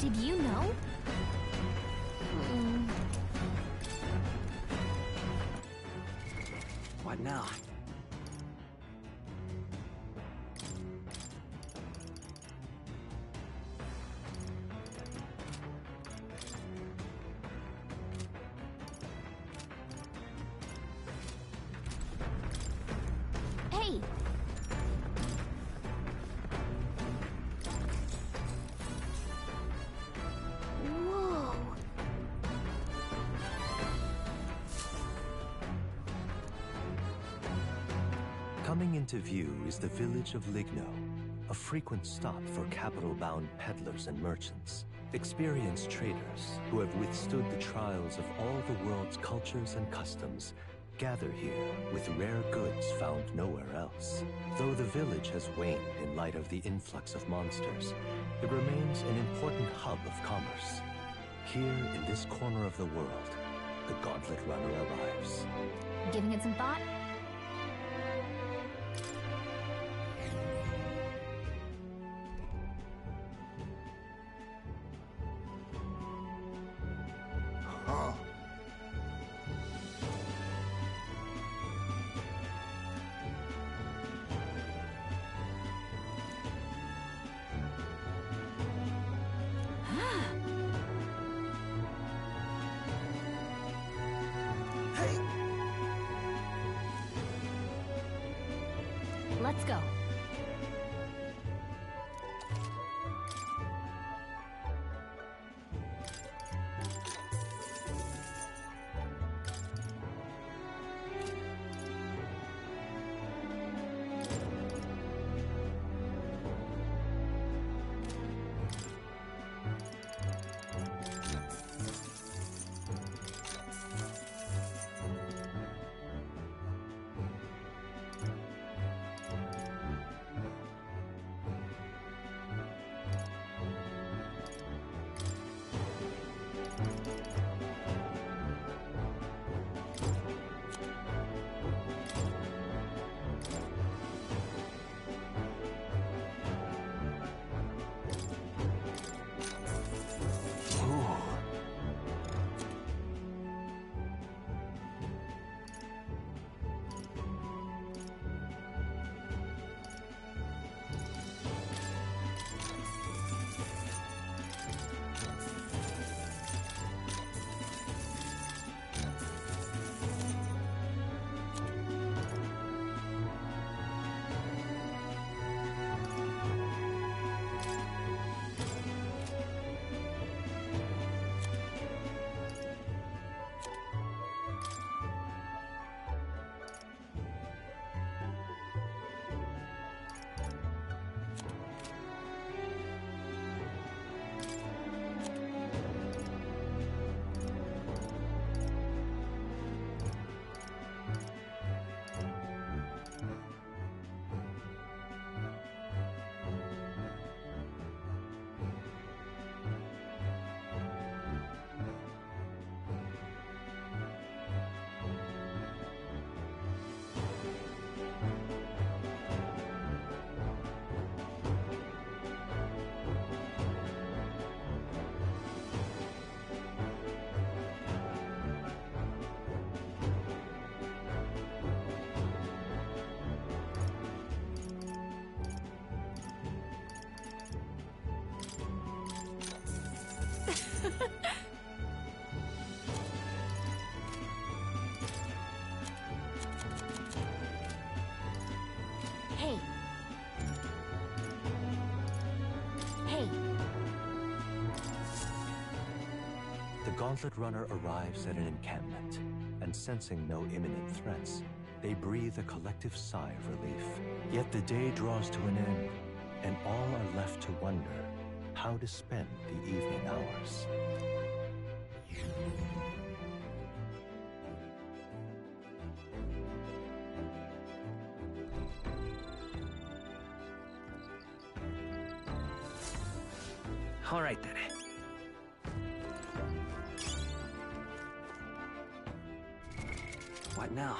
Did you know? What now? Hey! Whoa! Coming into view is the village of Ligno, a frequent stop for capital-bound peddlers and merchants, experienced traders who have withstood the trials of all the world's cultures and customs, gather here with rare goods found nowhere else. Though the village has waned in light of the influx of monsters, it remains an important hub of commerce. Here in this corner of the world, the Gauntlet Runner arrives. Giving it some thought? Let's go. Hey! Hey! The Gauntlet Runner arrives at an encampment, and sensing no imminent threats, they breathe a collective sigh of relief. Yet the day draws to an end, and all are left to wonder how to spend the evening hours. All right then. What now?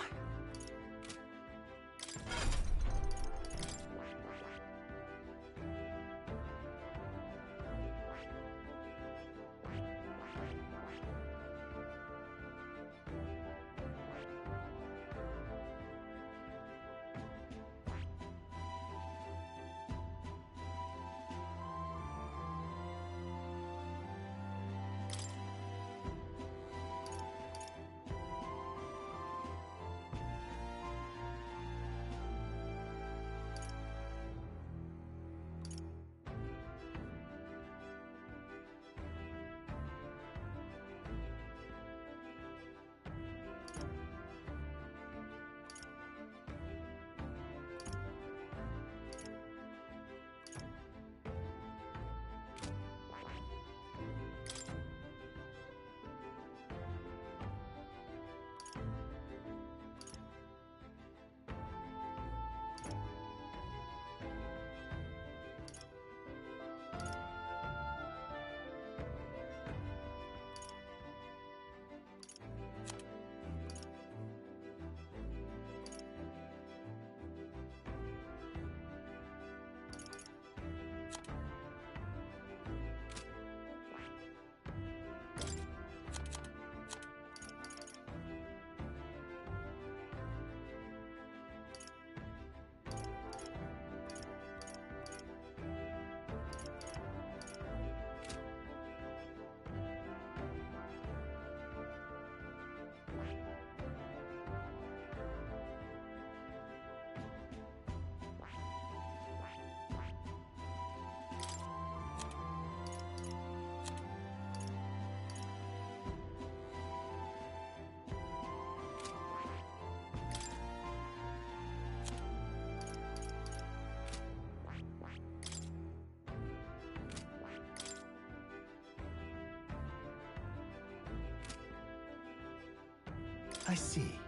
I see.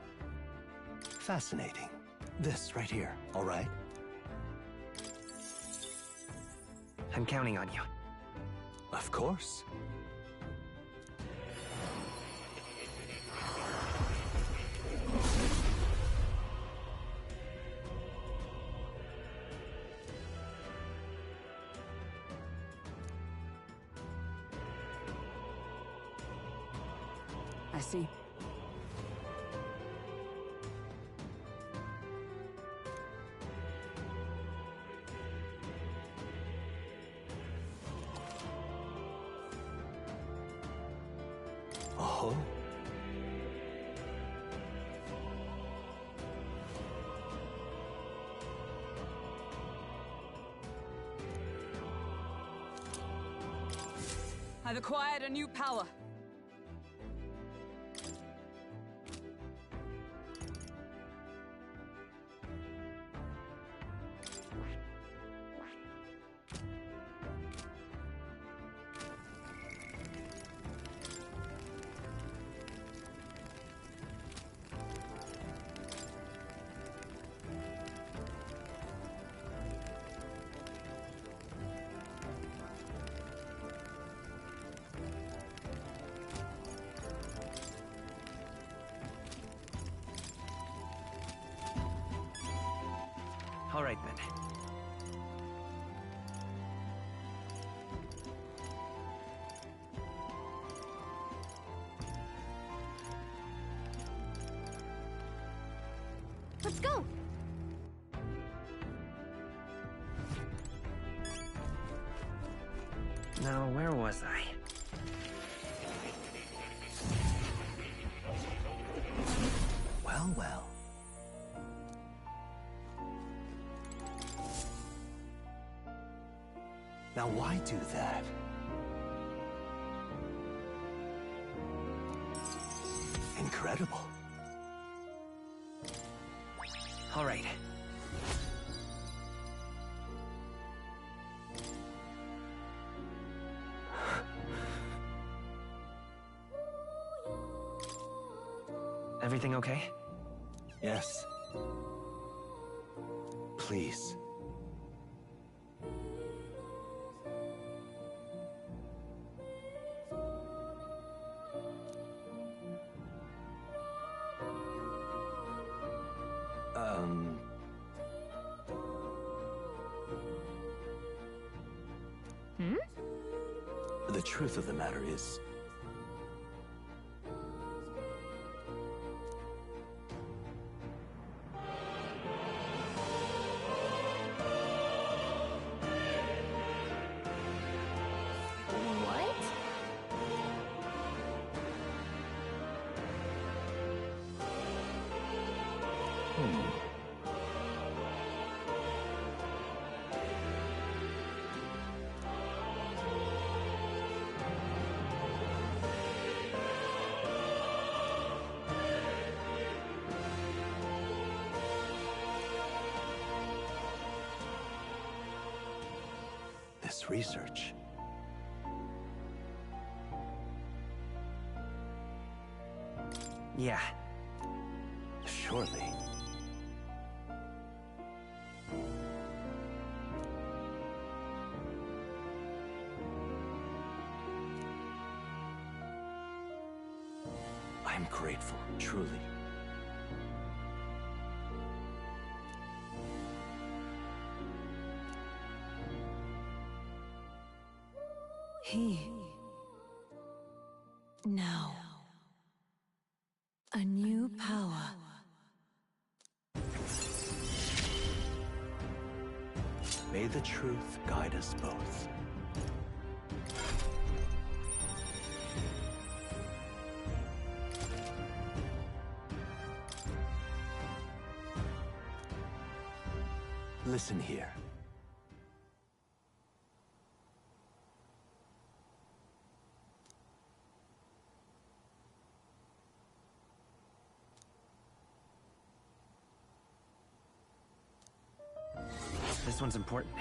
Fascinating. This right here, all right? I'm counting on you. Of course. I see. Oh. I've acquired a new power. All right, then. Let's go! Now, where was I? Well, well. Now, why do that? Incredible. All right. Everything okay? Yes. Please. The truth of the matter is, What? this research. Yeah. Surely. I'm grateful, truly. Now. A new power. May the truth guide us both. Listen here. This one's important.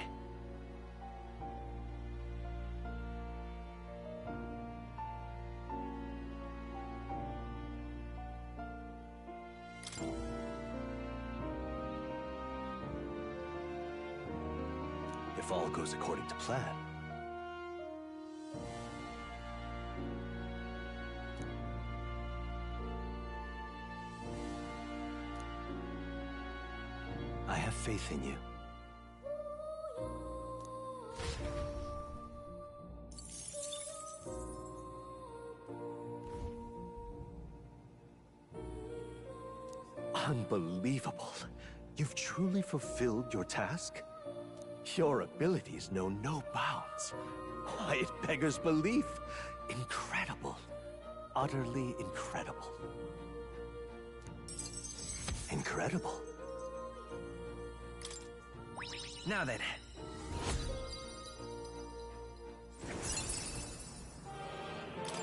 if all goes according to plan. I have faith in you. Unbelievable. You've truly fulfilled your task? Your abilities know no bounds. Why, it beggars belief. Incredible. Utterly incredible. Incredible. Now then.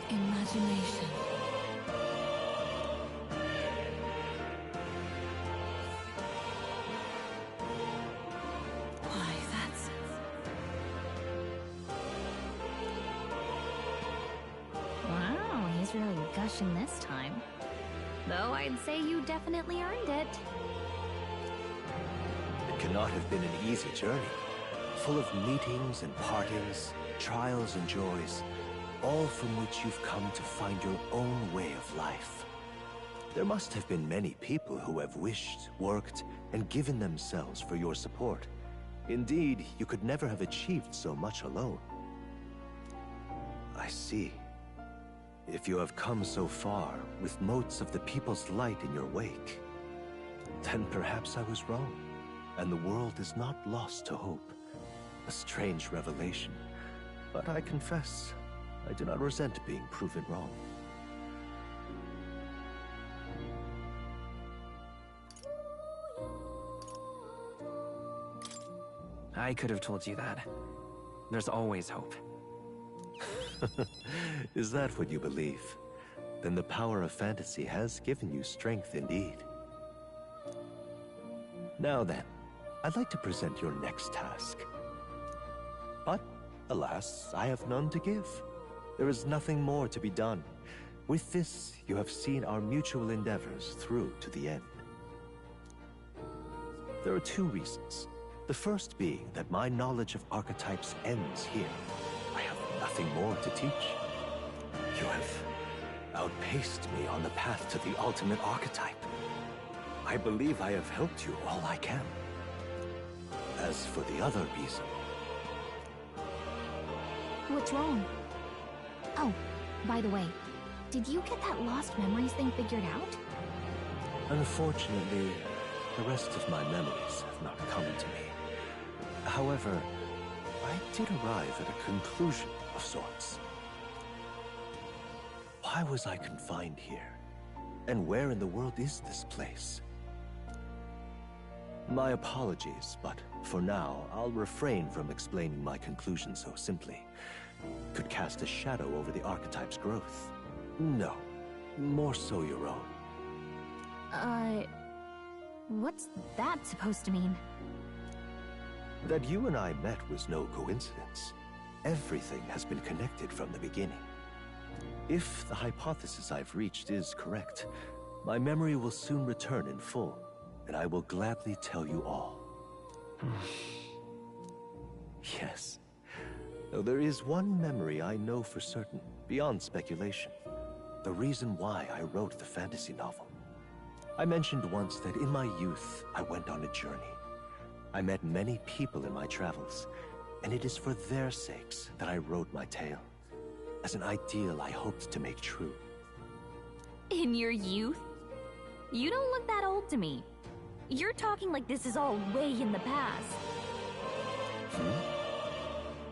Imagination. Why, that's... Wow, he's really gushing this time. Though I'd say you definitely earned it. It cannot have been an easy journey. Full of meetings and partings, trials and joys, all from which you've come to find your own way of life. There must have been many people who have wished, worked, and given themselves for your support. Indeed, you could never have achieved so much alone. I see. If you have come so far, with motes of the people's light in your wake, then perhaps I was wrong, and the world is not lost to hope. A strange revelation, but I confess, I do not resent being proven wrong. I could have told you that. There's always hope. Is that what you believe? Then the power of fantasy has given you strength indeed. Now then, I'd like to present your next task. But, alas, I have none to give. There is nothing more to be done. With this, you have seen our mutual endeavors through to the end. There are two reasons. The first being that my knowledge of archetypes ends here. I have nothing more to teach. You have outpaced me on the path to the ultimate archetype. I believe I have helped you all I can. As for the other reason... What's wrong? Oh, by the way, did you get that lost memories thing figured out? Unfortunately, the rest of my memories have not come to me. However, I did arrive at a conclusion of sorts. Why was I confined here? And where in the world is this place? My apologies, but for now, I'll refrain from explaining my conclusion so simply. Could cast a shadow over the archetype's growth. No, more so your own. What's that supposed to mean? That you and I met was no coincidence. Everything has been connected from the beginning. If the hypothesis I've reached is correct, my memory will soon return in full, and I will gladly tell you all. Yes. Though there is one memory I know for certain, beyond speculation. The reason why I wrote the fantasy novel. I mentioned once that in my youth, I went on a journey. I met many people in my travels, and it is for their sakes that I wrote my tale, as an ideal I hoped to make true. In your youth? You don't look that old to me. You're talking like this is all way in the past.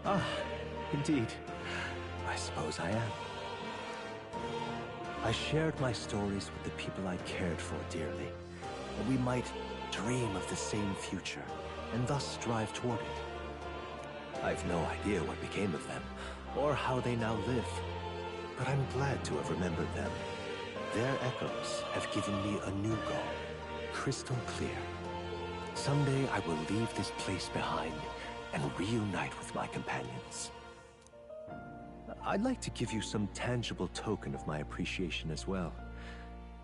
Ah, indeed. I suppose I am. I shared my stories with the people I cared for dearly, that we might dream of the same future, and thus strive toward it. I've no idea what became of them, or how they now live, but I'm glad to have remembered them. Their echoes have given me a new goal, crystal clear. Someday I will leave this place behind and reunite with my companions. I'd like to give you some tangible token of my appreciation as well.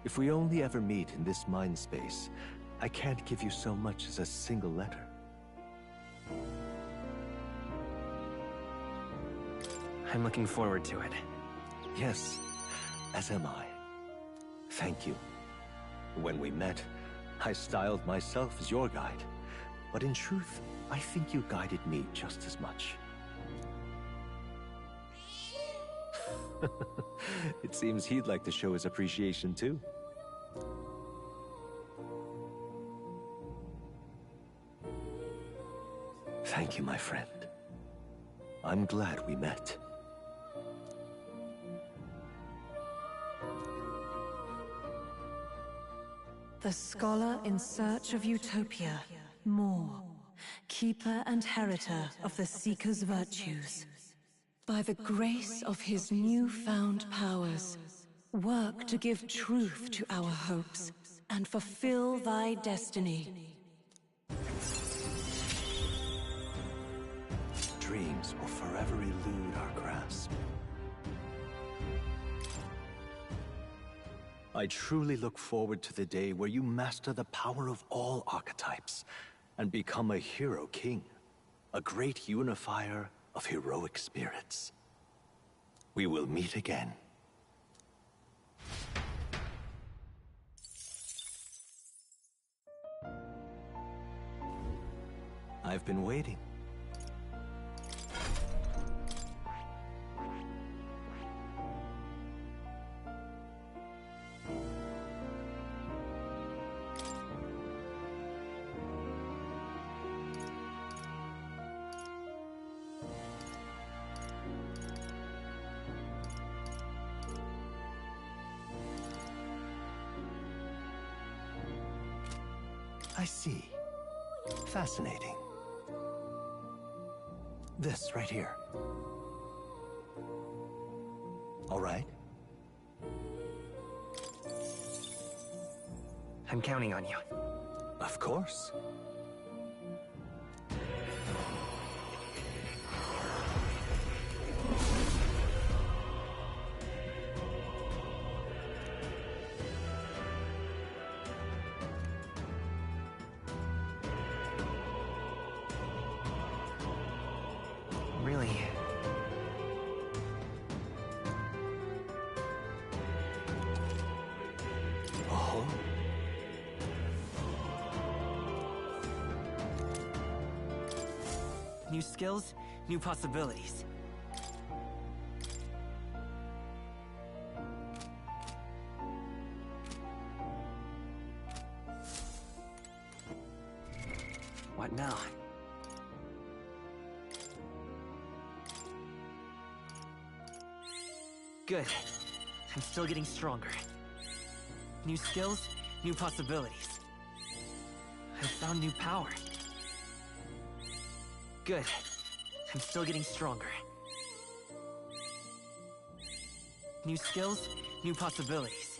If we only ever meet in this mind space, I can't give you so much as a single letter. I'm looking forward to it. Yes, as am I. Thank you. When we met, I styled myself as your guide. But in truth, I think you guided me just as much. It seems he'd like to show his appreciation too. Thank you, my friend. I'm glad we met. The scholar in search of utopia, more, keeper and heritor of the Seeker's virtues. By the grace of his newfound powers, work to give truth to our hopes and fulfill thy destiny. Dreams will forever elude our grasp. I truly look forward to the day where you master the power of all archetypes and become a hero king, a great unifier of heroic spirits. We will meet again. I've been waiting. I see. Fascinating. This right here. All right. I'm counting on you. Of course. Really? Oh. New skills, new possibilities. What now? Good. I'm still getting stronger. New skills, new possibilities. I found new power. Good. I'm still getting stronger. New skills, new possibilities.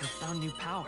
I found new power.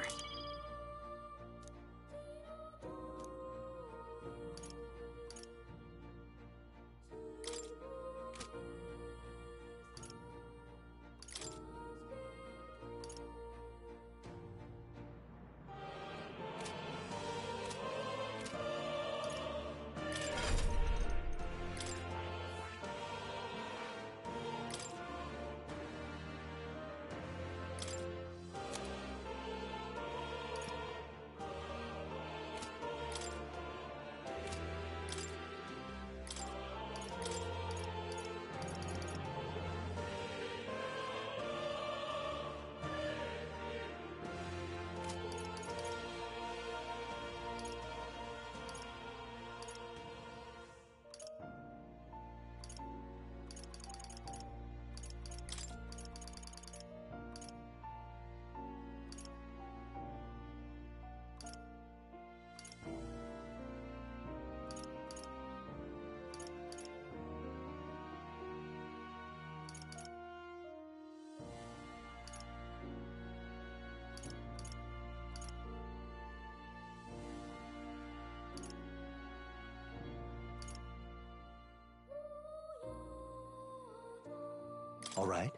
All right.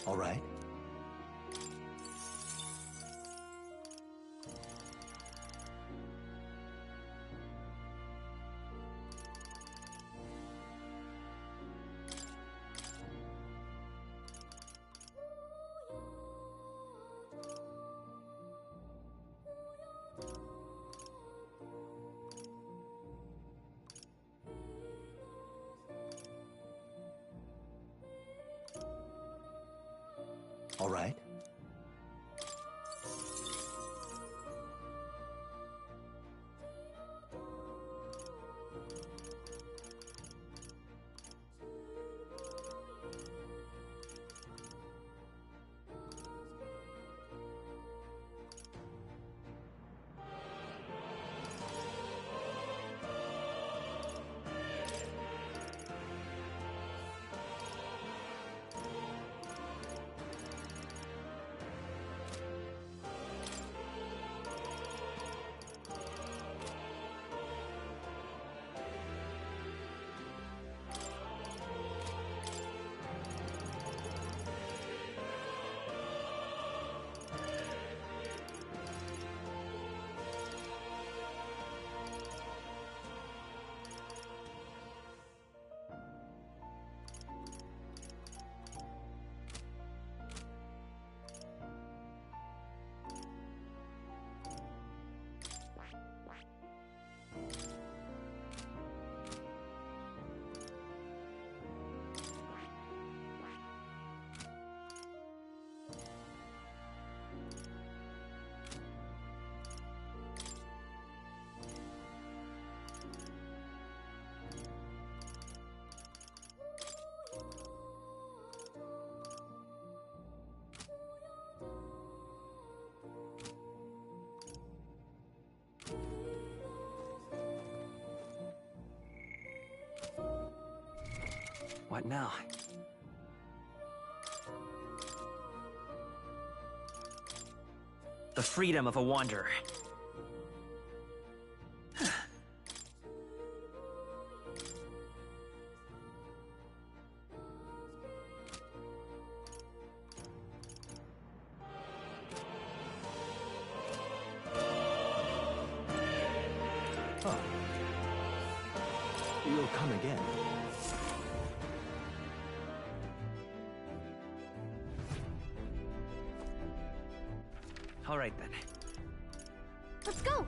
All right. All right. What now? The freedom of a wanderer. Oh. You'll come again. All right then. Let's go!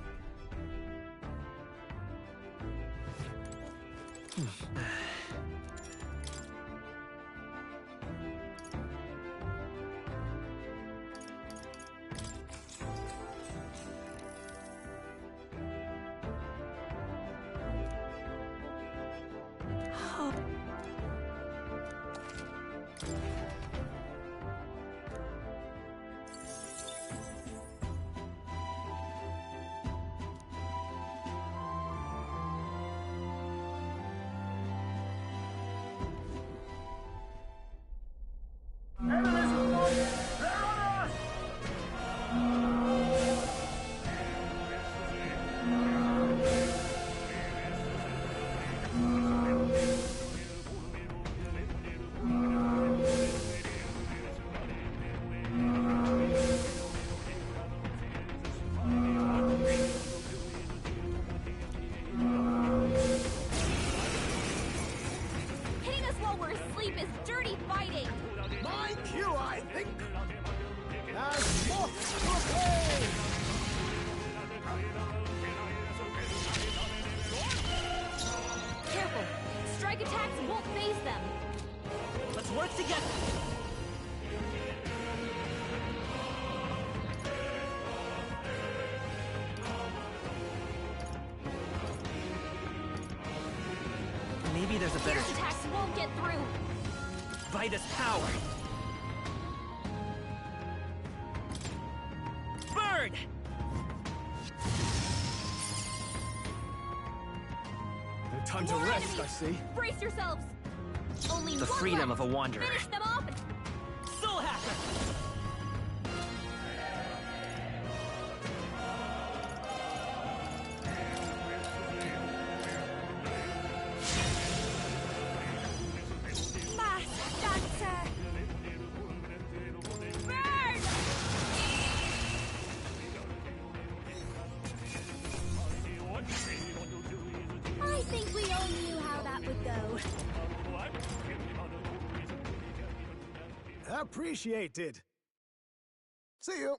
Hitting us while we're asleep is dirty fighting! My cue, I think. There's more to pay. Careful! Strike attacks won't phase them! Let's work together! Maybe there's a better Fierce attacks won't get through! Vitus power! Burn! Time to More rest, enemies. I see. Brace yourselves! Only The one freedom left. of a wanderer. Finish them off! Soul Hacker! appreciated. See you.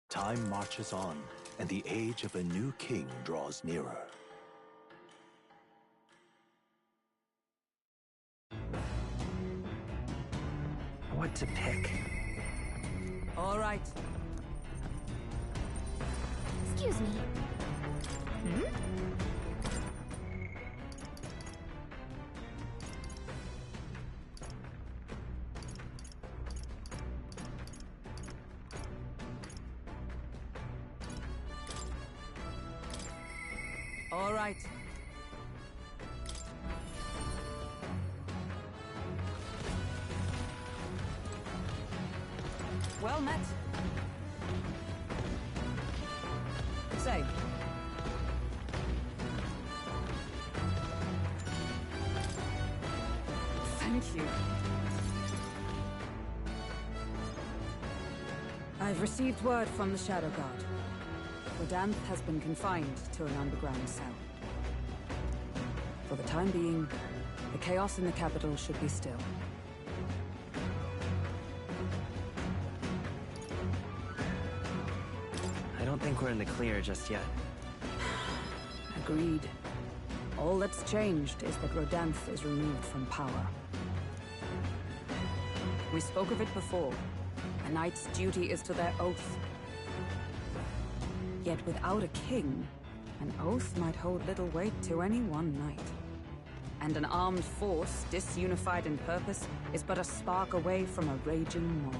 Time marches on, and the age of a new king draws nearer. What to pick? All right. Excuse me. All right. Well met. Say. Thank you. I've received word from the Shadow Guard. Rodanth has been confined to an underground cell. For the time being, the chaos in the capital should be still. I don't think we're in the clear just yet. Agreed. All that's changed is that Rodanth is removed from power. We spoke of it before. A knight's duty is to their oath. Yet without a king, an oath might hold little weight to any one knight. And an armed force, disunified in purpose, is but a spark away from a raging mob.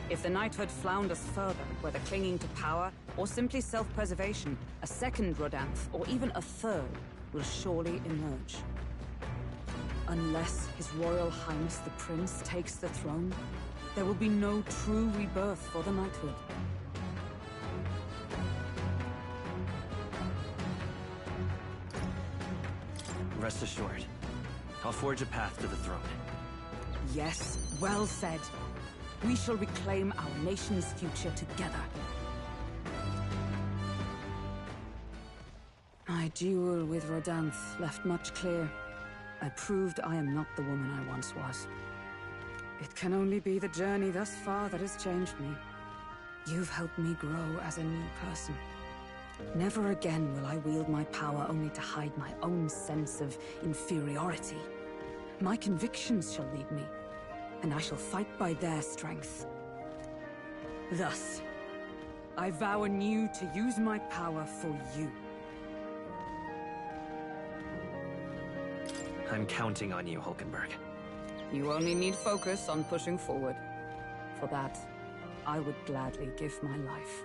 If the knighthood flounders further, whether clinging to power or simply self-preservation, a second Rodanth, or even a third, will surely emerge. Unless His Royal Highness the Prince takes the throne, there will be no true rebirth for the knighthood. Rest assured, I'll forge a path to the throne. Yes, well said. We shall reclaim our nation's future together. My duel with Rodanth left much clear. I proved I am not the woman I once was. It can only be the journey thus far that has changed me. You've helped me grow as a new person. Never again will I wield my power only to hide my own sense of inferiority. My convictions shall lead me, and I shall fight by their strength. Thus, I vow anew to use my power for you. I'm counting on you, Hulkenberg. You only need focus on pushing forward. For that, I would gladly give my life.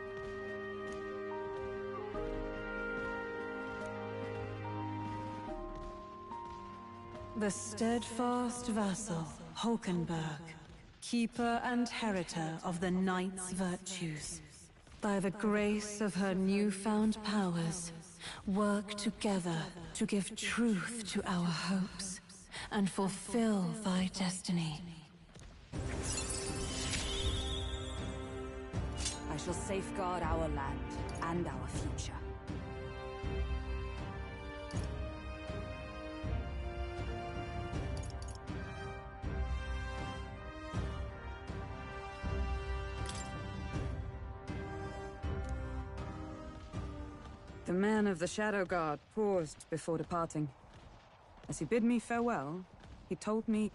The steadfast vassal, Hulkenberg, keeper and heritor of the knight's virtues. By the grace of her newfound powers, work together to give truth to our hopes and fulfill thy destiny. I shall safeguard our land and our future. The man of the Shadow Guard paused before departing. As he bid me farewell, he told me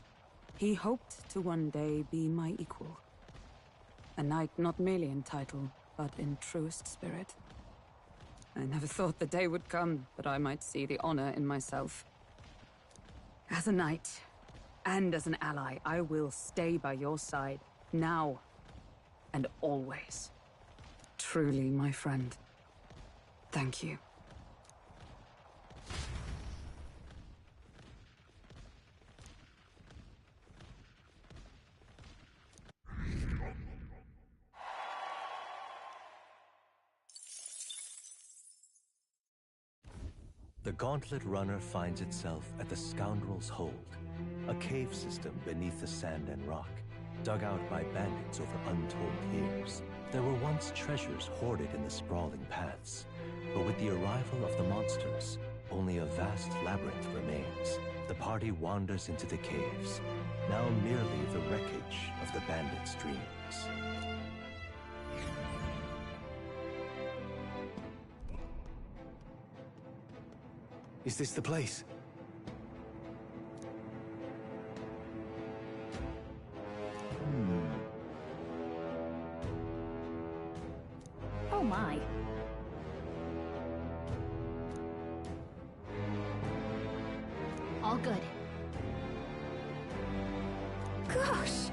he hoped to one day be my equal. A knight not merely in title, but in truest spirit. I never thought the day would come that I might see the honor in myself. As a knight, and as an ally, I will stay by your side, now and always. Truly, my friend. Thank you. The Gauntlet Runner finds itself at the Scoundrel's Hold, a cave system beneath the sand and rock, dug out by bandits over untold years. There were once treasures hoarded in the sprawling paths, but with the arrival of the monsters, only a vast labyrinth remains. ends, the party wanders into the caves, now merely the wreckage of the bandits' dreams. Is this the place? Oh my. All good. Gosh!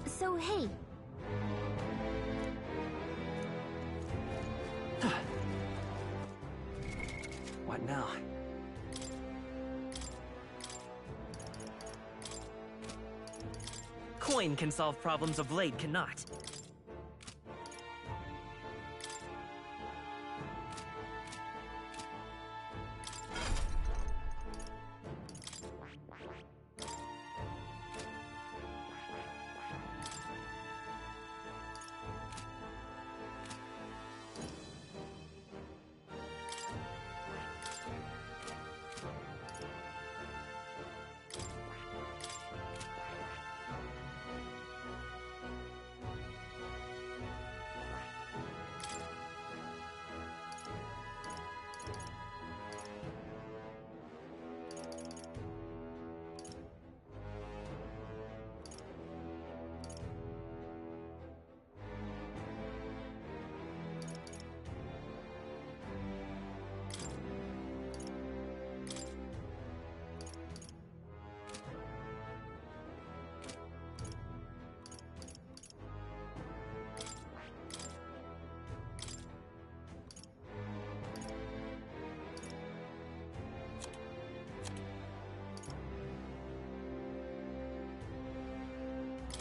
So, hey. What now? Coin can solve problems of blade cannot.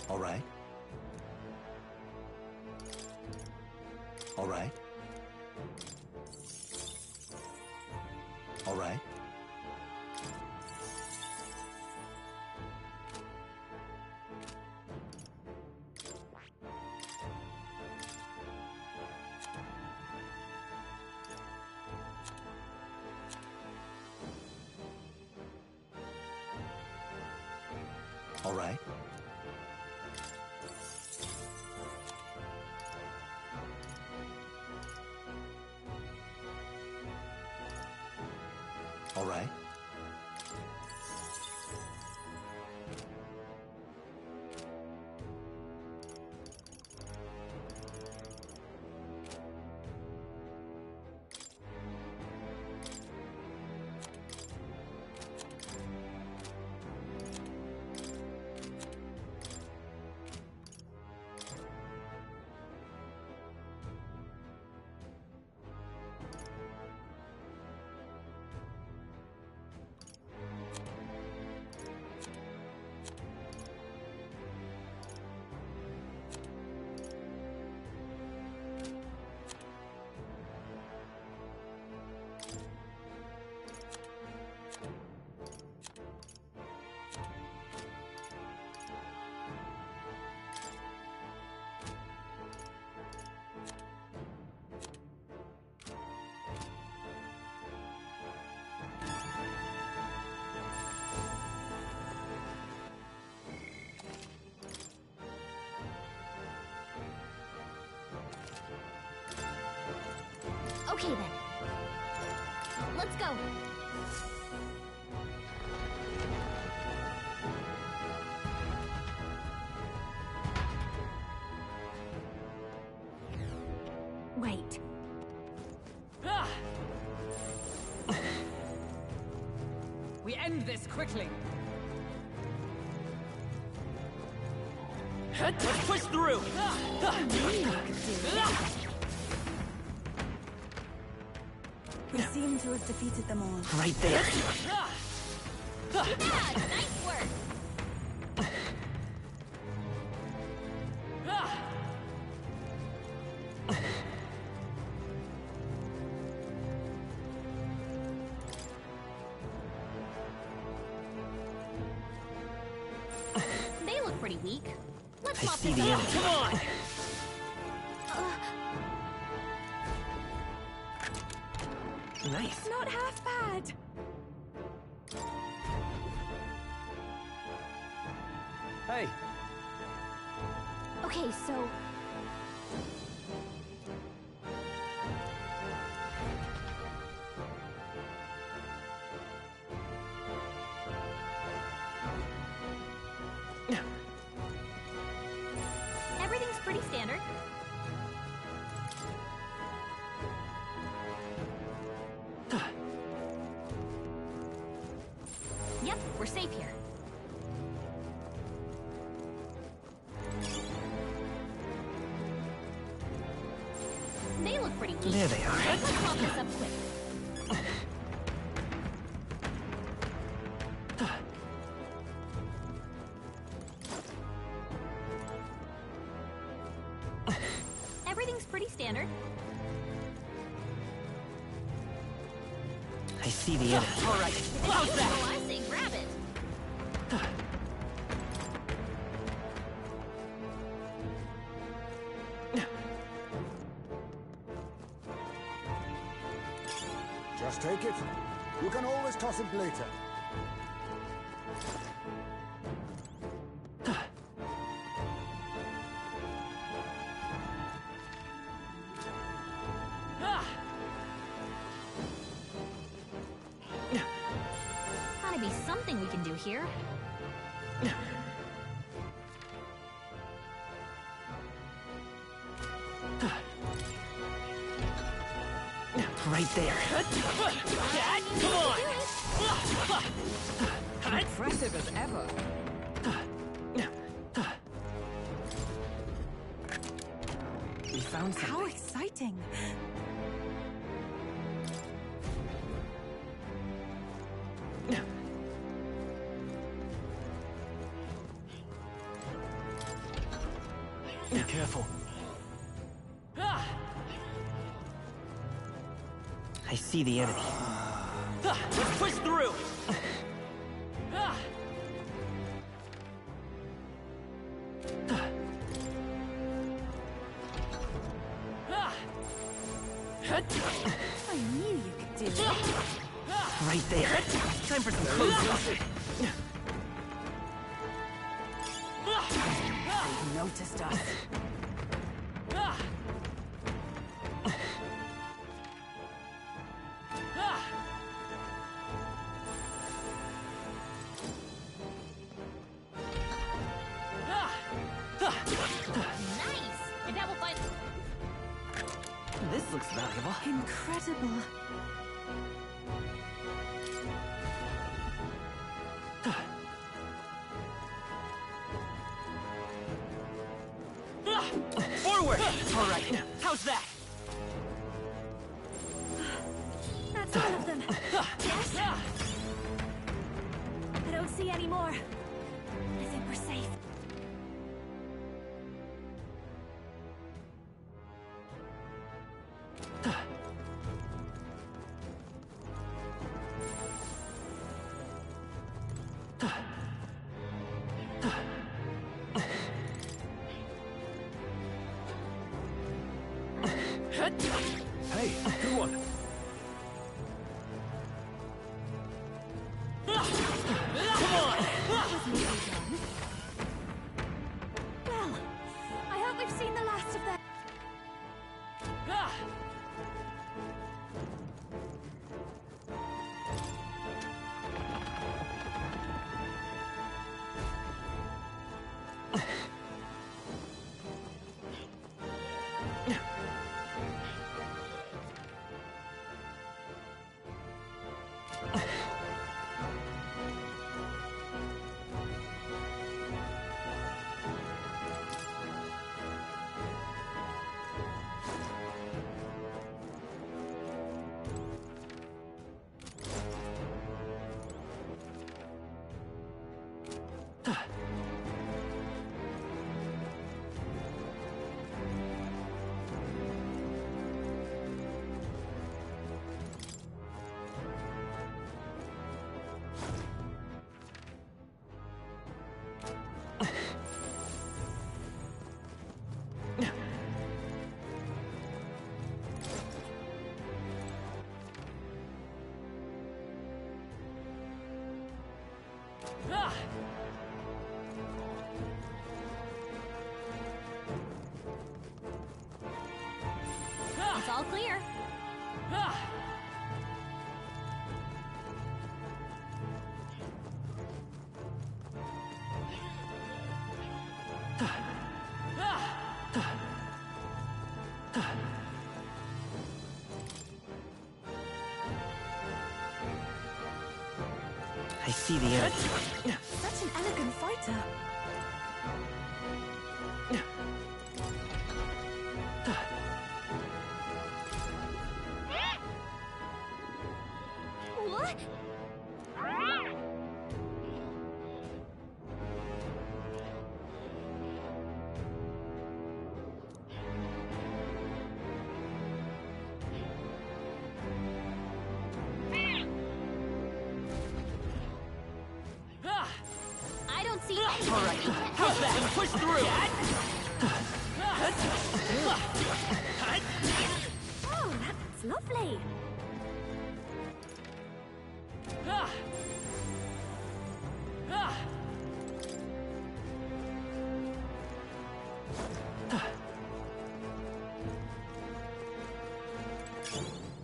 All right. All right. All right. All right. All right. Okay then. Let's go. Wait. We end this quickly. Let's push through! We seem to have defeated them all. Right there. Yeah, nice work. They look pretty weak. Let's I mop see this the up. enemy. Come on! Nice. Not half bad. Hey, Okay, so... Everything's pretty standard. Yep, we're safe here. They look pretty weak. There they are. Let's mop this up quick. Everything's pretty standard. I see the enemy. All right. How's that? Well, I say grab it. just take it. You can always toss it later. Gotta be something we can do here. Right there. Come on! Impressive as ever. We found something. How exciting. Be careful. I see the enemy. Let's push through! I knew you could do it. Right there. Time for some close. They've noticed us. Nice! And that will find... This looks valuable. Incredible. Forward! All right. How's that? That's all of them. Yes? I don't see any more. I think we're safe. Hey, good one. Well, I hope we've seen the last of them. All clear. I see the energy. Such an elegant fighter. What? I don't see anything. All right, how's that? Let's push through. Oh, that's lovely.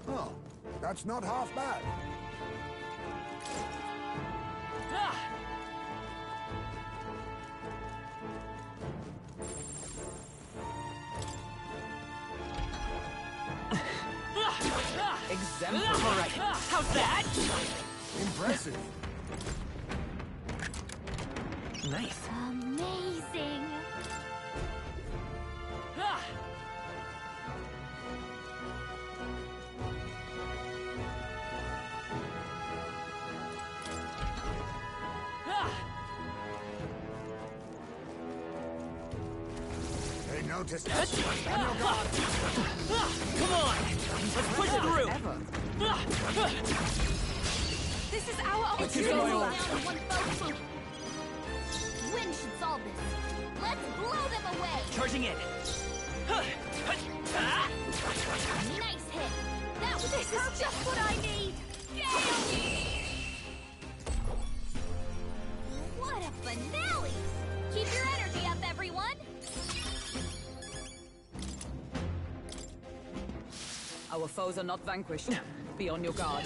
Oh, that's not half bad. Exemplary. All right, how's that? Impressive. Nice. Amazing. They noticed us. On your guard. Come on, let's push through. Ever. This is our opportunity. my Down ult. in one fell swoop. Wind should solve this. Let's blow them away. Charging in. Nice hit. That was just what I need. Gale! What a finale! Keep your energy up, everyone. Our foes are not vanquished. Be on your guard.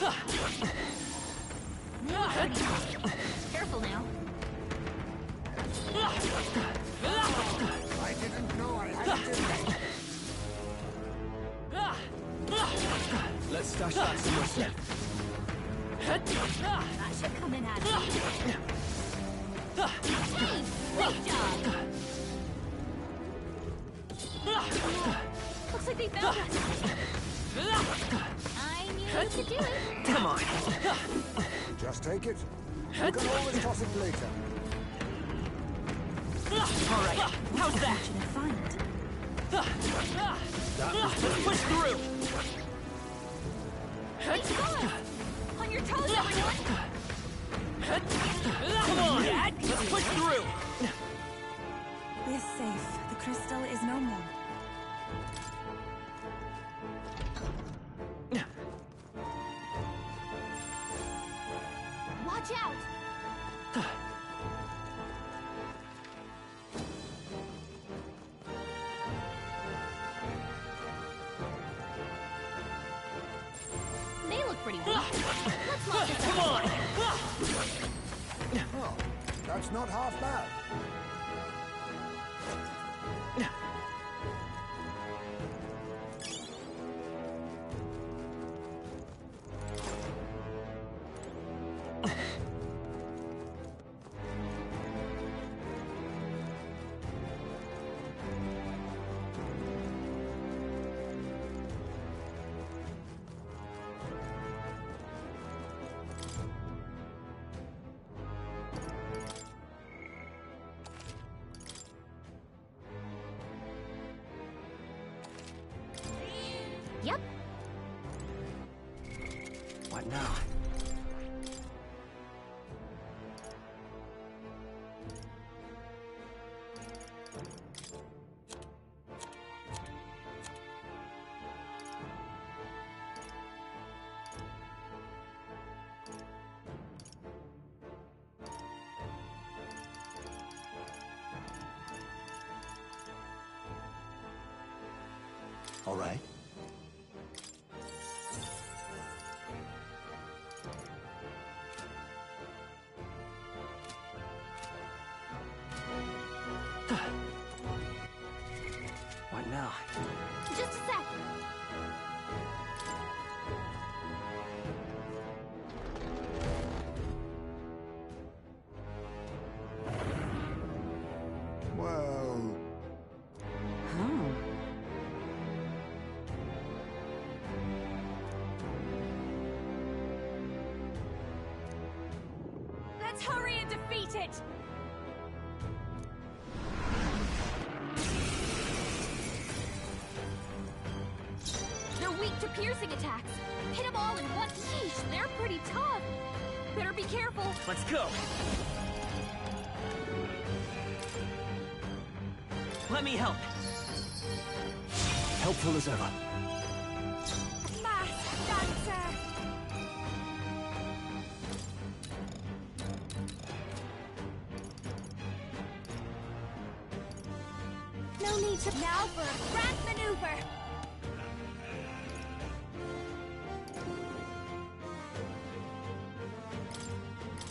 Careful now. I didn't know I had it in me. Let's stash that somewhere safe. That should come in handy. Hey, great job. Looks like they found us. I knew you could do it. Come on. Just take it. You can always toss it later. All right, how's that? Should I find? Let's push through. Nice going. On your toes, everyone. Come on, let's push through. We're safe. The crystal is no more. Watch out. They look pretty weak. Let's lock this Come on. Oh, that's not half bad. Yep. What now? All right. What now? Just a sec. Well... Oh. Let's hurry and defeat it! They're weak to piercing attacks. Hit them all in one. Sheesh, they're pretty tough. Better be careful. Let's go! Let me help! Helpful as ever. Mask dancer! No need to. Now for a grand maneuver!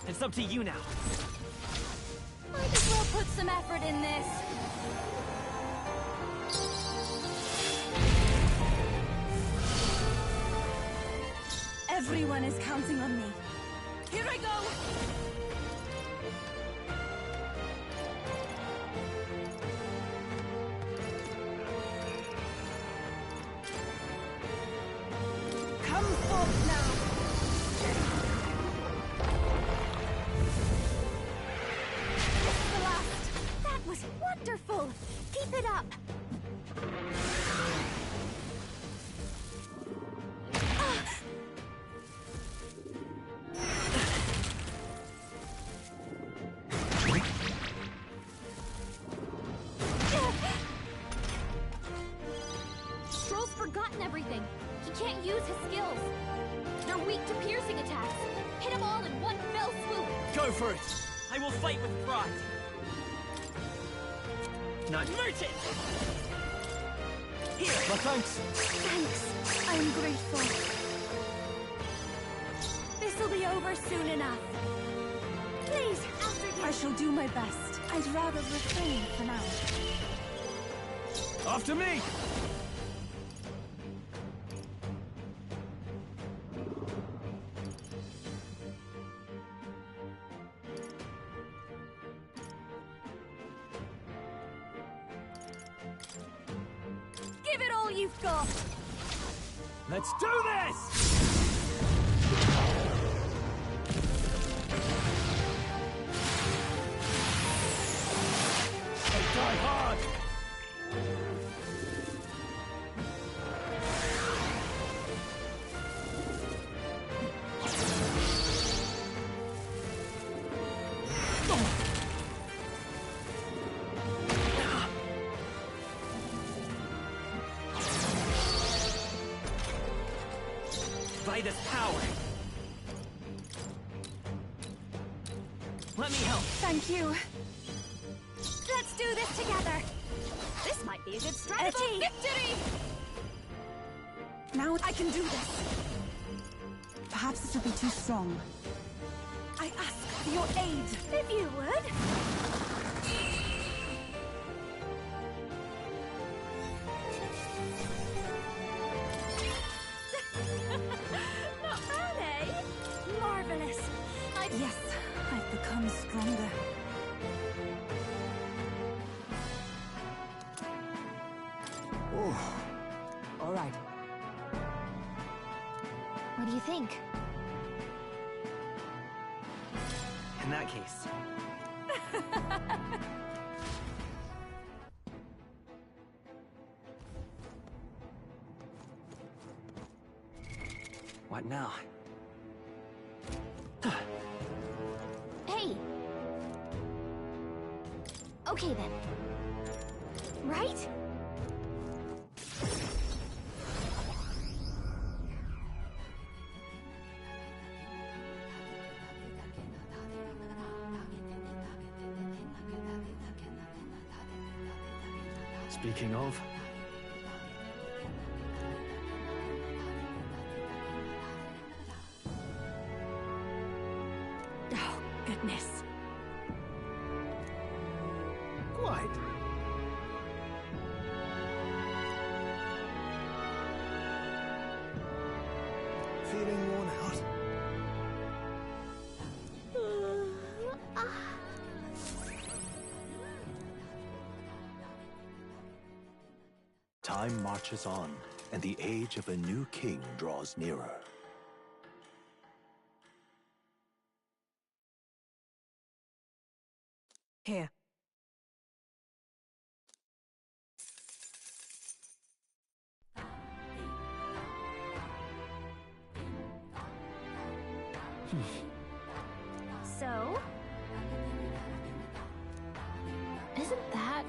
It's up to you now. Might as well put some effort in this. Everyone is counting on me. Here I go! Come forth now. This is the last. That was wonderful. Keep it up. Stroll's forgotten everything. He can't use his skills. They're weak to piercing attacks. Hit them all in one fell swoop. Go for it! I will fight with pride! Not merchant! Here! My thanks! Thanks. I am grateful. This'll be over soon enough. Please, after you. I shall do my best. I'd rather refrain for now. After me! Give it all you've got. Let's do this! I die hard! By this power. Let me help. Thank you. Let's do this together. This might be a good strategy. Edgy. Victory! Now I can do this. Perhaps this will be too strong. I ask for your aid. If you would. Not bad, eh? Marvelous. Yes, I've become stronger. All right. What do you think? In that case. What now? Hey! Okay then. Right? Speaking of... Oh, goodness. wide. Feeling worn out? Time marches on, and the age of a new king draws nearer. Here. So? Isn't that...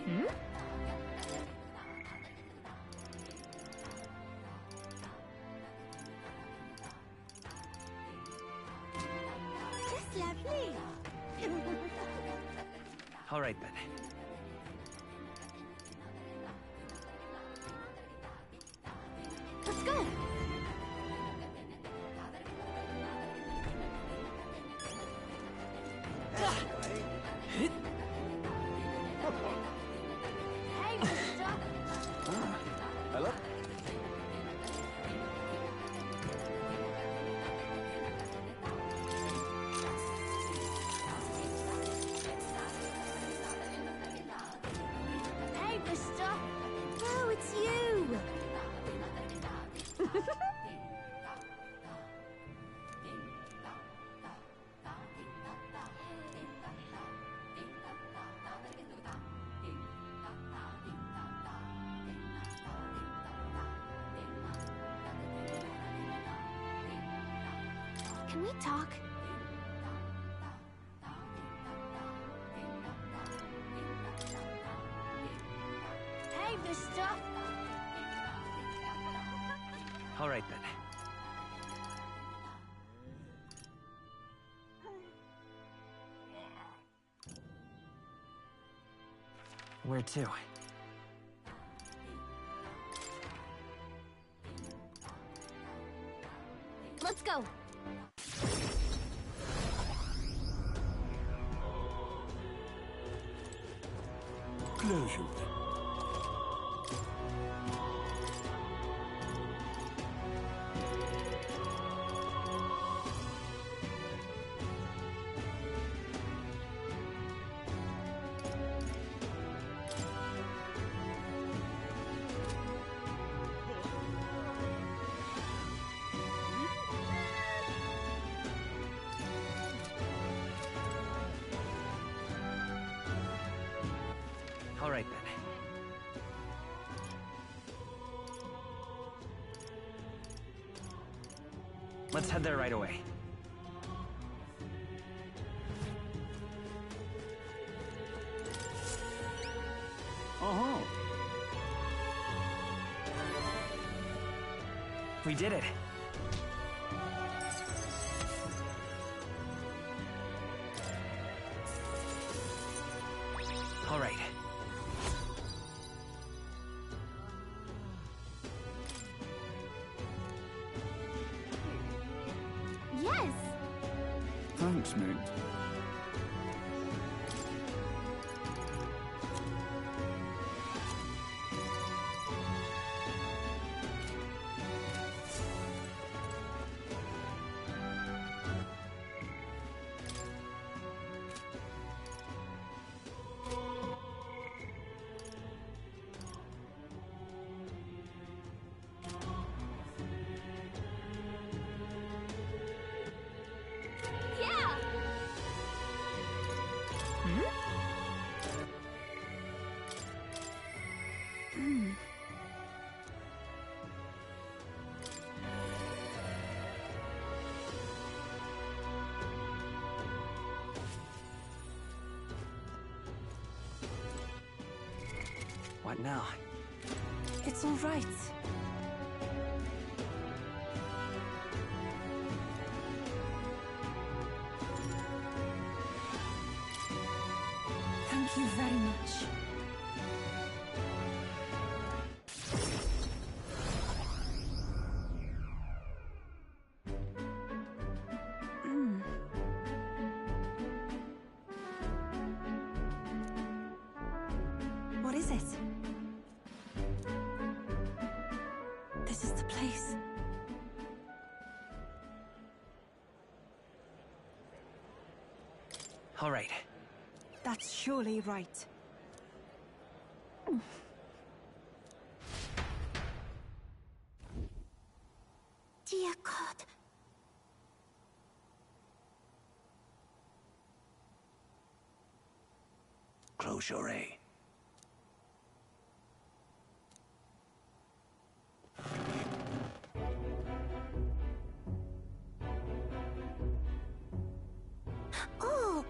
Hmm? That's lovely. All right, then. Let's go! Hey, mister! Hello? Hey, mister! Oh, it's you! Can we talk? Hey, mister! All right, then. Where to? Let's go! Closure. All right, then. Let's head there right away. Uh-huh. We did it. All right. Yes! Thanks, mate. Yeah! What now? It's all right. Thank you very much. What is it? This is the place. All right. That's surely right. Dear God. Close your eye. Oh!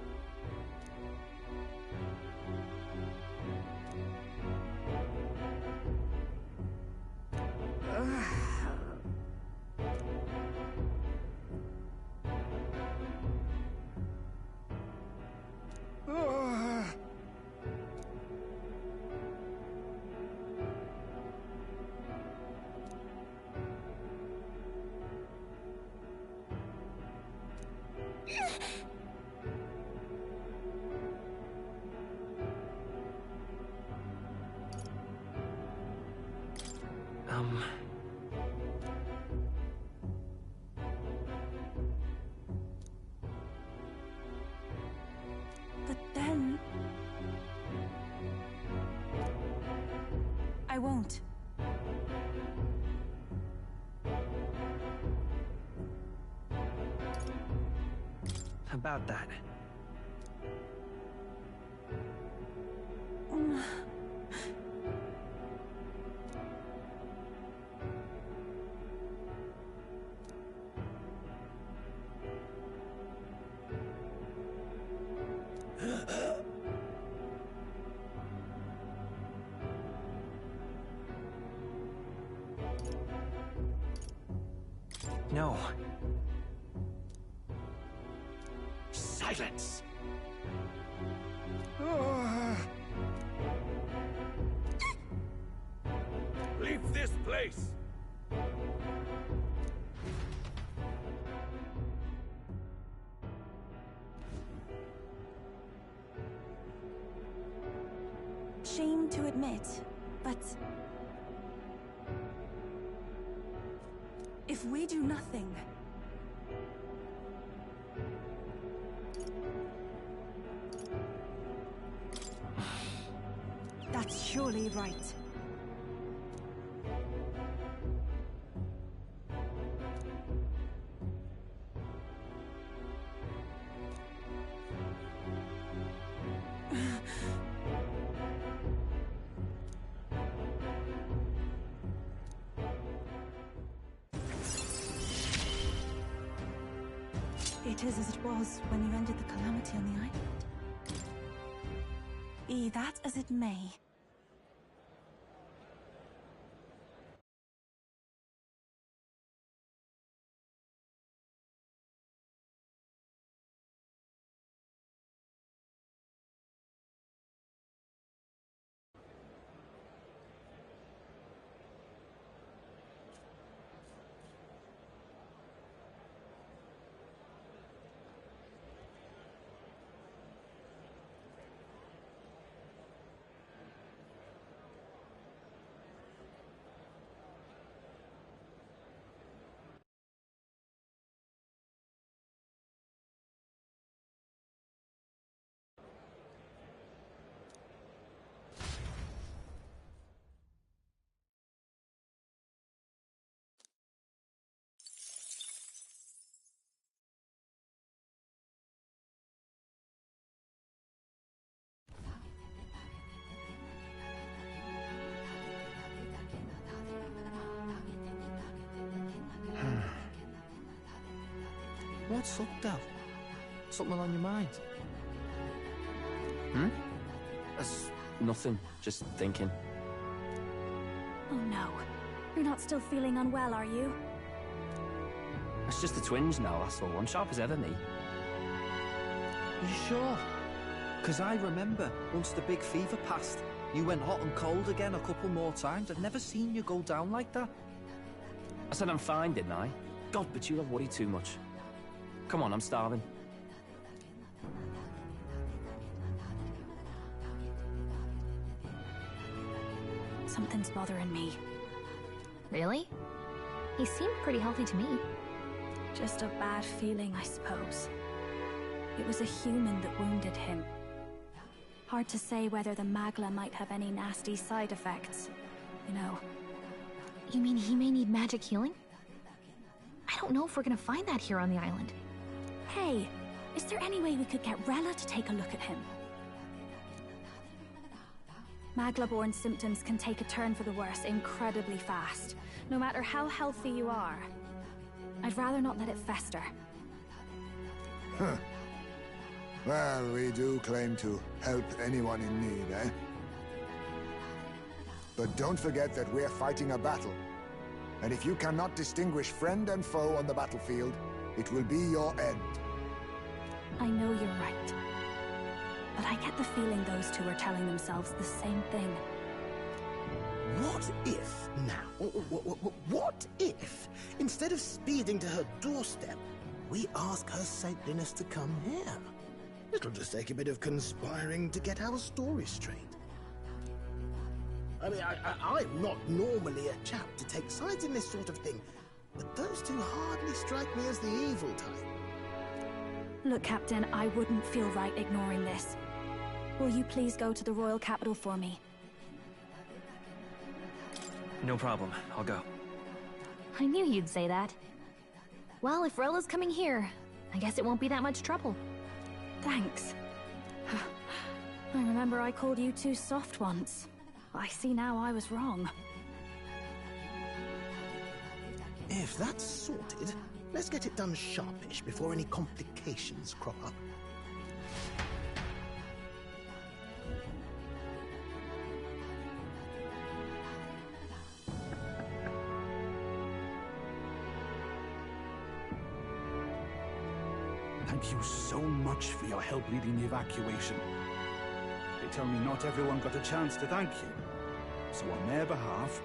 But then... I won't. About that. No. Silence! Leave this place! Shame to admit, but... if we do nothing... that's surely right. It is as it was when you ended the calamity on the island. Be that as it may. What's up, Del? Something on your mind? That's nothing, just thinking. Oh no. You're not still feeling unwell, are you? It's just the twinge now, that's all. I'm sharp as ever, me. Are you sure? Because I remember, once the big fever passed, you went hot and cold again a couple more times. I'd never seen you go down like that. I said I'm fine, didn't I? God, but you have worried too much. Come on, I'm starving. Something's bothering me. Really? He seemed pretty healthy to me. Just a bad feeling, I suppose. It was a human that wounded him. Hard to say whether the Magla might have any nasty side effects. You know. You mean he may need magic healing? I don't know if we're gonna find that here on the island. Hey, is there any way we could get Rella to take a look at him? Magla-born symptoms can take a turn for the worse incredibly fast, no matter how healthy you are. I'd rather not let it fester. Huh. Well, we do claim to help anyone in need, eh? But don't forget that we're fighting a battle. And if you cannot distinguish friend and foe on the battlefield, it will be your end. I know you're right. But I get the feeling those two are telling themselves the same thing. What if, now, what if, instead of speeding to her doorstep, we ask her saintliness to come here? It'll just take a bit of conspiring to get our story straight. I mean, I'm not normally a chap to take sides in this sort of thing, but those two hardly strike me as the evil type. Look, Captain, I wouldn't feel right ignoring this. Will you please go to the royal capital for me? No problem. I'll go. I knew you'd say that. Well, if Rella's coming here, I guess it won't be that much trouble. Thanks. I remember I called you too soft once. I see now I was wrong. If that's sorted, let's get it done sharpish before any complications crop up. Thank you so much for your help leading the evacuation. They tell me not everyone got a chance to thank you. So on their behalf...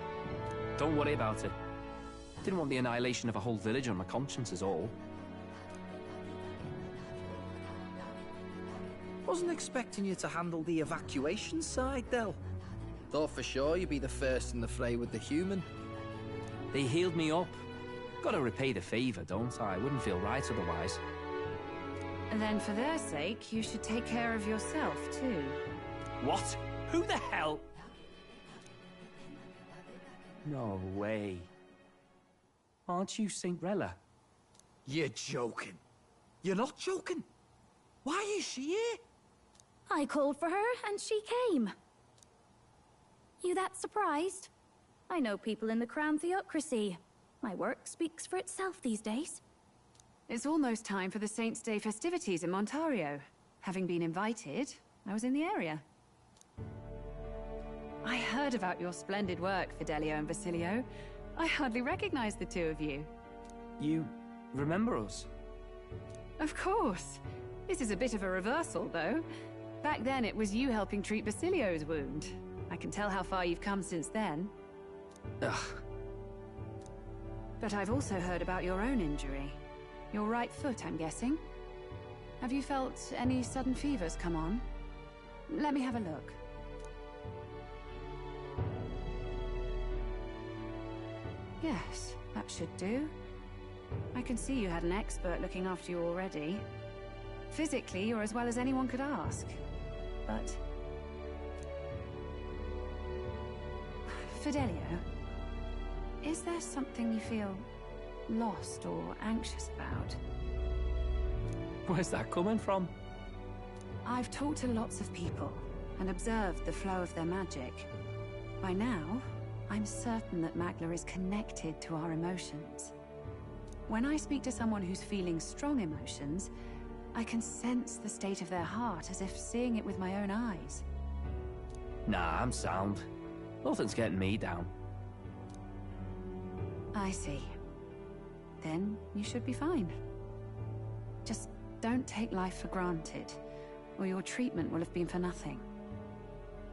Don't worry about it. Didn't want the annihilation of a whole village on my conscience is all. Wasn't expecting you to handle the evacuation side, Del. Thought for sure you'd be the first in the fray with the human. They healed me up. Gotta repay the favor, don't I? Wouldn't feel right otherwise. And then for their sake, you should take care of yourself, too. What? Who the hell? No way. Aren't you Saint Rella? You're joking. You're not joking. Why is she here? I called for her, and she came. You that surprised? I know people in the Crown Theocracy. My work speaks for itself these days. It's almost time for the Saints' Day festivities in Montario. Having been invited, I was in the area. I heard about your splendid work, Fidelio and Basilio. I hardly recognize the two of you. You remember us? Of course. This is a bit of a reversal, though. Back then, it was you helping treat Basilio's wound. I can tell how far you've come since then. Ugh. But I've also heard about your own injury. Your right foot, I'm guessing. Have you felt any sudden fevers come on? Let me have a look. Yes, that should do. I can see you had an expert looking after you already. Physically, you're as well as anyone could ask. But... Fidelio, is there something you feel lost or anxious about? Where's that coming from? I've talked to lots of people and observed the flow of their magic. By now, I'm certain that Magla is connected to our emotions. When I speak to someone who's feeling strong emotions, I can sense the state of their heart as if seeing it with my own eyes. Nah, I'm sound. Nothing's getting me down. I see. Then you should be fine. Just don't take life for granted, or your treatment will have been for nothing.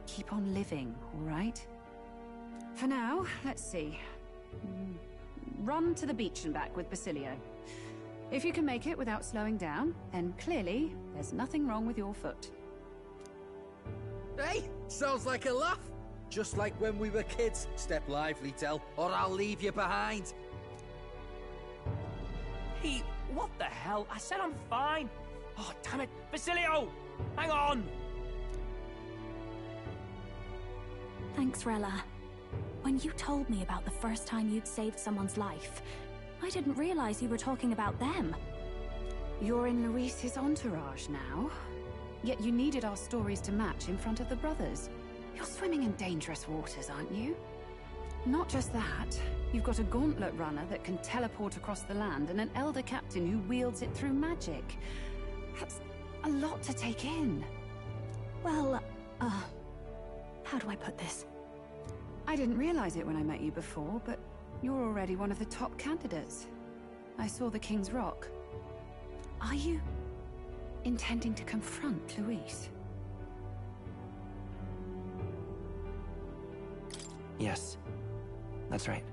Keep on living, all right? For now, let's see. Run to the beach and back with Basilio. If you can make it without slowing down, then clearly there's nothing wrong with your foot. Hey, sounds like a laugh. Just like when we were kids. Step lively, Del, or I'll leave you behind. Hey, what the hell? I said I'm fine. Oh, damn it. Basilio! Hang on! Thanks, Rella. When you told me about the first time you'd saved someone's life, I didn't realize you were talking about them. You're in Luis's entourage now. Yet you needed our stories to match in front of the brothers. You're swimming in dangerous waters, aren't you? Not just that, you've got a gauntlet runner that can teleport across the land and an elder captain who wields it through magic. That's a lot to take in. Well, how do I put this? I didn't realize it when I met you before, but you're already one of the top candidates. I saw the King's Rock. Are you intending to confront Luis? Yes, that's right.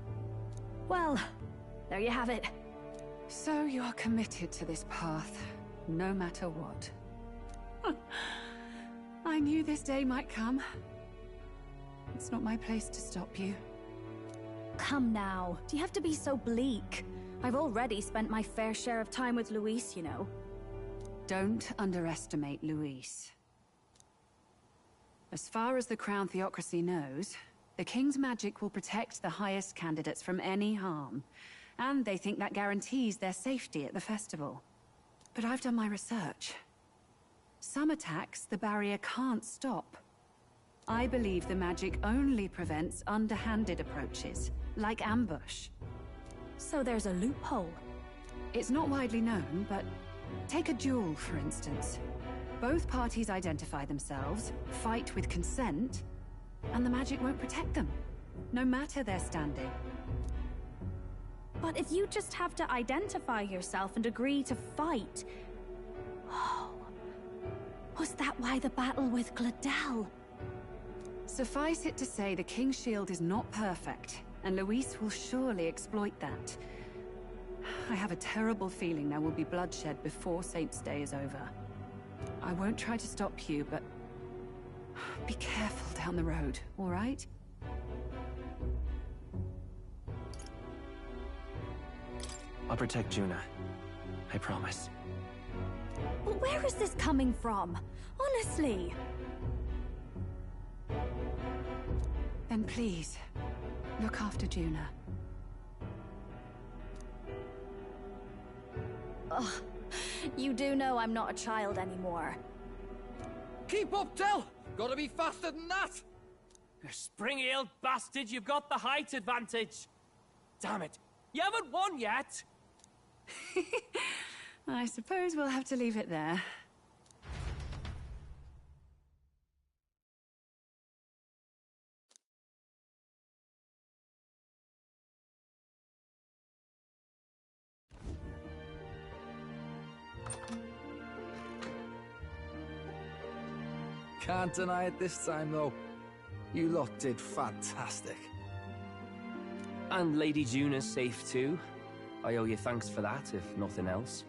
Well, there you have it. So you are committed to this path, no matter what. I knew this day might come. It's not my place to stop you. Come now, do you have to be so bleak? I've already spent my fair share of time with Luis, you know. Don't underestimate Luis. As far as the Crown Theocracy knows, the King's magic will protect the highest candidates from any harm, and they think that guarantees their safety at the festival. But I've done my research. Some attacks the barrier can't stop. I believe the magic only prevents underhanded approaches, like ambush. So there's a loophole. It's not widely known, but take a duel, for instance. Both parties identify themselves, fight with consent, and the magic won't protect them, no matter their standing. But if you just have to identify yourself and agree to fight... Oh... Was that why the battle with Gladel? Suffice it to say the King's Shield is not perfect, and Luis will surely exploit that. I have a terrible feeling there will be bloodshed before Saint's Day is over. I won't try to stop you, but... be careful down the road, all right? I'll protect Juna. I promise. But where is this coming from? Honestly! Then please, look after Juna. Ugh. You do know I'm not a child anymore. Keep up, Del! Gotta be faster than that! You spring-heeled bastard, you've got the height advantage! Damn it, you haven't won yet! I suppose we'll have to leave it there. Can't deny it this time, though. You lot did fantastic. And Lady Juna's safe too. I owe you thanks for that, if nothing else.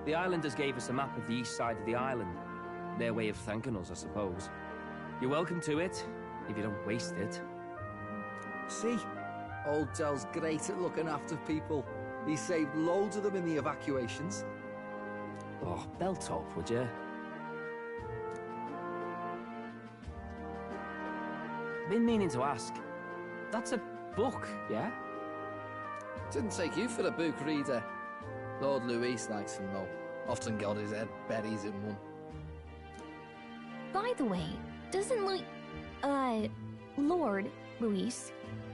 The islanders gave us a map of the east side of the island. Their way of thanking us, I suppose. You're welcome to it, if you don't waste it. See? Old Del's great at looking after people. He saved loads of them in the evacuations. Oh, belt up, would you? Been meaning to ask. That's a book, yeah? Didn't take you for a book reader. Lord Luis likes them though. Often got his head berries in one. By the way, doesn't Lord Luis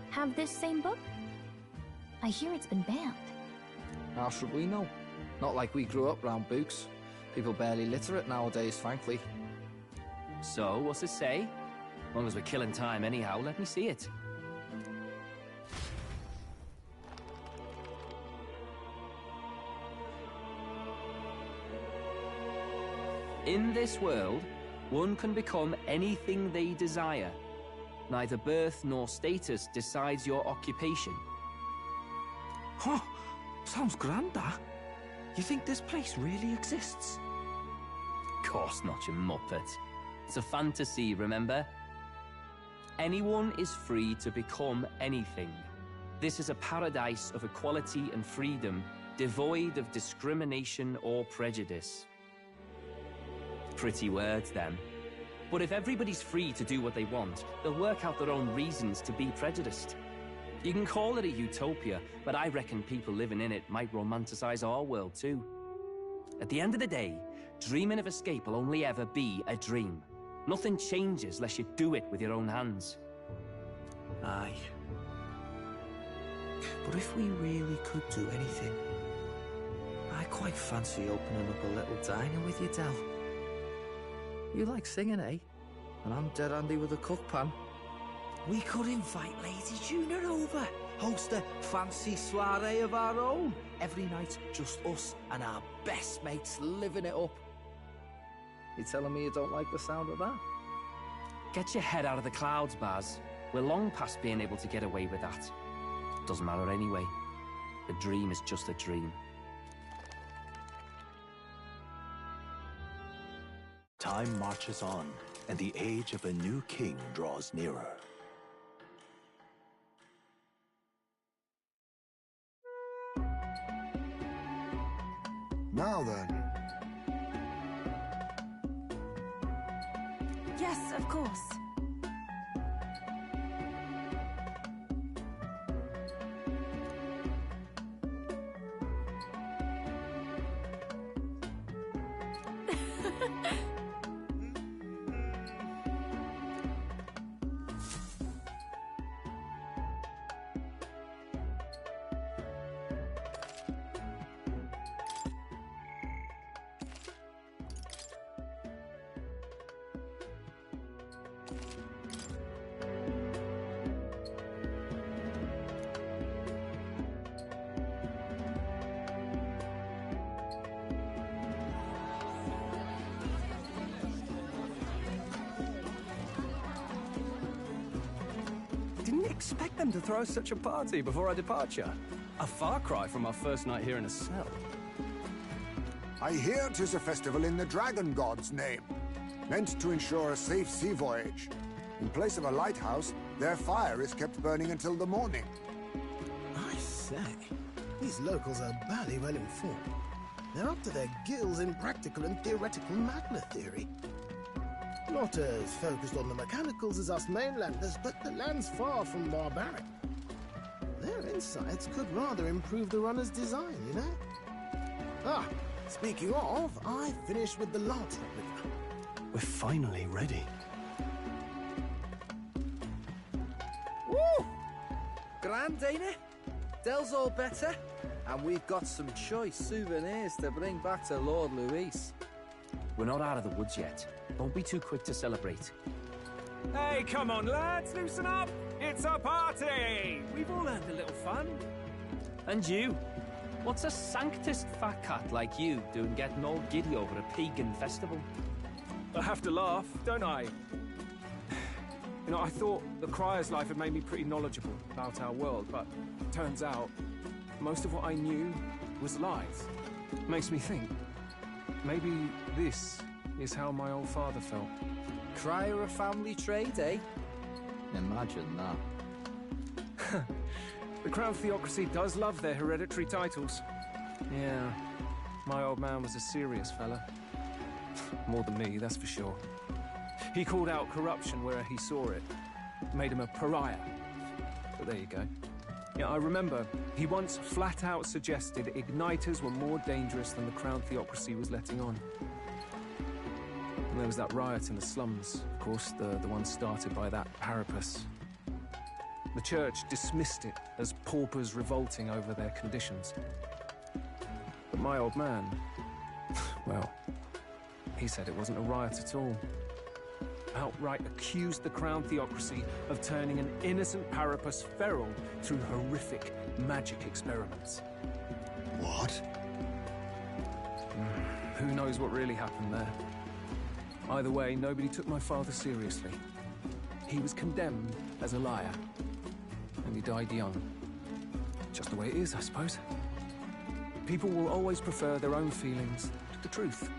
have this same book? I hear it's been banned. How should we know? Not like we grew up round books. People barely literate nowadays, frankly. So, what's it say? As long as we're killing time anyhow, let me see it. In this world, one can become anything they desire. Neither birth nor status decides your occupation. Huh? Sounds grand, that. You think this place really exists? Of course not, you muppet. It's a fantasy, remember? Anyone is free to become anything. This is a paradise of equality and freedom, devoid of discrimination or prejudice. Pretty words, then. But if everybody's free to do what they want, they'll work out their own reasons to be prejudiced. You can call it a utopia, but I reckon people living in it might romanticize our world too. At the end of the day, dreaming of escape will only ever be a dream. Nothing changes unless you do it with your own hands. Aye. But if we really could do anything, I quite fancy opening up a little diner with you, Del. You like singing, eh? And I'm dead handy with a cook pan. We could invite Lady Juna over, host a fancy soiree of our own. Every night, just us and our best mates living it up. You telling me you don't like the sound of that? Get your head out of the clouds, Baz. We're long past being able to get away with that. Doesn't matter anyway. The dream is just a dream. Time marches on, and the age of a new king draws nearer. Now then. Yes, of course. Didn't expect them to throw such a party before our departure. A far cry from our first night here in a cell. I hear 'tis a festival in the Dragon God's name, meant to ensure a safe sea voyage. In place of a lighthouse, their fire is kept burning until the morning. I say, these locals are bally well informed. They're up to their gills in practical and theoretical matter theory. Not as focused on the mechanicals as us mainlanders, but the land's far from barbaric. Their insights could rather improve the runner's design, you know? Ah, speaking of, I finished with the last replica. We're finally ready. Woo! Grand, ain't it? Del's all better, and we've got some choice souvenirs to bring back to Lord Luis. We're not out of the woods yet. Don't be too quick to celebrate. Hey, come on, lads, loosen up! It's a party! We've all earned a little fun. And you? What's a sanctist fat cat like you doing getting all giddy over a pagan festival? I have to laugh, don't I? You know, I thought the Crier's life had made me pretty knowledgeable about our world, but turns out most of what I knew was lies. Makes me think, maybe this is how my old father felt. Crier a family trade, eh? Imagine that. The Crown Theocracy does love their hereditary titles. Yeah, my old man was a serious fella. More than me, that's for sure. He called out corruption where he saw it. Made him a pariah. But there you go. Yeah, I remember he once flat out suggested igniters were more dangerous than the Crown Theocracy was letting on. And there was that riot in the slums, of course, the one started by that Parapus. The church dismissed it as paupers revolting over their conditions. But my old man, well, he said it wasn't a riot at all. Outright accused the Crown Theocracy of turning an innocent Parapus feral through horrific magic experiments. What? Who knows what really happened there? Either way, nobody took my father seriously. He was condemned as a liar. And he died young. Just the way it is, I suppose. People will always prefer their own feelings to the truth.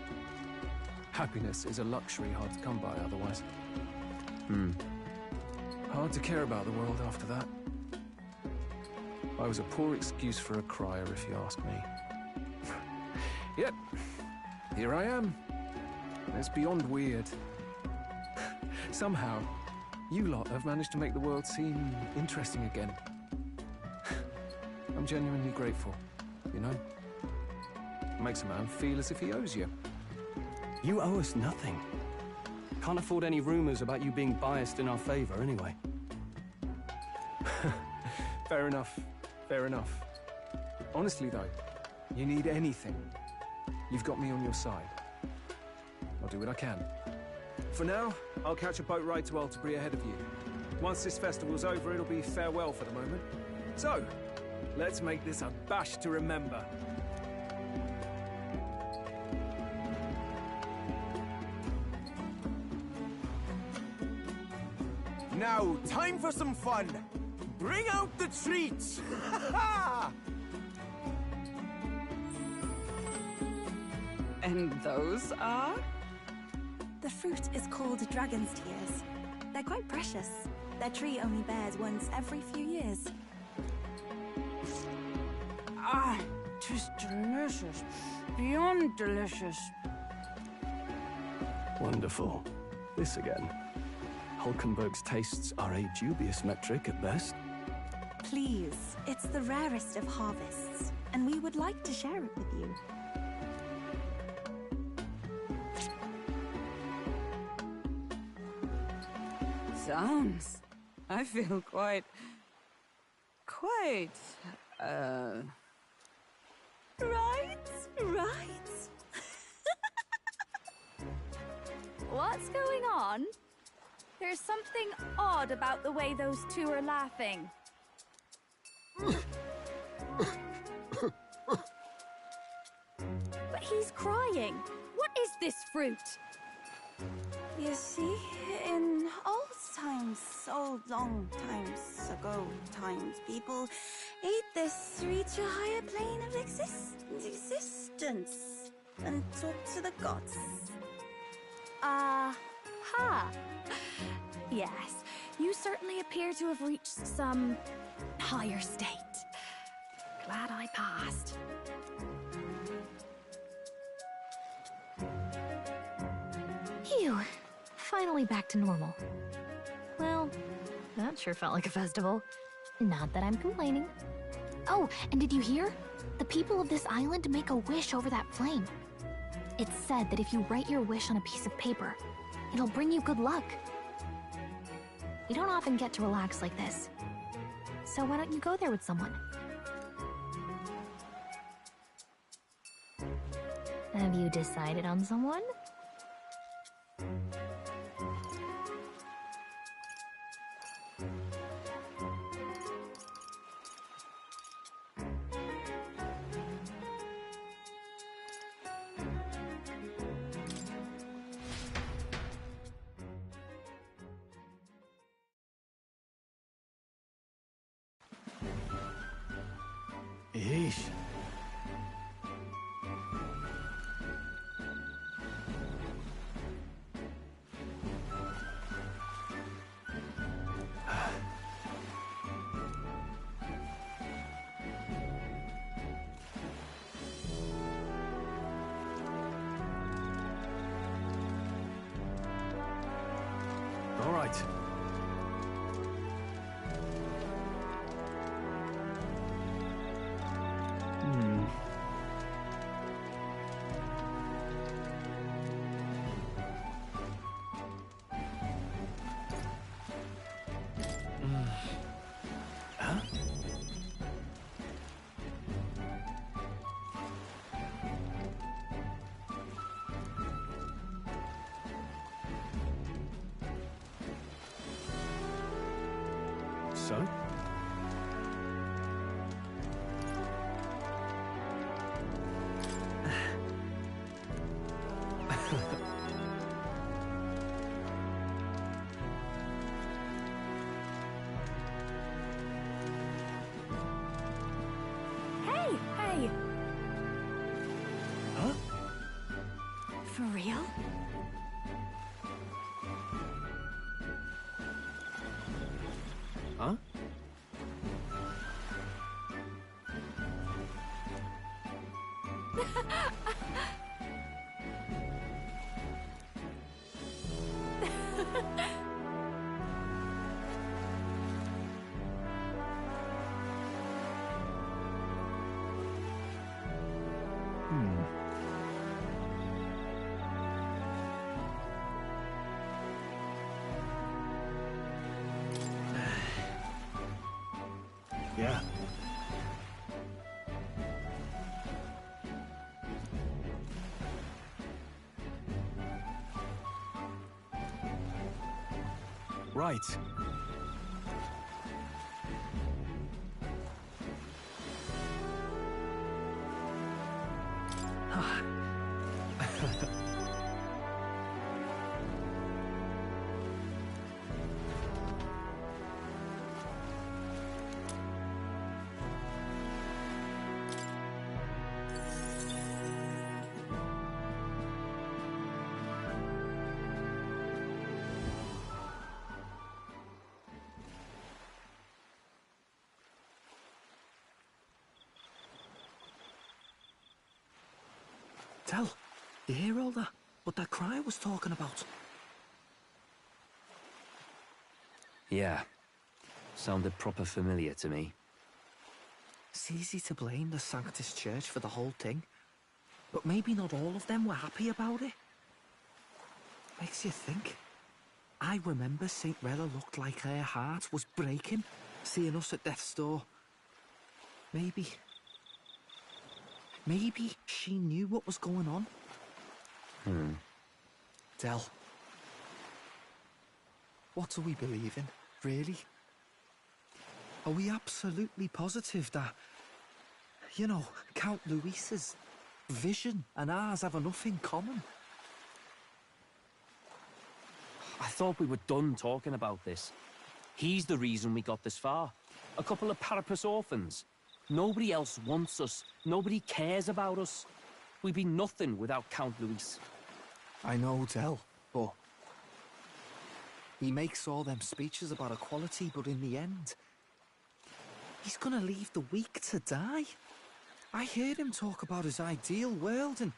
Happiness is a luxury hard to come by otherwise. Hard to care about the world after that. I was a poor excuse for a crier, if you ask me. Yet, here I am. It's beyond weird. Somehow, you lot have managed to make the world seem interesting again. I'm genuinely grateful, you know? It makes a man feel as if he owes you. You owe us nothing. Can't afford any rumors about you being biased in our favor, anyway. Fair enough. Fair enough. Honestly, though, you need anything, you've got me on your side. I'll do what I can. For now, I'll catch a boat ride to Altabri ahead of you. Once this festival's over, it'll be farewell for the moment. So, let's make this a bash to remember. Now, time for some fun! Bring out the treats! And those are? The fruit is called dragon's tears. They're quite precious. Their tree only bears once every few years. Ah, 'tis delicious. Beyond delicious. Wonderful. This again. Hulkenberg's tastes are a dubious metric at best. Please, it's the rarest of harvests, and we would like to share it with you. Sounds. I feel quite... Right? What's going on? There's something odd about the way those two are laughing. But he's crying. What is this fruit? You see, in old long times ago, people ate this to reach a higher plane of existence and talk to the gods. Aha! Yes, you certainly appear to have reached some higher state. Glad I passed. Phew. Finally back to normal. Well, that sure felt like a festival. Not that I'm complaining. Oh, and did you hear? The people of this island make a wish over that flame. It's said that if you write your wish on a piece of paper, it'll bring you good luck. You don't often get to relax like this. So why don't you go there with someone? Have you decided on someone? Yeesh. All right. Huh? So? Hey! Huh? For real? Huh? Yeah. Right. Tell, you hear all that? What that cry was talking about? Yeah. Sounded proper familiar to me. It's easy to blame the Sanctus Church for the whole thing, but maybe not all of them were happy about it. Makes you think. I remember St. Rella looked like her heart was breaking, seeing us at death's door. Maybe she knew what was going on. Del, what do we believe in, really? Are we absolutely positive that, you know, Count Luis's vision and ours have enough in common? I thought we were done talking about this. He's the reason we got this far. A couple of Parapus orphans. Nobody else wants us. Nobody cares about us. We'd be nothing without Count Luis. I know, Del, but he makes all them speeches about equality, but in the end, he's gonna leave the weak to die. I heard him talk about his ideal world, and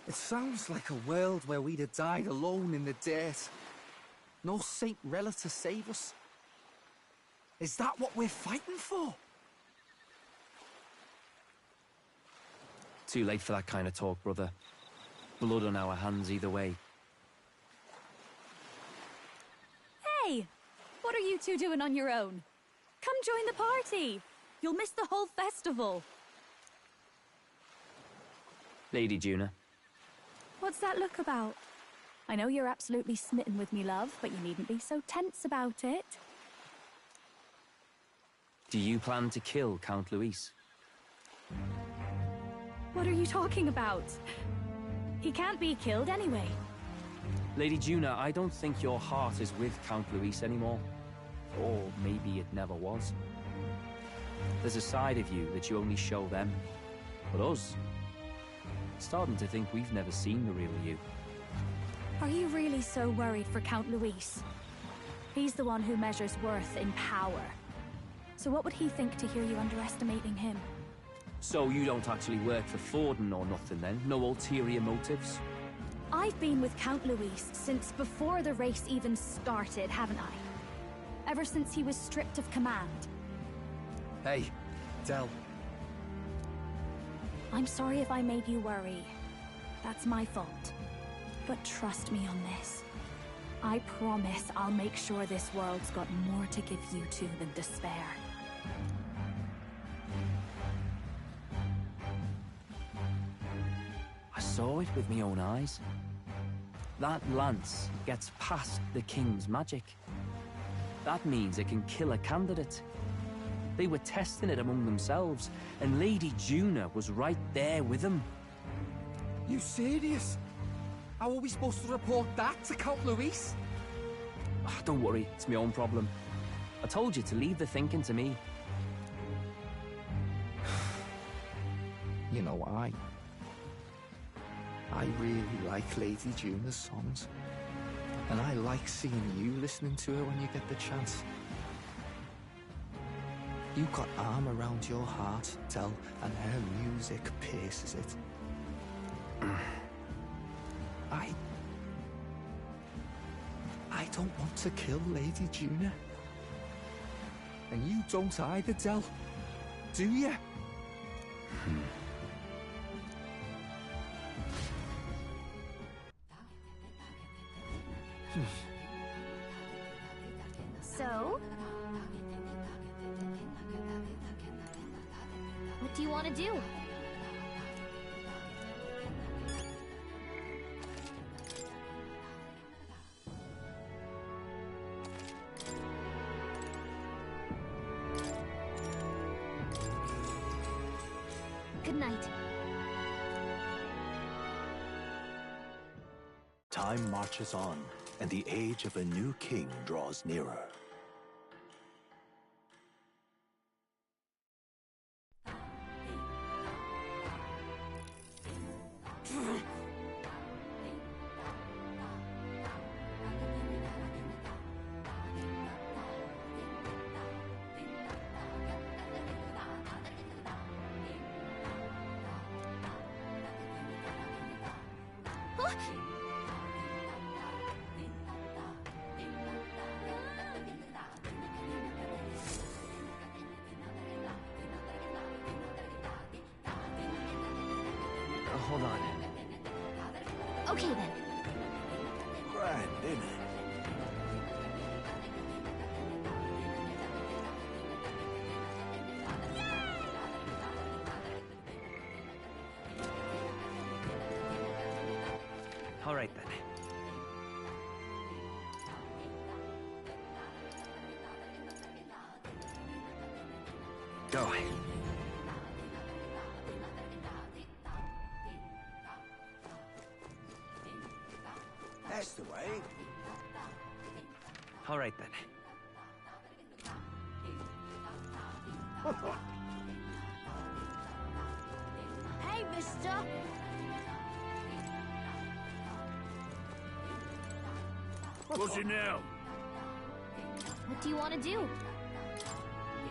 it sounds like a world where we'd have died alone in the dirt. No Saint Rella to save us. Is that what we're fighting for? Too late for that kind of talk, brother. Blood on our hands either way. Hey! What are you two doing on your own? Come join the party! You'll miss the whole festival! Lady Juna. What's that look about? I know you're absolutely smitten with me, love, but you needn't be so tense about it. Do you plan to kill Count Luis? What are you talking about? He can't be killed anyway. Lady Juna, I don't think your heart is with Count Luis anymore. Or maybe it never was. There's a side of you that you only show them. But us, starting to think we've never seen the real you. Are you really so worried for Count Luis? He's the one who measures worth in power. So what would he think to hear you underestimating him? So you don't actually work for Forden or nothing then? No ulterior motives? I've been with Count Luis since before the race even started, haven't I? Ever since he was stripped of command. Hey, Del. I'm sorry if I made you worry. That's my fault. But trust me on this. I promise I'll make sure this world's got more to give you two than despair. I saw it with my own eyes. That lance gets past the king's magic. That means it can kill a candidate. They were testing it among themselves, and Lady Juna was right there with them. You serious? How are we supposed to report that to Count Luis? Oh, don't worry, it's my own problem. I told you to leave the thinking to me. You know, I really like Lady Juna's songs. And I like seeing you listening to her when you get the chance. You've got arm around your heart, Del, and her music pierces it. I don't want to kill Lady Juna. And you don't either, Del. Do you? So? What do you want to do? Good night. Time marches on, and the age of a new king draws nearer. Hold on. Okay then. Grand, isn't it? All right then. Go. That's the way. All right then. Hey, mister! What's it now? What do you want to do?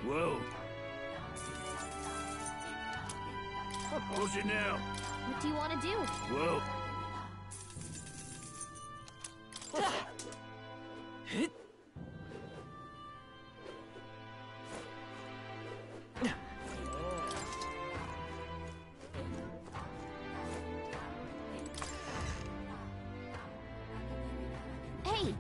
Whoa. What's it now? What do you want to do? Whoa. Hey!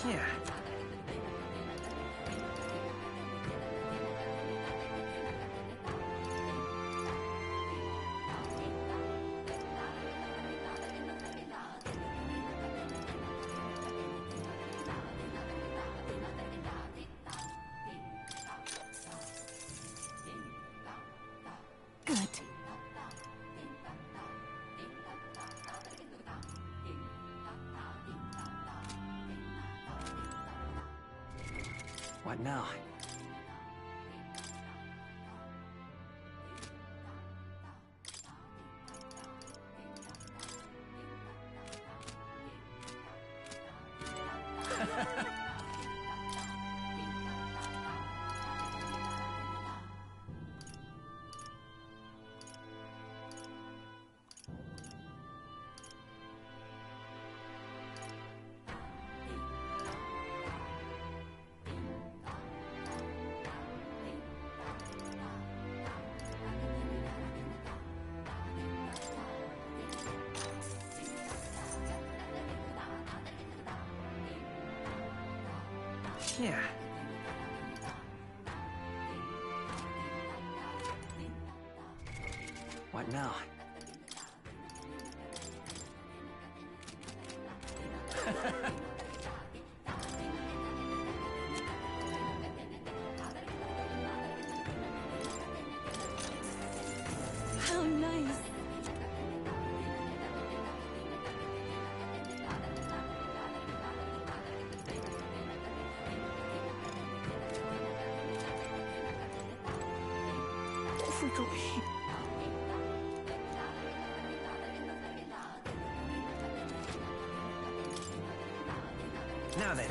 Yeah. Good. What now? Yeah. What now? Now then.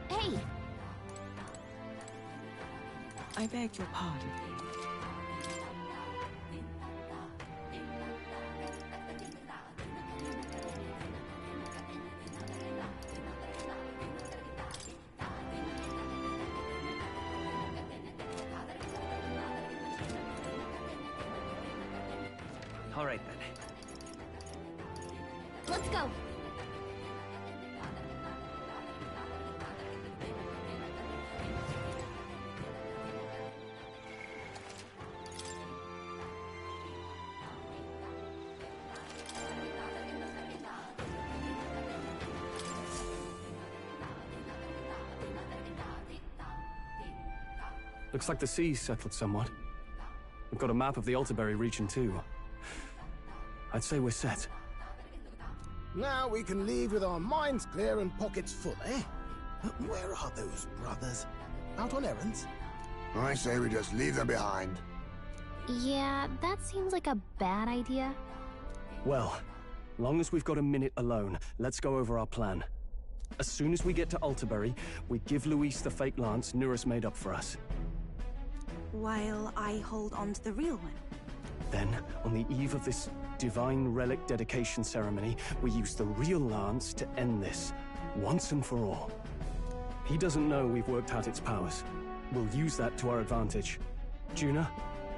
Hey! I beg your pardon. All right, then. Let's go! Looks like the sea's settled somewhat. We've got a map of the Altaberry region too. I'd say we're set. Now we can leave with our minds clear and pockets full, eh? Where are those brothers? Out on errands? I say we just leave them behind. Yeah, that seems like a bad idea. Well, long as we've got a minute alone, let's go over our plan. As soon as we get to Altaberry, we give Luis the fake lance Nurus made up for us. While I hold on to the real one. Then, on the eve of this divine relic dedication ceremony, we use the real lance to end this, once and for all. He doesn't know we've worked out its powers. We'll use that to our advantage. Juna,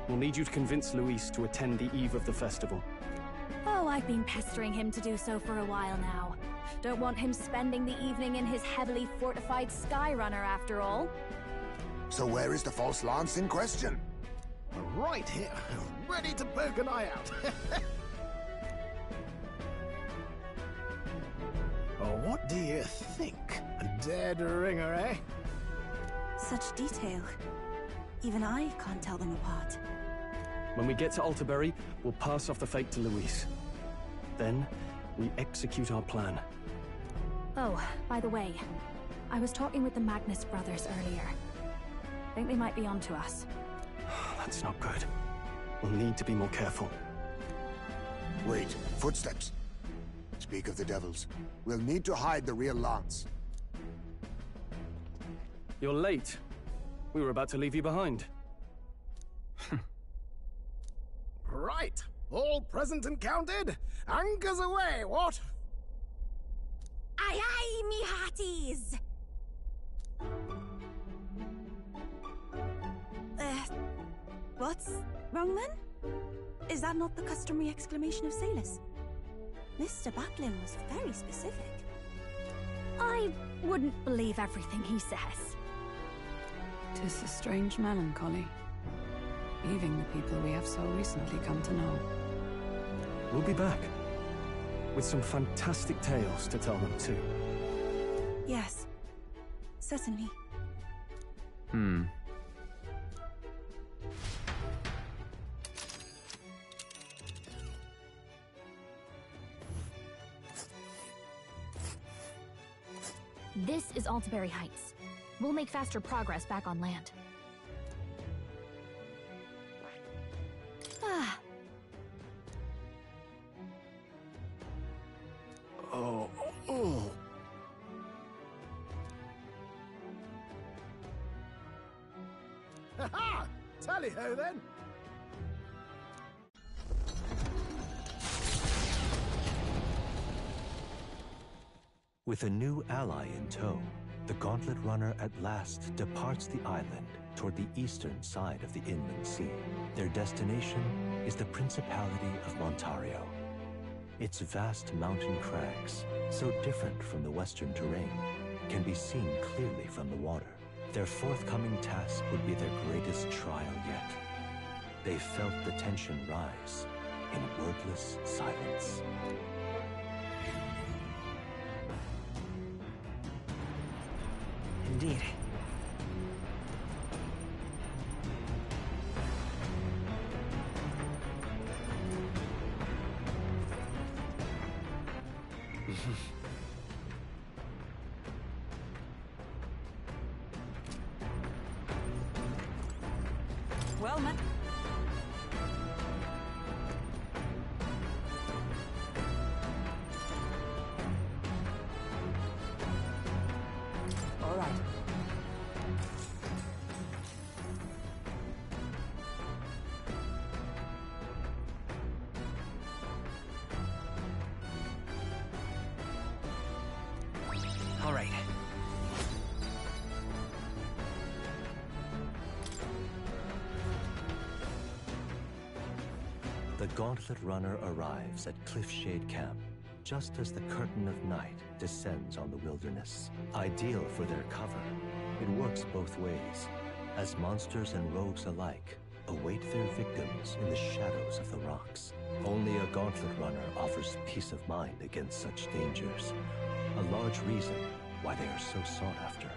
we'll need you to convince Luis to attend the eve of the festival. Oh, I've been pestering him to do so for a while now. Don't want him spending the evening in his heavily fortified Skyrunner after all. So where is the false lance in question? Right here, ready to poke an eye out. Oh, what do you think? A dead ringer, eh? Such detail. Even I can't tell them apart. When we get to Altaberry, we'll pass off the fake to Luis. Then, we execute our plan. Oh, by the way, I was talking with the Magnus brothers earlier. I think they might be onto us. That's not good. We'll need to be more careful. Wait, footsteps. Speak of the devils. We'll need to hide the real lance. You're late. We were about to leave you behind. Right, all present and counted. Anchors away, what? Aye aye, me hearties! What's wrong then? Is that not the customary exclamation of sailors? Mr. Batlin was very specific. I wouldn't believe everything he says. 'Tis a strange melancholy, leaving the people we have so recently come to know. We'll be back, with some fantastic tales to tell them too. Yes, certainly. This is Altaberry Heights. We'll make faster progress back on land. Ah. Oh. Ha-ha! Tally-ho then! With a new ally in tow, the Gauntlet Runner at last departs the island toward the eastern side of the inland sea. Their destination is the Principality of Montario. Its vast mountain crags, so different from the western terrain, can be seen clearly from the water. Their forthcoming task would be their greatest trial yet. They felt the tension rise in wordless silence. Indeed. Well met. All right. All right. The Gauntlet Runner arrives at Cliffshade Camp, just as the curtain of night descends on the wilderness. Ideal for their cover, it works both ways, as monsters and rogues alike await their victims in the shadows of the rocks. Only a Gauntlet Runner offers peace of mind against such dangers, a large reason why they are so sought after.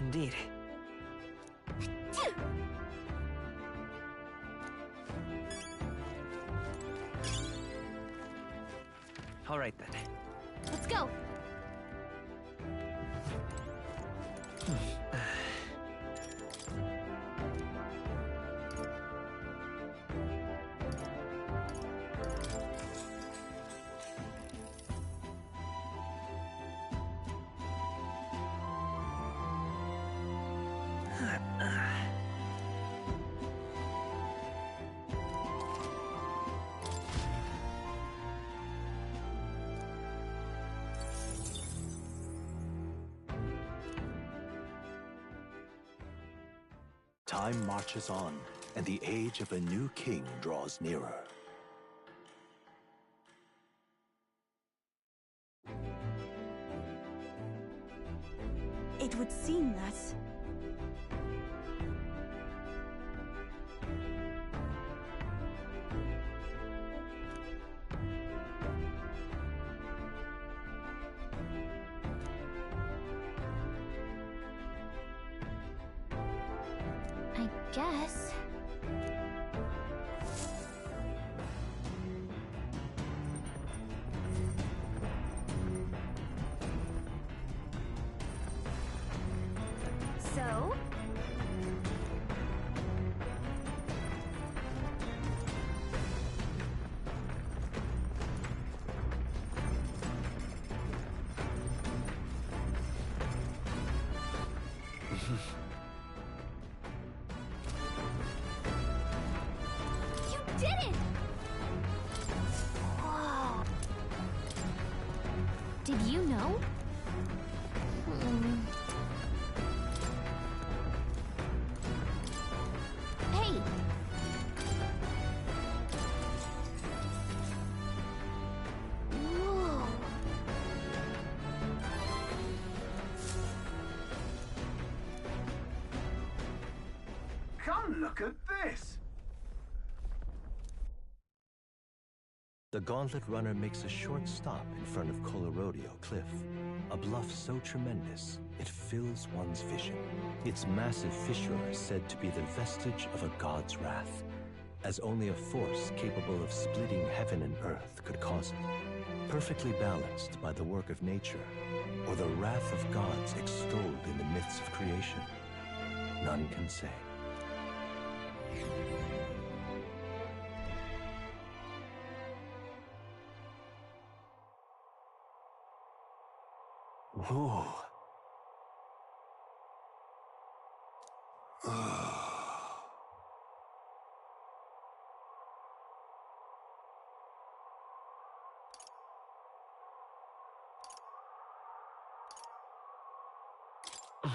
Indeed. All right then. Let's go. Time marches on, and the age of a new king draws nearer. It would seem that... I guess. So? You did it! Whoa. Did you know? Hey! Whoa. Come look at this! The Gauntlet Runner makes a short stop in front of Colorodeo Cliff, a bluff so tremendous it fills one's vision. Its massive fissure is said to be the vestige of a god's wrath, as only a force capable of splitting heaven and earth could cause it. Perfectly balanced by the work of nature, or the wrath of gods extolled in the myths of creation, none can say. Whoa. On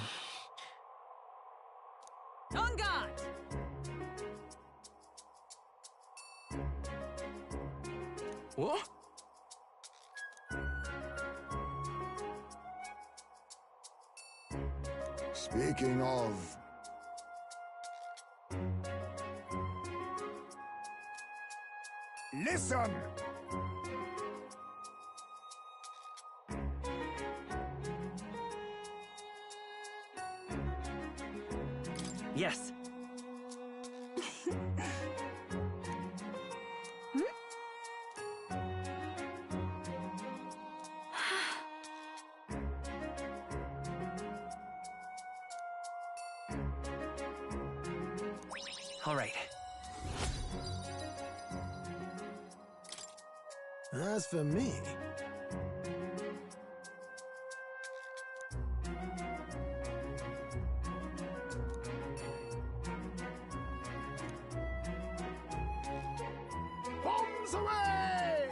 guard! What? Speaking of... Listen! Yes. All right. As for me... Bombs away!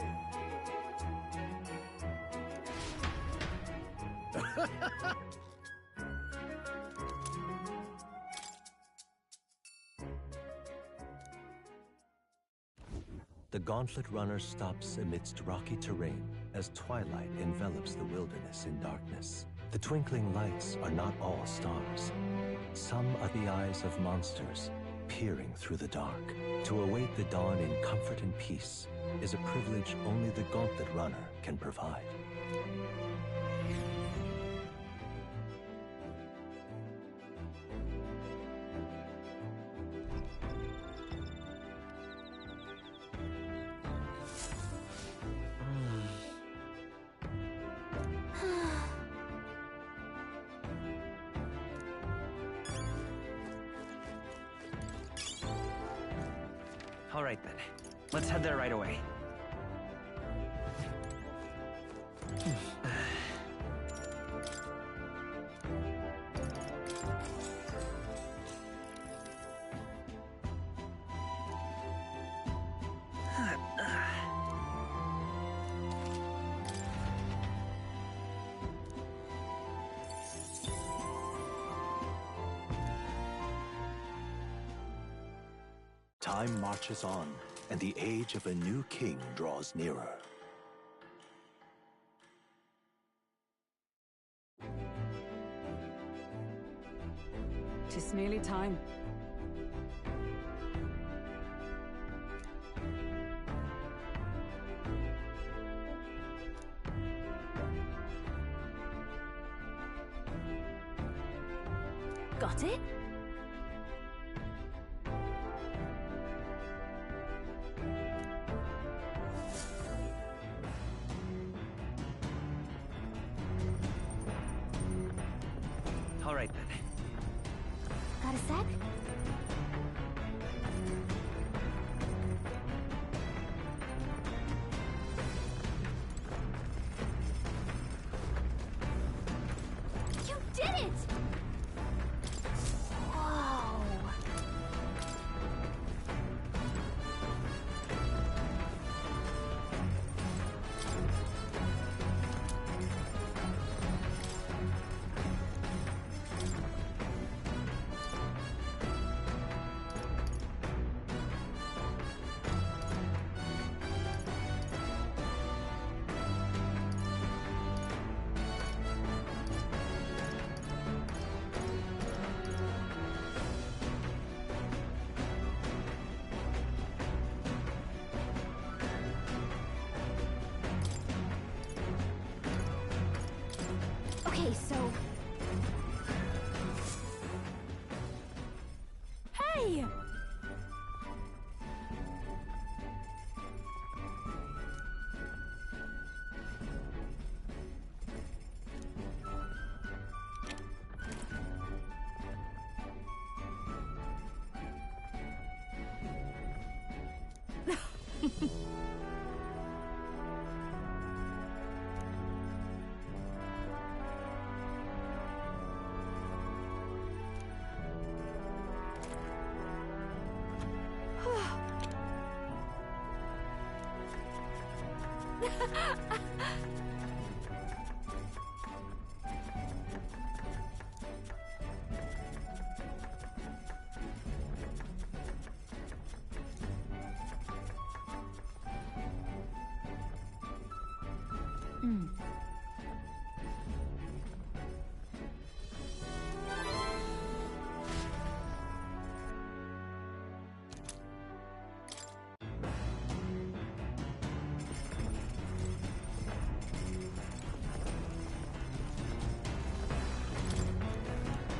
The Gauntlet Runner stops amidst rocky terrain as twilight envelops the wilderness in darkness. The twinkling lights are not all stars. Some are the eyes of monsters peering through the dark. To await the dawn in comfort and peace is a privilege only the Gauntlet Runner can provide. All right, then. Let's head there right away. Time marches on, and the age of a new king draws nearer. Tis nearly time. Got it? All right, then. Got a sec? You did it! Whoa. Okay, so... Hey!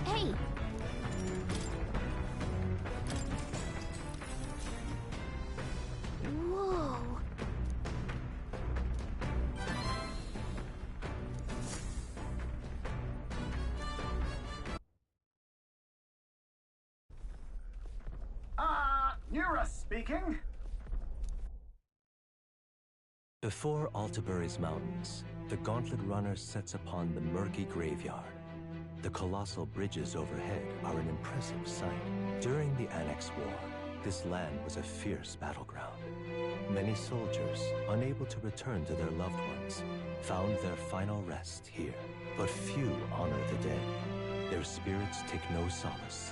Hey! Whoa! Nura speaking. Before Altabury's mountains, the Gauntlet Runner sets upon the murky graveyard. The colossal bridges overhead are an impressive sight. During the Annex War, this land was a fierce battleground. Many soldiers, unable to return to their loved ones, found their final rest here. But few honor the dead. Their spirits take no solace.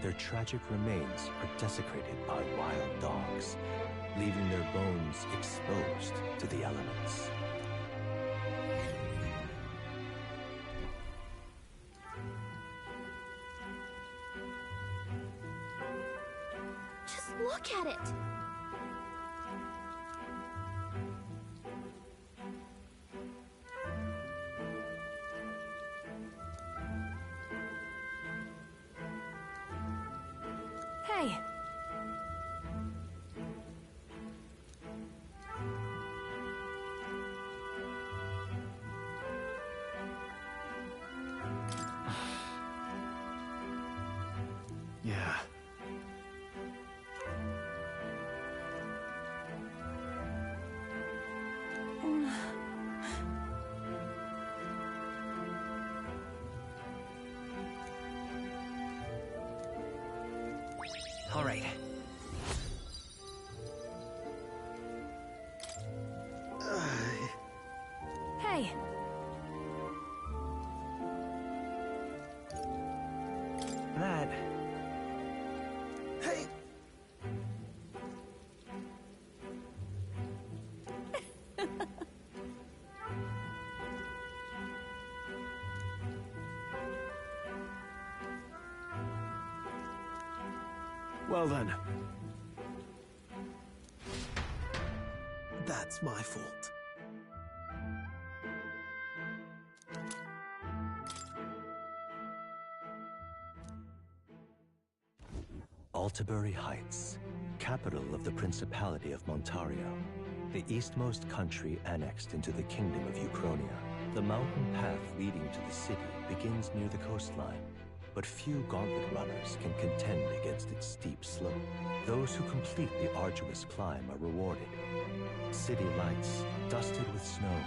Their tragic remains are desecrated by wild dogs, leaving their bones exposed to the elements. Just look at it! Hey! Yeah. All right. Hey! That... Hey! Well then. That's my fault. Altabury Heights, capital of the Principality of Montario, the eastmost country annexed into the Kingdom of Uchronia. The mountain path leading to the city begins near the coastline, but few Gauntlet runners can contend against its steep slope. Those who complete the arduous climb are rewarded. City lights, dusted with snow,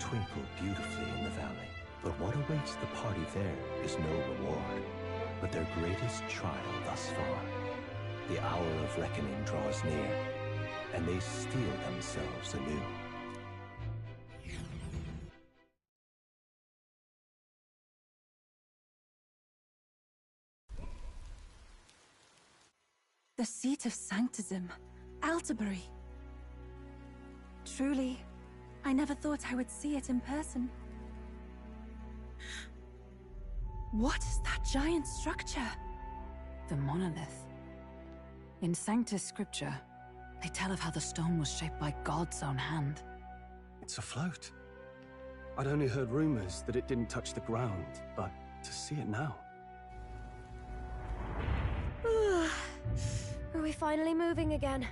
twinkle beautifully in the valley. But what awaits the party there is no reward, but their greatest trial thus far. The hour of reckoning draws near, and they steel themselves anew. The seat of sanctism, Altabury. Truly, I never thought I would see it in person. What is that giant structure? The monolith. In Sanctus Scripture, they tell of how the stone was shaped by God's own hand. It's afloat. I'd only heard rumors that it didn't touch the ground, but to see it now. Are we finally moving again?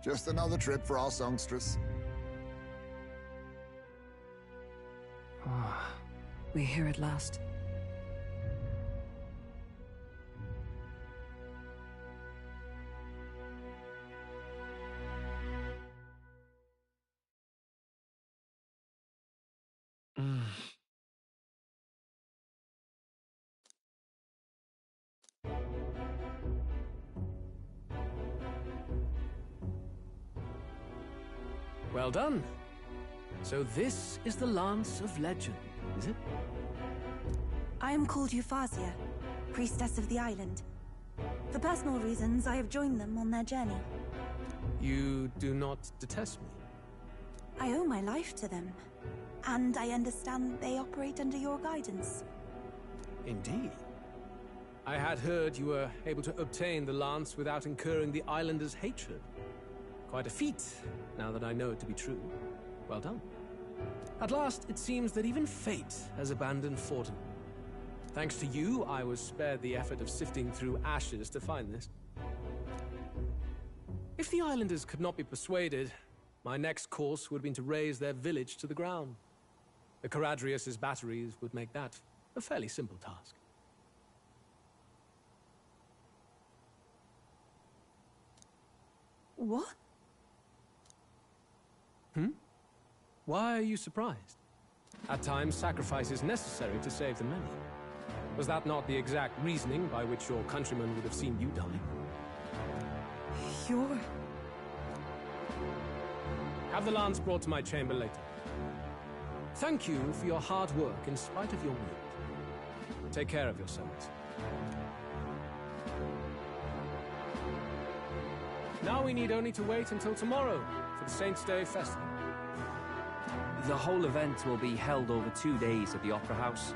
Just another trip for our songstress. We're here at last. Well done. So this is the Lance of Legend, is it? I am called Euphazia, priestess of the island. For personal reasons, I have joined them on their journey. You do not detest me? I owe my life to them, and I understand they operate under your guidance. Indeed. I had heard you were able to obtain the lance without incurring the islanders' hatred. Quite a feat, now that I know it to be true. Well done. At last, it seems that even fate has abandoned Forden. Thanks to you, I was spared the effort of sifting through ashes to find this. If the islanders could not be persuaded, my next course would have been to raise their village to the ground. The Caradrius' batteries would make that a fairly simple task. What? Why are you surprised? At times, sacrifice is necessary to save the many. Was that not the exact reasoning by which your countrymen would have seen you die? You're... Have the lance brought to my chamber later. Thank you for your hard work in spite of your wound. Take care of yourselves. Now we need only to wait until tomorrow for the Saints' Day Festival. The whole event will be held over 2 days at the Opera House.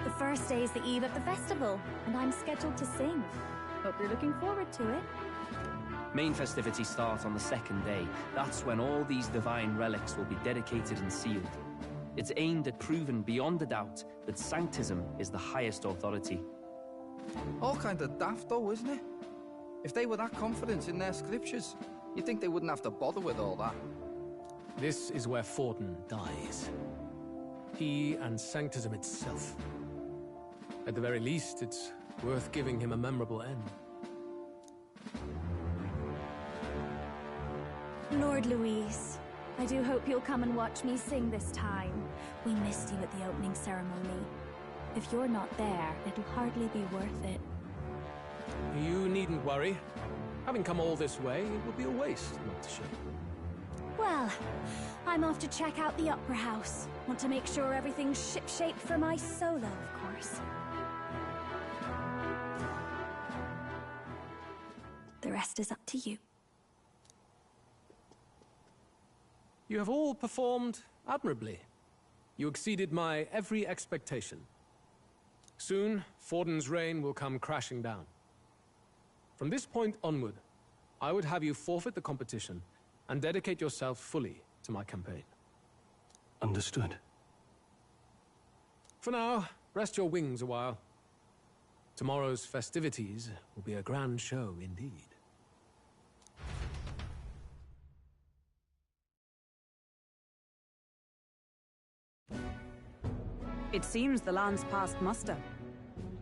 The first day is the eve of the festival, and I'm scheduled to sing. Hope you're looking forward to it. Main festivities start on the second day. That's when all these divine relics will be dedicated and sealed. It's aimed at proving beyond a doubt that Sanctism is the highest authority. All kind of daft though, isn't it? If they were that confident in their scriptures, you'd think they wouldn't have to bother with all that. This is where Forden dies. He and Sanctism itself. At the very least, it's worth giving him a memorable end. Lord Louis, I do hope you'll come and watch me sing this time. We missed you at the opening ceremony. If you're not there, it'll hardly be worth it. You needn't worry. Having come all this way, it would be a waste not to show. Well, I'm off to check out the Opera House. Want to make sure everything's ship-shape for my solo, of course. The rest is up to you. You have all performed admirably. You exceeded my every expectation. Soon, Forden's reign will come crashing down. From this point onward, I would have you forfeit the competition and dedicate yourself fully to my campaign. Understood. For now, rest your wings a while. Tomorrow's festivities will be a grand show indeed. It seems the land's passed muster.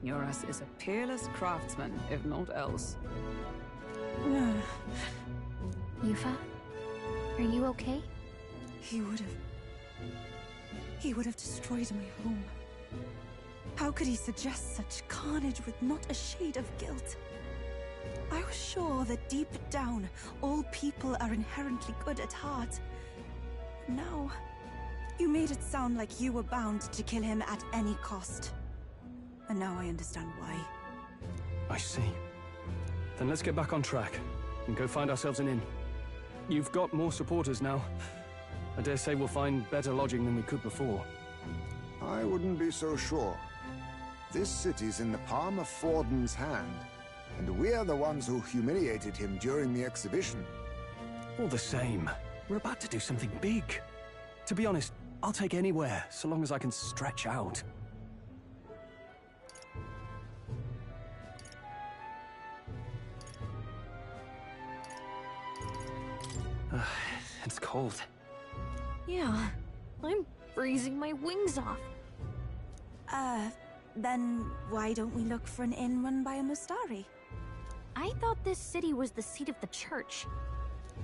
Eurus is a peerless craftsman, if not else. Yufa, are you okay? He would have destroyed my home. How could he suggest such carnage with not a shade of guilt? I was sure that deep down, all people are inherently good at heart. Now, you made it sound like you were bound to kill him at any cost. And now I understand why. I see. Then let's get back on track and go find ourselves an inn. You've got more supporters now. I dare say we'll find better lodging than we could before. I wouldn't be so sure. This city's in the palm of Forden's hand, and we're the ones who humiliated him during the exhibition. All the same, we're about to do something big. To be honest, I'll take anywhere, so long as I can stretch out. It's cold. Yeah, I'm freezing my wings off. Then why don't we look for an inn run by a Mustari? I thought this city was the seat of the church.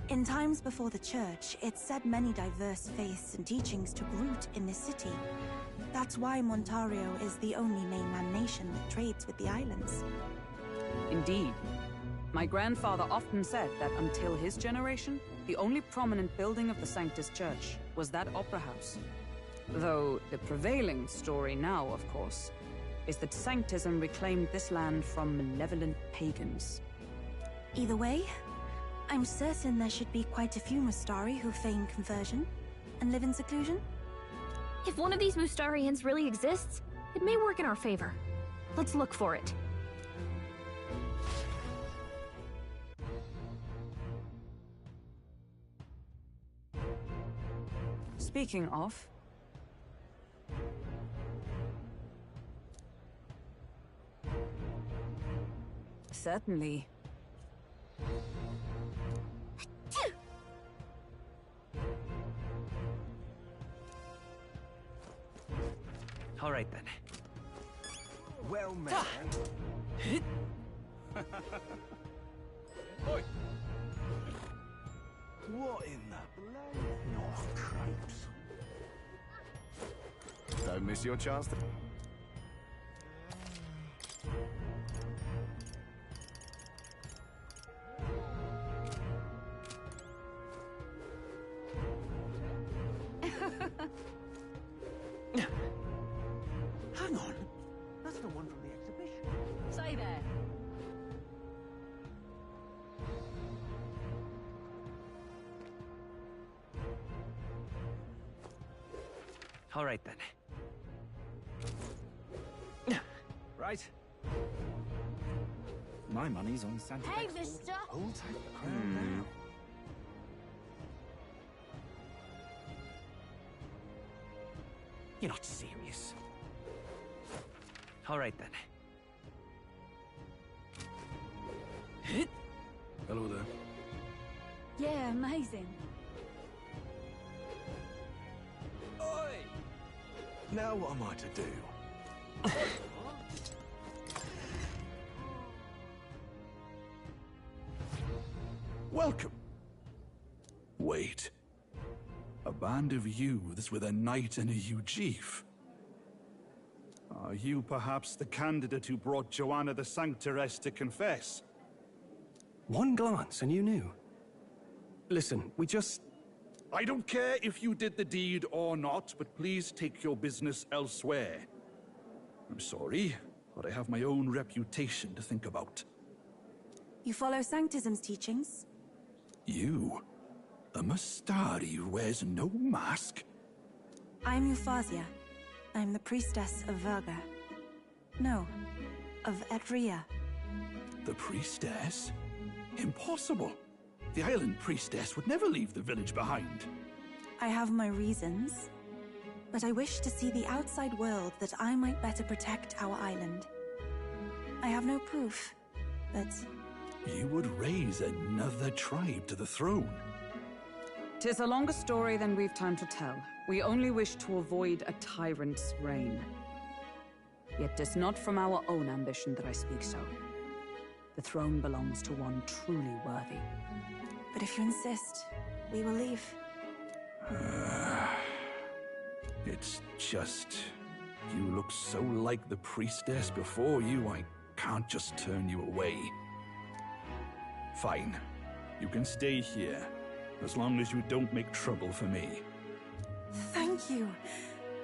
In times before the church, it said many diverse faiths and teachings took root in this city. That's why Montario is the only mainland nation that trades with the islands. Indeed. My grandfather often said that until his generation, the only prominent building of the Sanctus Church was that opera house. Though the prevailing story now, of course, is that Sanctism reclaimed this land from malevolent pagans. Either way, I'm certain there should be quite a few Mustari who feign conversion and live in seclusion. If one of these Mustarians really exists, it may work in our favor. Let's look for it. Speaking of... Certainly. All right then. Well, man. Oi! What in the bloody... Oh, cripes. Don't miss your chance to... Hang on. That's the one from the exhibition. Stay there. All right then. Right. My money's on Santa. Hey, mister! Hold tight the crown now. You're not serious. All right then. Hello there. Yeah, amazing. Oi! Now what am I to do? Welcome. Wait. A band of youths with a knight and a Ujif. Are you perhaps the candidate who brought Joanna the Sanctoress to confess? One glance and you knew. Listen, we just... I don't care if you did the deed or not, but please take your business elsewhere. I'm sorry, but I have my own reputation to think about. You follow Sanctism's teachings? You? A Mustari who wears no mask? I'm Euphausia. I'm the priestess of Verga. No, of Edria. The priestess? Impossible. The island priestess would never leave the village behind. I have my reasons, but I wish to see the outside world that I might better protect our island. I have no proof, but... You would raise another tribe to the throne. 'Tis a longer story than we've time to tell. We only wish to avoid a tyrant's reign. Yet 'tis not from our own ambition that I speak so. The throne belongs to one truly worthy. But if you insist, we will leave. It's just... You look so like the priestess before you, I can't just turn you away. Fine. You can stay here, as long as you don't make trouble for me. Thank you.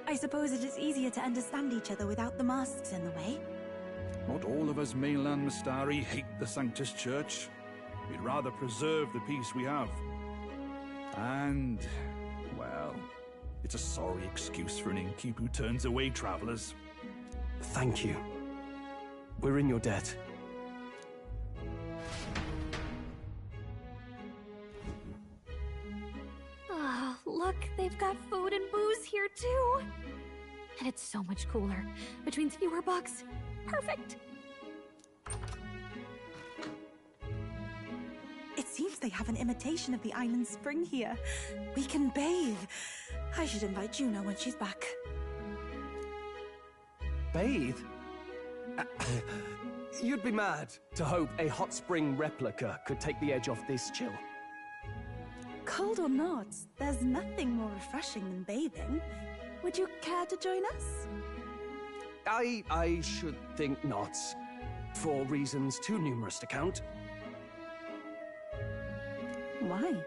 I suppose it is easier to understand each other without the masks in the way. Not all of us mainland Mustari hate the Sanctus Church. We'd rather preserve the peace we have. And, well, it's a sorry excuse for an innkeep who turns away travelers. Thank you. We're in your debt. Ah, look, they've got food and booze here too. And it's so much cooler, which means fewer bugs. Perfect. It seems they have an imitation of the island spring here. We can bathe. I should invite Juno when she's back. Bathe? You'd be mad to hope a hot spring replica could take the edge off this chill. Cold or not, there's nothing more refreshing than bathing. Would you care to join us? I should think not. For reasons too numerous to count. Why?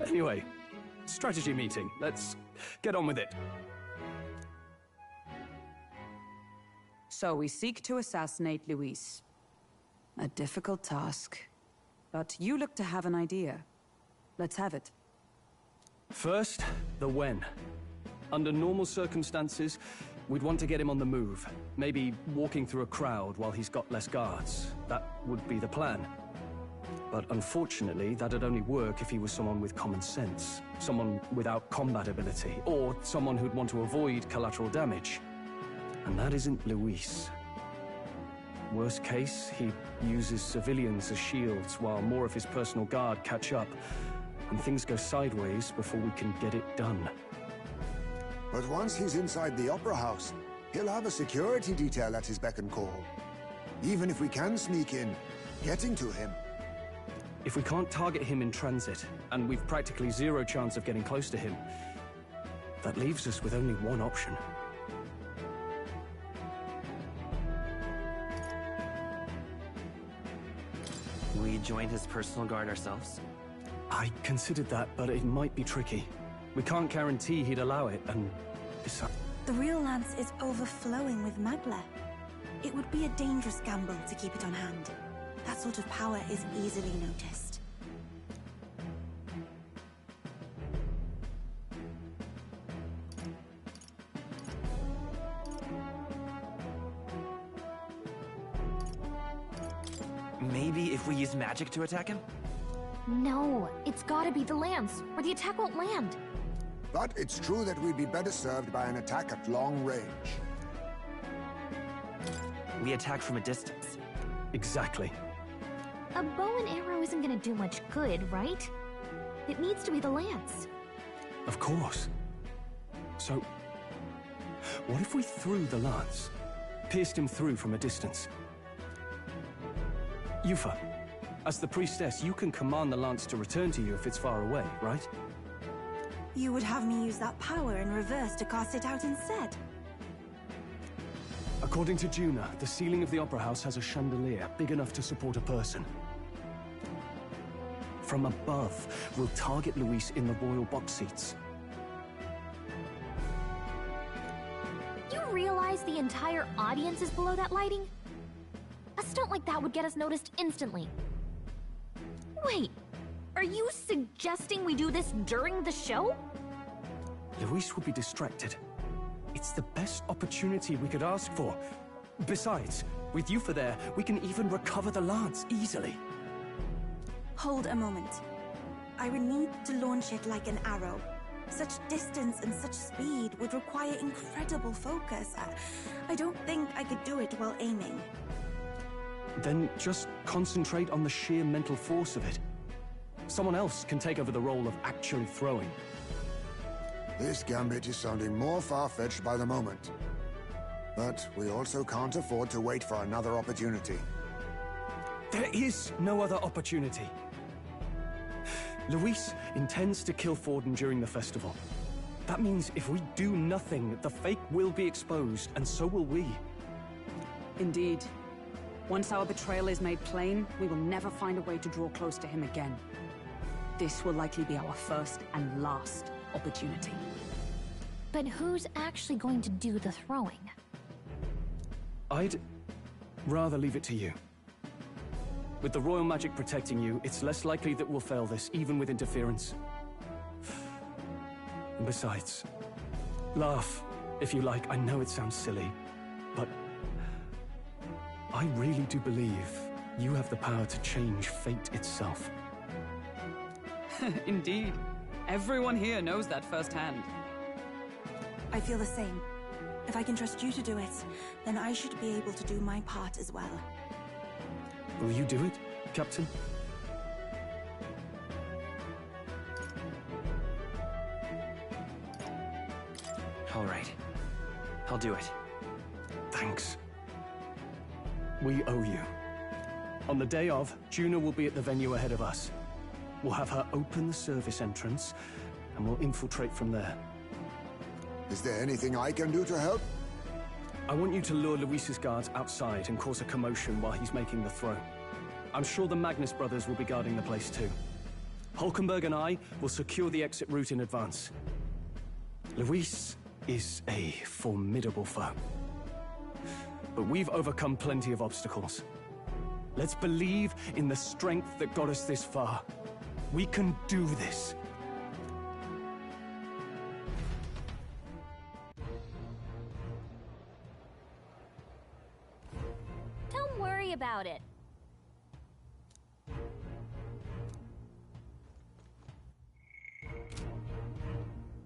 Anyway, strategy meeting. Let's get on with it. So we seek to assassinate Luis. A difficult task. But you look to have an idea. Let's have it. First, the when. Under normal circumstances, we'd want to get him on the move. Maybe walking through a crowd while he's got less guards. That would be the plan. But unfortunately, that'd only work if he was someone with common sense. Someone without combat ability. Or someone who'd want to avoid collateral damage. And that isn't Luis. Worst case, he uses civilians as shields while more of his personal guard catch up. And things go sideways before we can get it done. But once he's inside the Opera House, he'll have a security detail at his beck and call. Even if we can sneak in, getting to him. If we can't target him in transit, and we've practically zero chance of getting close to him, that leaves us with only one option. We join his personal guard ourselves? I considered that, but it might be tricky. We can't guarantee he'd allow it, and besides... The real lance is overflowing with magla. It would be a dangerous gamble to keep it on hand. That sort of power is easily noticed. Maybe if we use magic to attack him? No, it's gotta be the lance, or the attack won't land. But it's true that we'd be better served by an attack at long range. We attack from a distance. Exactly. A bow and arrow isn't gonna do much good, right? It needs to be the lance. Of course. So, what if we threw the lance? Pierced him through from a distance? Yufa, as the priestess, you can command the lance to return to you if it's far away, right? You would have me use that power in reverse to cast it out instead? According to Juna, the ceiling of the Opera House has a chandelier big enough to support a person. From above, we'll target Luis in the royal box seats. You realize the entire audience is below that lighting? A stunt like that would get us noticed instantly. Wait, are you suggesting we do this during the show? Luis will be distracted. It's the best opportunity we could ask for. Besides, with Yufa there, we can even recover the lance easily. Hold a moment. I would need to launch it like an arrow. Such distance and such speed would require incredible focus. I don't think I could do it while aiming. Then just concentrate on the sheer mental force of it. Someone else can take over the role of actually throwing. This gambit is sounding more far-fetched by the moment. But we also can't afford to wait for another opportunity. There is no other opportunity. Luis intends to kill Forden during the festival. That means if we do nothing, the fake will be exposed, and so will we. Indeed. Once our betrayal is made plain, we will never find a way to draw close to him again. This will likely be our first and last opportunity. But who's actually going to do the throwing? I'd rather leave it to you. With the royal magic protecting you, it's less likely that we'll fail this, even with interference. And besides, laugh if you like. I know it sounds silly, but I really do believe you have the power to change fate itself. Indeed. Everyone here knows that firsthand. I feel the same. If I can trust you to do it, then I should be able to do my part as well. Will you do it, Captain? All right. I'll do it. Thanks. We owe you. On the day of, Juna will be at the venue ahead of us. We'll have her open the service entrance, and we'll infiltrate from there. Is there anything I can do to help? I want you to lure Luis's guards outside and cause a commotion while he's making the throw. I'm sure the Magnus brothers will be guarding the place too. Hulkenberg and I will secure the exit route in advance. Luis is a formidable foe. But we've overcome plenty of obstacles. Let's believe in the strength that got us this far. We can do this. Don't worry about it.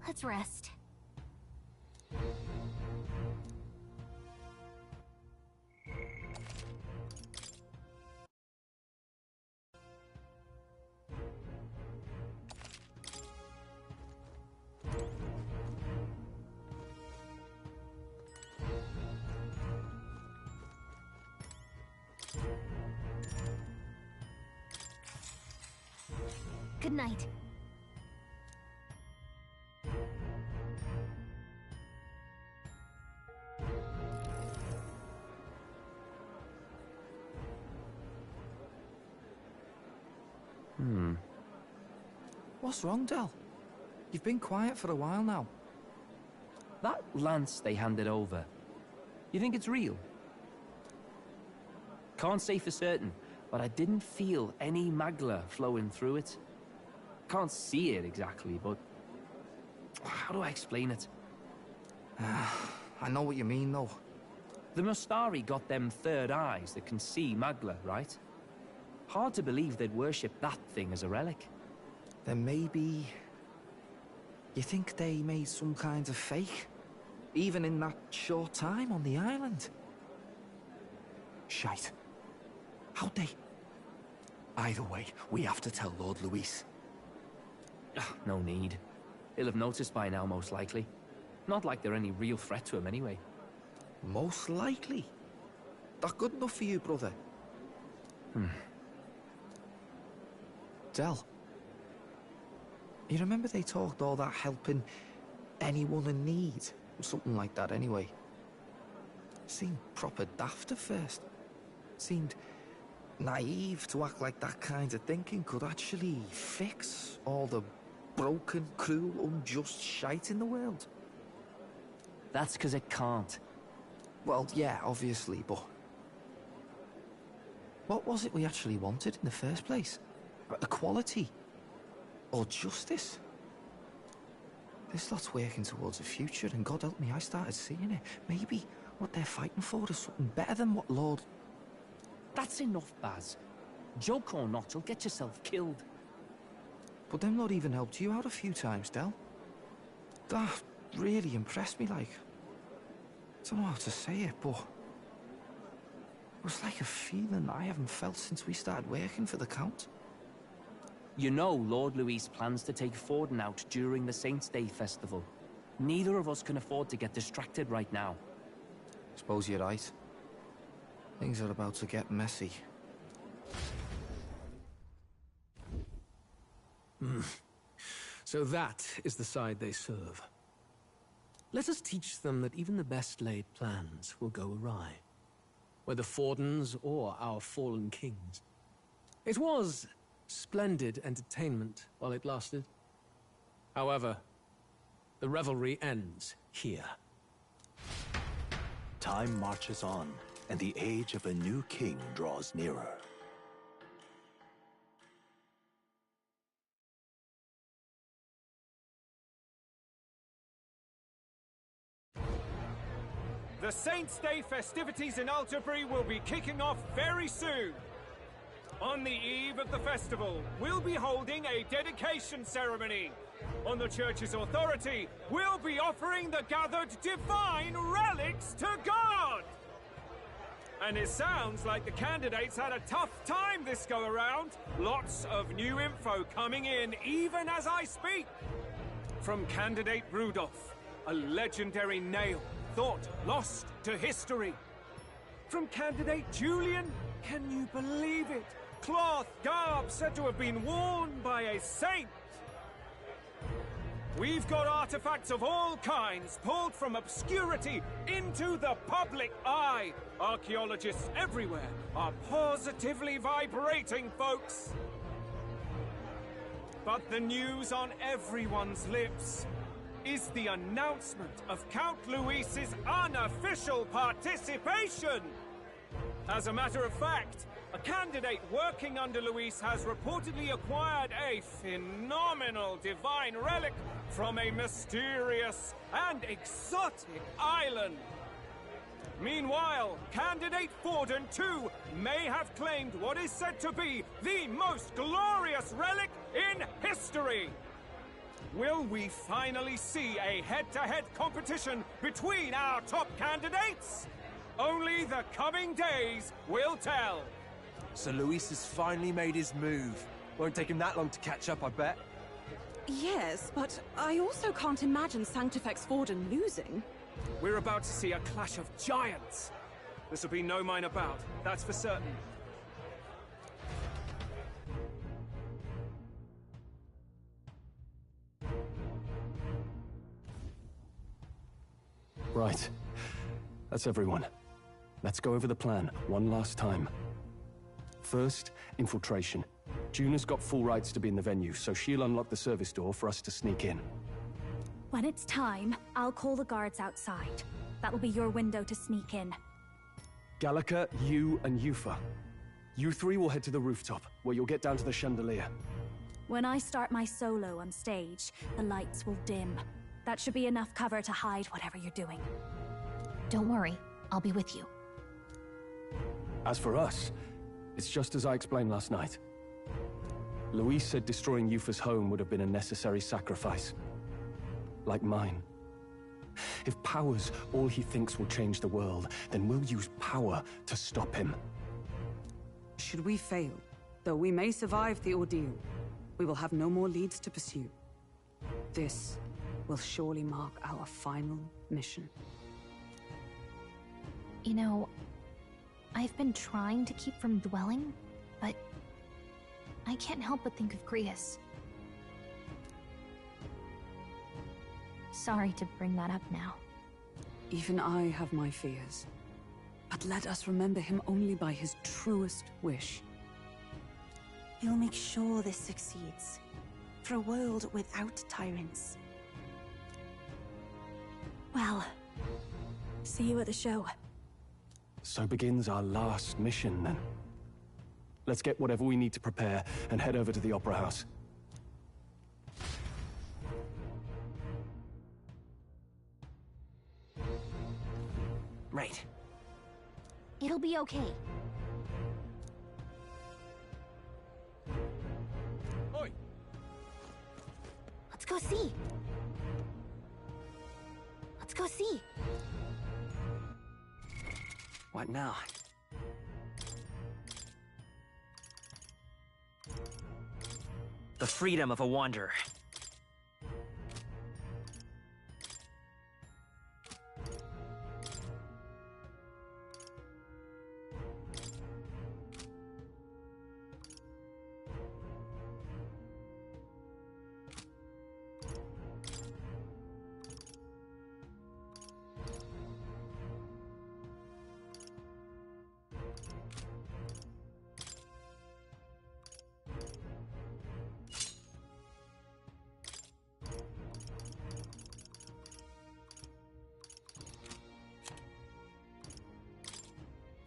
Let's rest. Good night. What's wrong, Del? You've been quiet for a while now. That lance they handed over, you think it's real? Can't say for certain, but I didn't feel any magla flowing through it. Can't see it exactly, but how do I explain it? I know what you mean, though. The Mustari got them third eyes that can see magla, right? Hard to believe they'd worship that thing as a relic. Then maybe... You think they made some kind of fake? Even in that short time on the island? Shite. How'd they? Either way, we have to tell Lord Luis. No need. He'll have noticed by now, most likely. Not like they're any real threat to him anyway. Most likely? That good enough for you, brother? Del. You remember they talked all that helping anyone in need? Something like that, anyway. Seemed proper daft at first. Seemed naive to act like that kind of thinking could actually fix all the broken, cruel, unjust shite in the world. That's because it can't. Well, yeah, obviously, but... What was it we actually wanted in the first place? Equality? Or justice? This lot's working towards a future, and God help me, I started seeing it. Maybe what they're fighting for is something better than what Lord... That's enough, Baz. Joke or not, you'll get yourself killed. But them not even helped you out a few times, Del. That really impressed me, like... I don't know how to say it, but... It was like a feeling I haven't felt since we started working for the Count. You know Lord Luis plans to take Forden out during the Saints' Day festival. Neither of us can afford to get distracted right now. Suppose you're right. Things are about to get messy. So that is the side they serve. Let us teach them that even the best laid plans will go awry, whether Forden's or our fallen kings. It was splendid entertainment while it lasted. However, the revelry ends here. Time marches on, and the age of a new king draws nearer. The Saints' Day festivities in Alderbury will be kicking off very soon. On the eve of the festival, we'll be holding a dedication ceremony. On the church's authority, we'll be offering the gathered divine relics to God! And it sounds like the candidates had a tough time this go-around. Lots of new info coming in even as I speak. From candidate Rudolph, a legendary nail thought lost to history. From candidate Julian, can you believe it? Cloth garb said to have been worn by a saint. We've got artifacts of all kinds pulled from obscurity into the public eye. Archaeologists everywhere are positively vibrating, folks. But the news on everyone's lips is the announcement of Count Luis's unofficial participation. As a matter of fact, a candidate working under Luis has reportedly acquired a phenomenal divine relic from a mysterious and exotic island. Meanwhile, candidate Forden, too, may have claimed what is said to be the most glorious relic in history. Will we finally see a head-to-head competition between our top candidates? Only the coming days will tell. So Luis has finally made his move. Won't take him that long to catch up, I bet. Yes, but I also can't imagine Sanctifex Forden losing. We're about to see a clash of giants. This will be no minor bout, that's for certain. Right. That's everyone. Let's go over the plan one last time. First, infiltration. Juna's got full rights to be in the venue, so she'll unlock the service door for us to sneak in. When it's time, I'll call the guards outside. That'll be your window to sneak in. Gallica, you, and Yufa. You three will head to the rooftop, where you'll get down to the chandelier. When I start my solo on stage, the lights will dim. That should be enough cover to hide whatever you're doing. Don't worry, I'll be with you. As for us, it's just as I explained last night. Luis said destroying Yufa's home would have been a necessary sacrifice. Like mine. If power's all he thinks will change the world, then we'll use power to stop him. Should we fail, though we may survive the ordeal, we will have no more leads to pursue. This will surely mark our final mission. You know, I've been trying to keep from dwelling, but I can't help but think of Grius. Sorry to bring that up now. Even I have my fears. But let us remember him only by his truest wish. He'll make sure this succeeds. For a world without tyrants. Well, see you at the show. So begins our last mission, then. Let's get whatever we need to prepare and head over to the Opera House. Right. It'll be okay. Oi! Let's go see. Let's go see. What now? The freedom of a wanderer.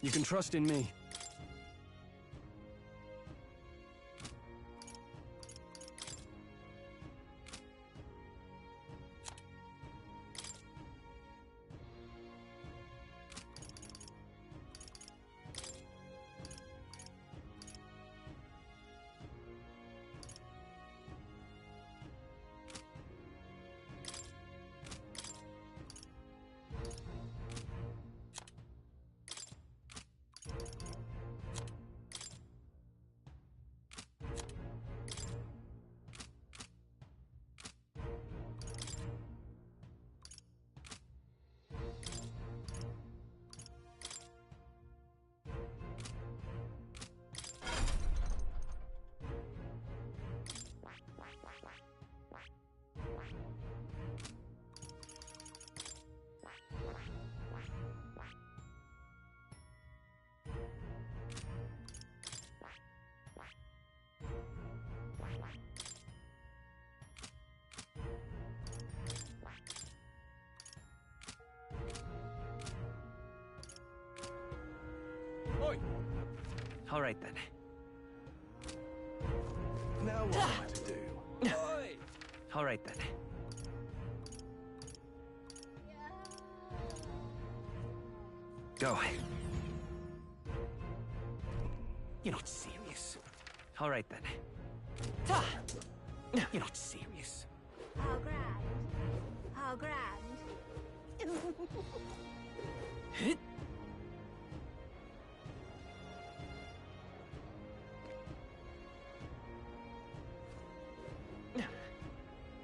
You can trust in me. Oi! All right then. Now what am I to do? Oi! All right then. Go. You're not serious. All right then. You're not serious. How grand. How grand.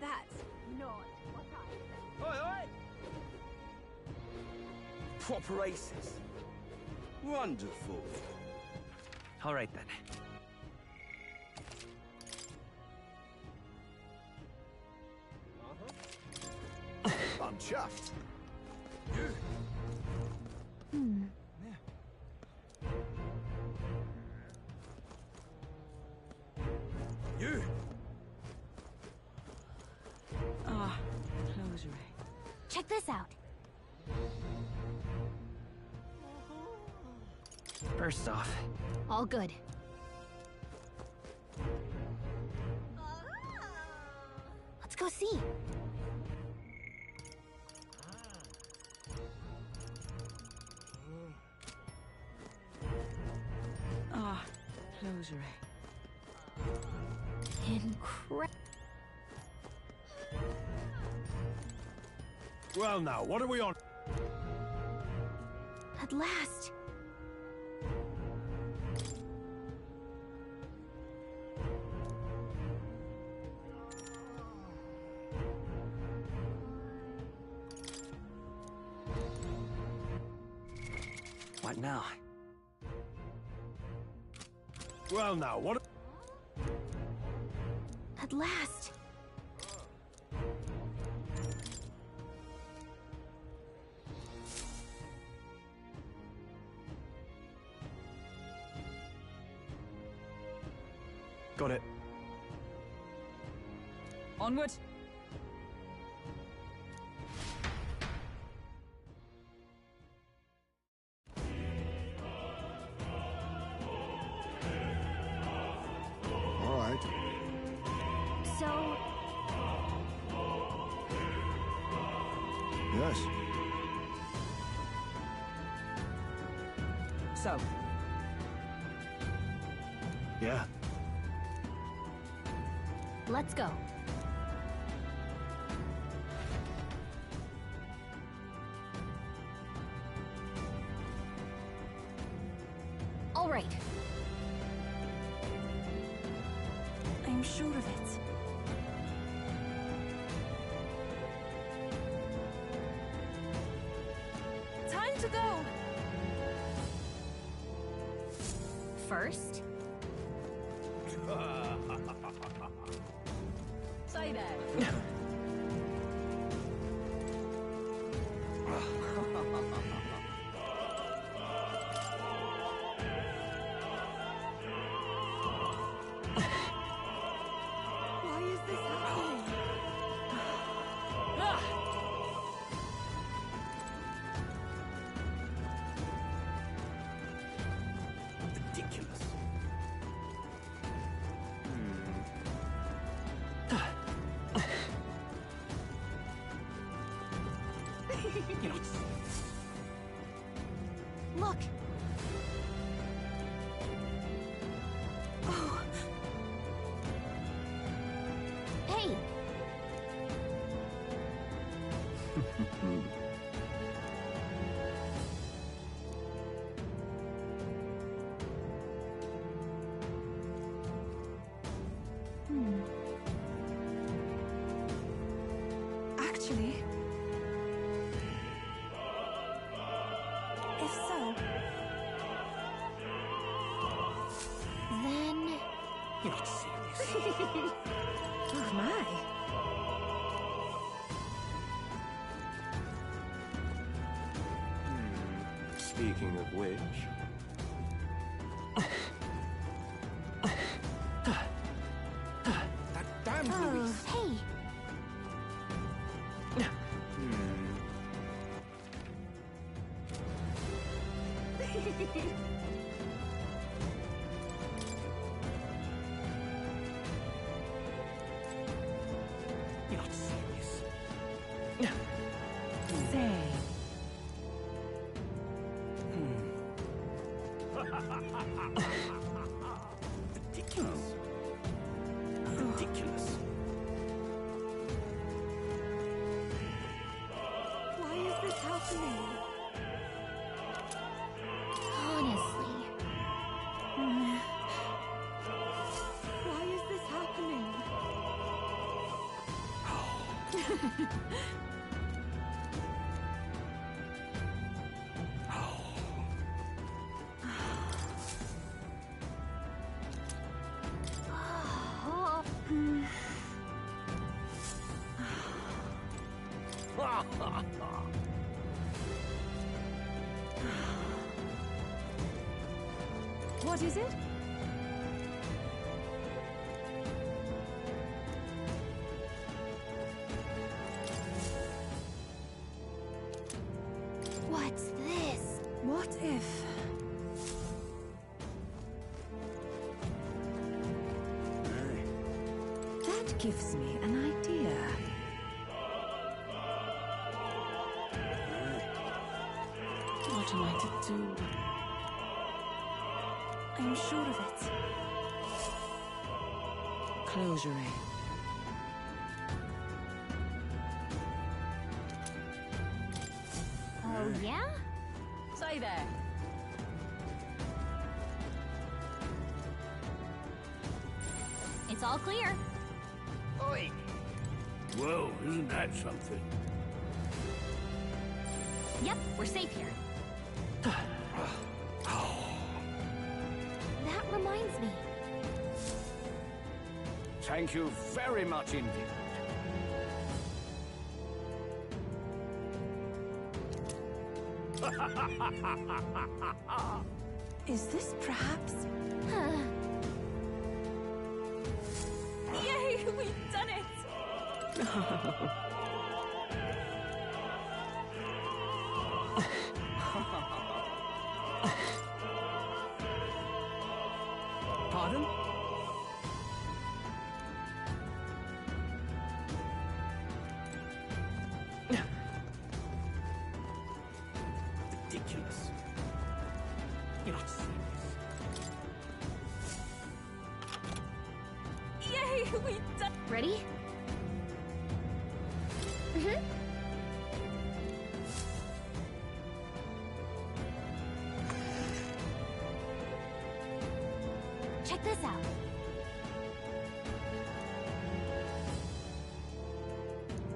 That's not what I said. Oi, oi! Proper aces. Wonderful. All right then. I'm chuffed. You. Ah, closure. Check this out. First off, All good. Let's go see. Ah, closure. Incredible. Well now, what are we on? At last. what now? Well now, what? At last. Got it. Onward. All right. So, Yes. So, Yeah. let's go. All right. I'm sure of it. Time to go! First, Say that. Why is this happening? Ridiculous. You're not. look. Oh. Hey. Actually, if so, Then, You're not serious. oh my. Speaking of which... That damn oh, Louise. hey. Ridiculous. Ridiculous. Why is this happening? Honestly. Why is this happening? What is it? What's this? What if... That gives me an idea. What am I to do? I'm sure of it. Closure aid. Oh, yeah? Say there. It's all clear. Oi! Whoa, isn't that something? Yep, we're safe here. That reminds me. Thank you very much indeed. Is this perhaps... Yay, we've done it! Pardon? Ridiculous. You're not serious. Yay, we've done... Ready? Mm-hmm. Check this out.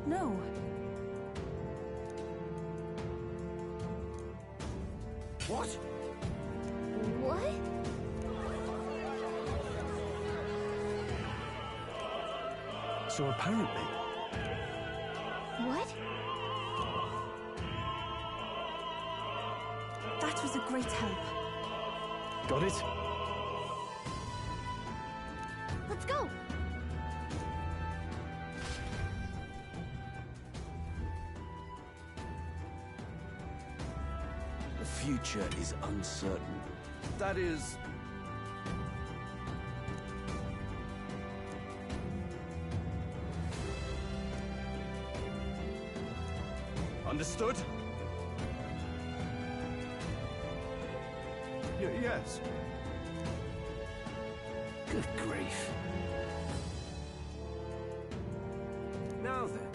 No. What? What? So apparently... What? That was a great help. Got it? Let's go. The future is uncertain. That is... Understood? Yes. Good grief. Now then.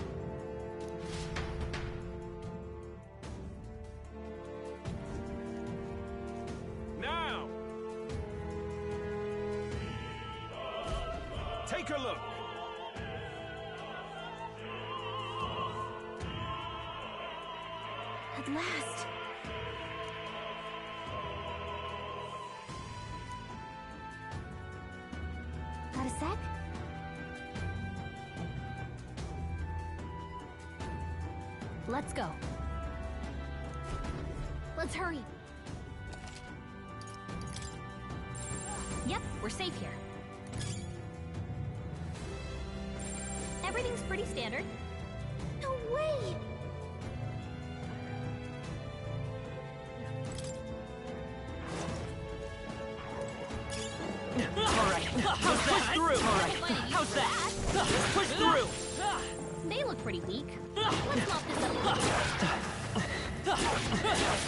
Now! Take a look. At last. Got a sec? Let's go. Let's hurry. Yep, we're safe here. Everything's pretty standard. No way! Alright, let's push through! Alright, how's that? Let's push through! They look pretty weak. Let's mop this up.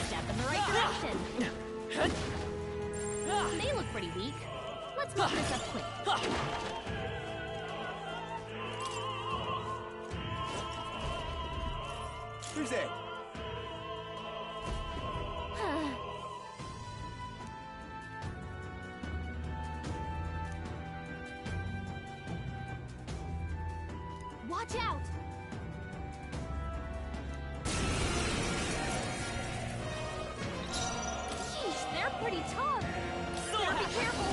Step in the right direction. They look pretty weak. Let's make this up quick. Who's there? Watch out! Sheesh, they're pretty tough. Better be careful.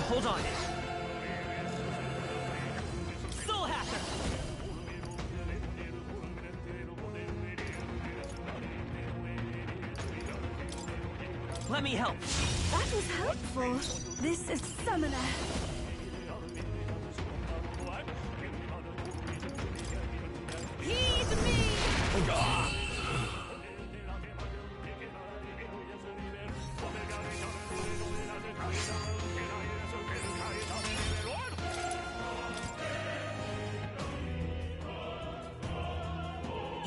Hold on. Soul Hacker! Let me help. That was helpful. This is Summoner. Heed me!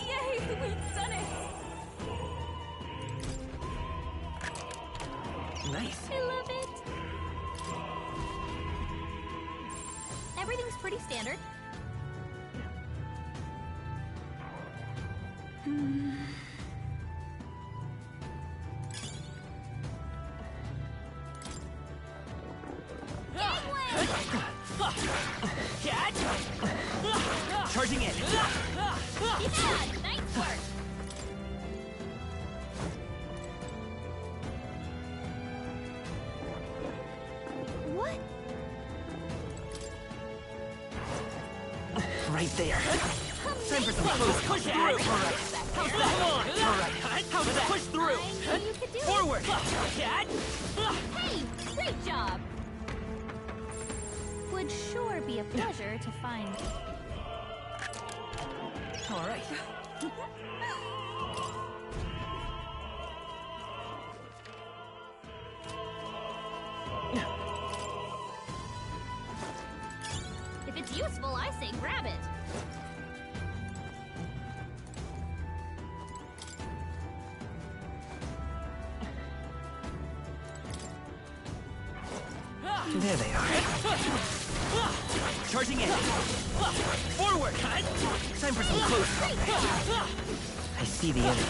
Yay, we've done it! Nice. I love it. Everything's pretty standard. Charging in. Yeah, nice work. What? Right there. Time for some close push through. All right. How's that? All right. How's that? Push through. I knew you could do Forward. Hey, great job. Would sure be a pleasure to find. All right. If it's useful, I say grab it. There they are. Charging in. Forward. Time for some close combat. I see the enemy.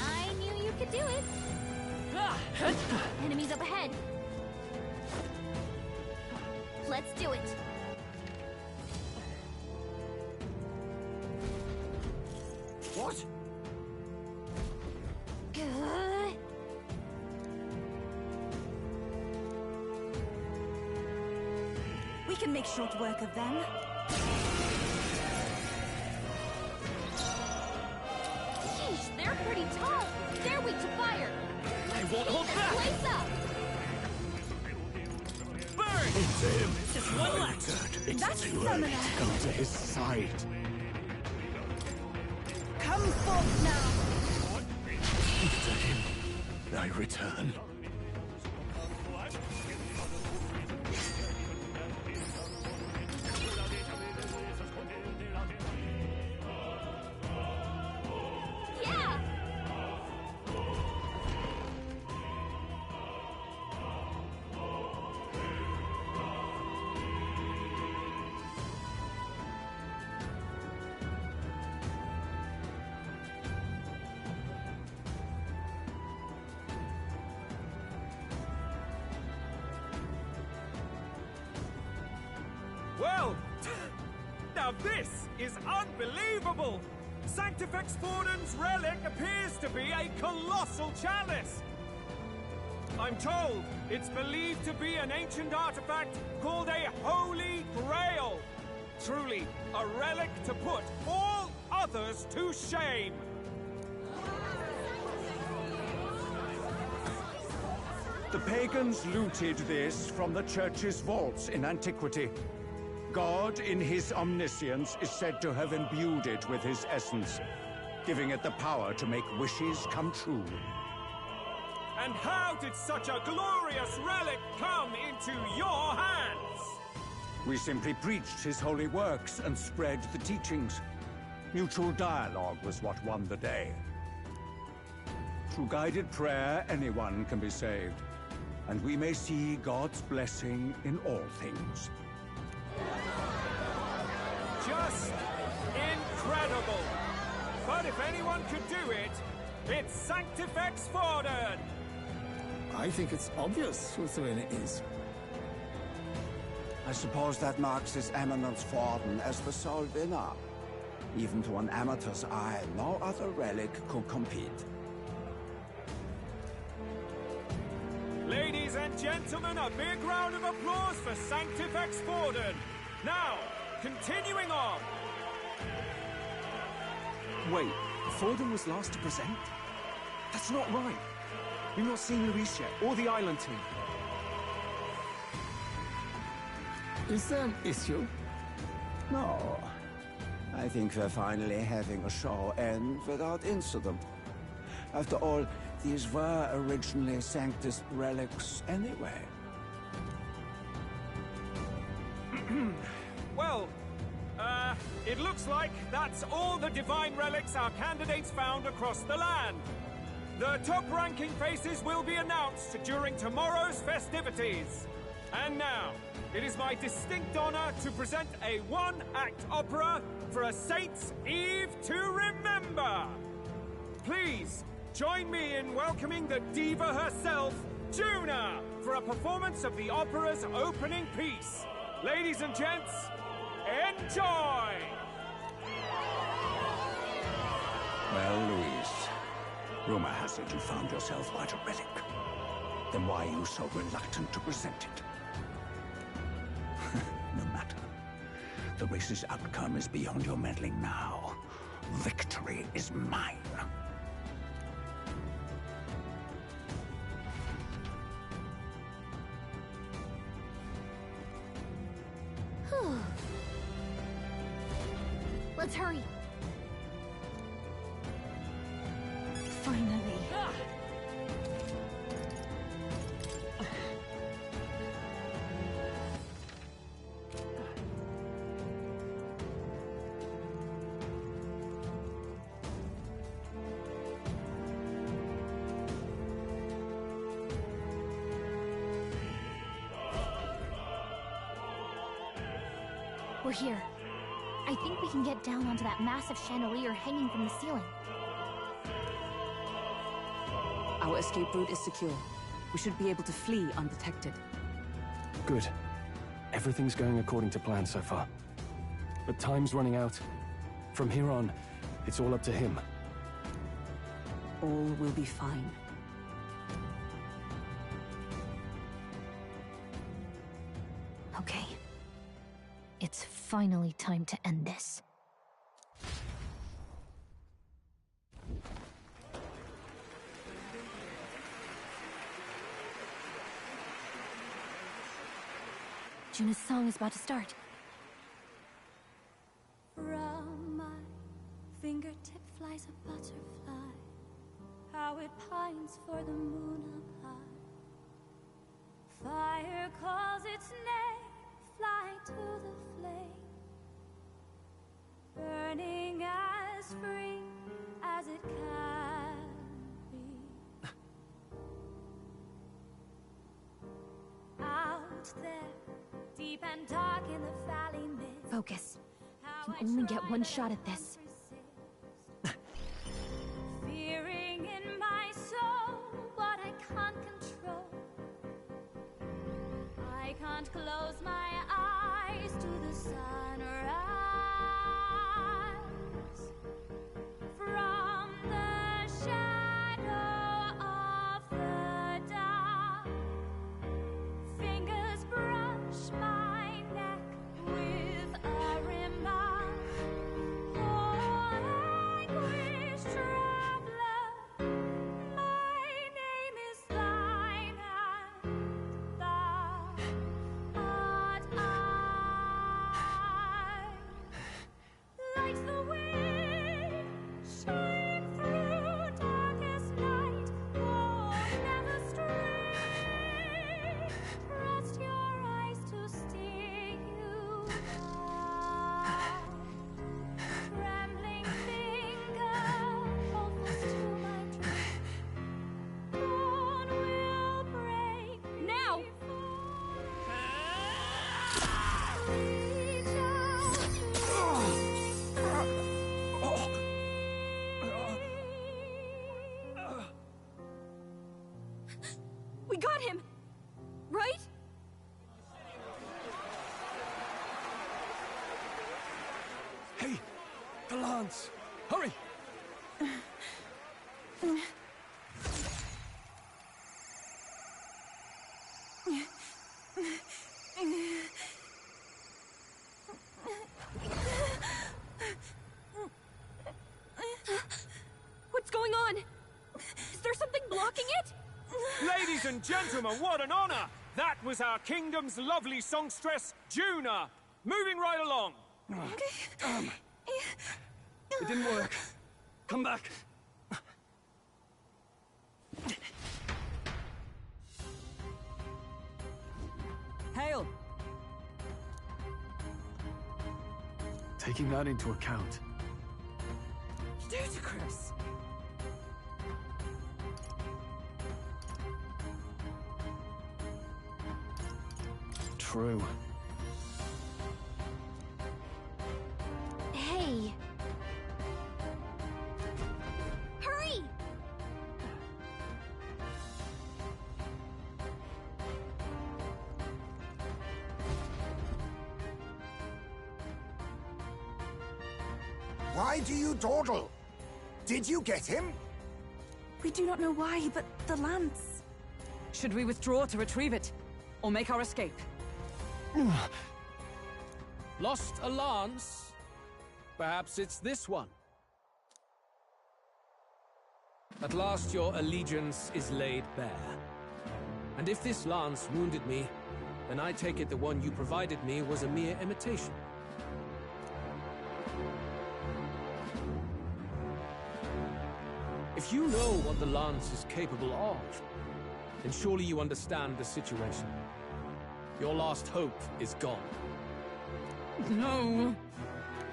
I knew you could do it. Enemies up ahead. Let's do it. What? Good. We can make short work of them. Sheesh, they're pretty tough. They're weak to fire. I won't hold back. Place up. Burn! It's him. Just one left. It's That's too early Summoner. to come to his side. Come forth now. To him, I return. Yeah. Well, now this is unbelievable! Sanctifex Fornum's relic appears to be a colossal chalice! I'm told it's believed to be an ancient artifact called a Holy Grail! Truly, a relic to put all others to shame! The pagans looted this from the church's vaults in antiquity. God, in his omniscience, is said to have imbued it with his essence, giving it the power to make wishes come true. And how did such a glorious relic come into your hands? We simply preached his holy works and spread the teachings. Mutual dialogue was what won the day. Through guided prayer, anyone can be saved. and we may see God's blessing in all things. Just incredible! But if anyone could do it, it's Sanctifex Forden! I think it's obvious who Serena is. I suppose that marks His Eminence Forden as the sole winner. Even to an amateur's eye, no other relic could compete. Ladies and gentlemen, a big round of applause for Sanctifex Forden! Now, continuing on! Wait, Forden was last to present? That's not right. We've not seen Luis yet, or the island team. Is there an issue? No. I think we're finally having a show end without incident. After all, these were originally Sanctus relics anyway. Well, it looks like that's all the divine relics our candidates found across the land. The top-ranking faces will be announced during tomorrow's festivities. And now, it is my distinct honor to present a one-act opera for a Saint's Eve to remember. Please, join me in welcoming the diva herself, Juna, for a performance of the opera's opening piece. Ladies and gents, enjoy! Well, Luis, rumor has it you found yourself quite a relic. Then why are you so reluctant to present it? No matter. The race's outcome is beyond your meddling now. Victory is mine. Let's hurry. Finally. We're here. I think we can get down onto that massive chandelier hanging from the ceiling. Our escape route is secure. We should be able to flee undetected. Good. Everything's going according to plan so far. But time's running out. From here on, it's all up to him. All will be fine. Okay. It's finally time to end this. Juna's song is about to start. From my fingertip flies a butterfly, how it pines for the moon up high. Fire calls its name, fly to the flame, burning as free as it can be. Out there, deep and dark in the valley mist. Focus. You can only get one shot at this. Fearing in my soul what I can't control. I can't close my eyes to the sunrise. From the shadow of the dark, fingers brush my neck with a remark. Oh, anguish traveler, my name is thine, and thou art I. got him! Right? Hey! The lance! Hurry! What's going on? Is there something blocking it? Ladies and gentlemen, what an honor! That was our kingdom's lovely songstress, Juna. Moving right along. It didn't work. Come back. Hail! Taking that into account. Ludicrous! True. Hey! Hurry! Why do you dawdle? Did you get him? We do not know why, but the lance... Should we withdraw to retrieve it? Or make our escape? Lost a lance? Perhaps it's this one. At last your allegiance is laid bare. And if this lance wounded me, then I take it the one you provided me was a mere imitation. If you know what the lance is capable of, then surely you understand the situation. Your last hope is gone. No!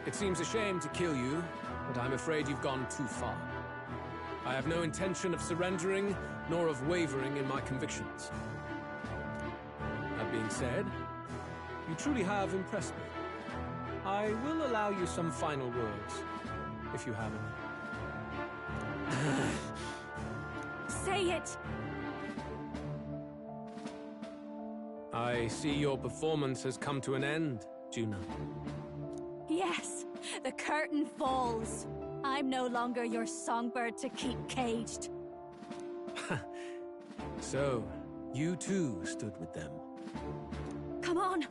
It seems a shame to kill you, but I'm afraid you've gone too far. I have no intention of surrendering, nor of wavering in my convictions. That being said, you truly have impressed me. I will allow you some final words, if you have any. Say it! I see your performance has come to an end, Juna. Yes, the curtain falls. I'm no longer your songbird to keep caged. So, you too stood with them. Come on.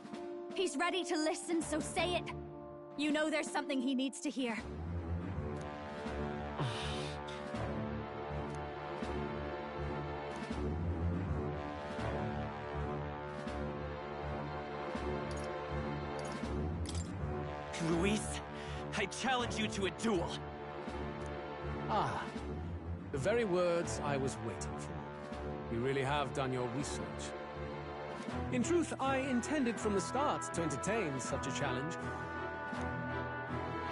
He's ready to listen, so say it. You know there's something he needs to hear. Luis, I challenge you to a duel. Ah, the very words I was waiting for. You really have done your research. In truth, I intended from the start to entertain such a challenge.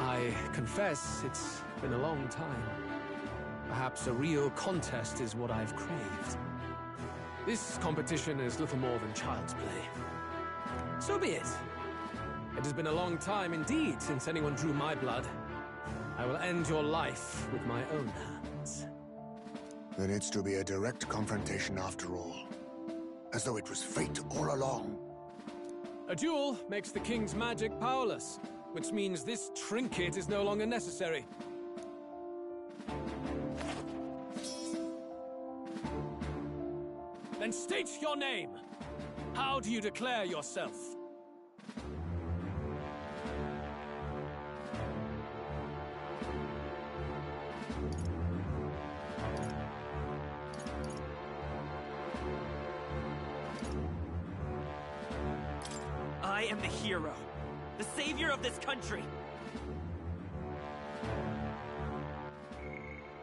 I confess it's been a long time. Perhaps a real contest is what I've craved. This competition is little more than child's play. So be it. It has been a long time indeed since anyone drew my blood. I will end your life with my own hands. Then it's to be a direct confrontation after all. As though it was fate all along. A duel makes the king's magic powerless, which means this trinket is no longer necessary. Then state your name. How do you declare yourself? I am the hero, the savior of this country.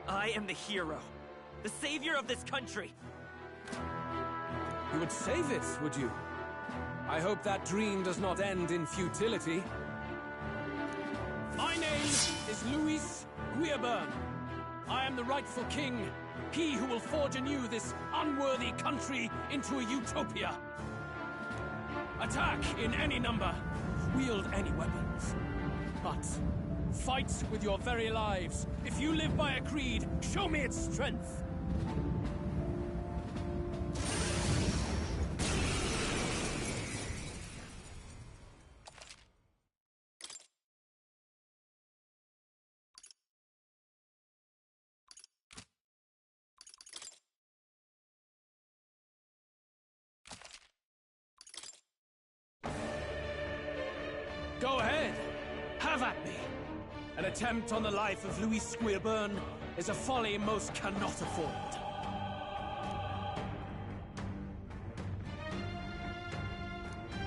I am the hero, the savior of this country. You would save it, would you? I hope that dream does not end in futility. My name is Luis Guiaburn. I am the rightful king, he who will forge anew this unworthy country into a utopia. Attack in any number, wield any weapons. But fight with your very lives. If you live by a creed, show me its strength. attempt on the life of Louis Squeerburn is a folly most cannot afford.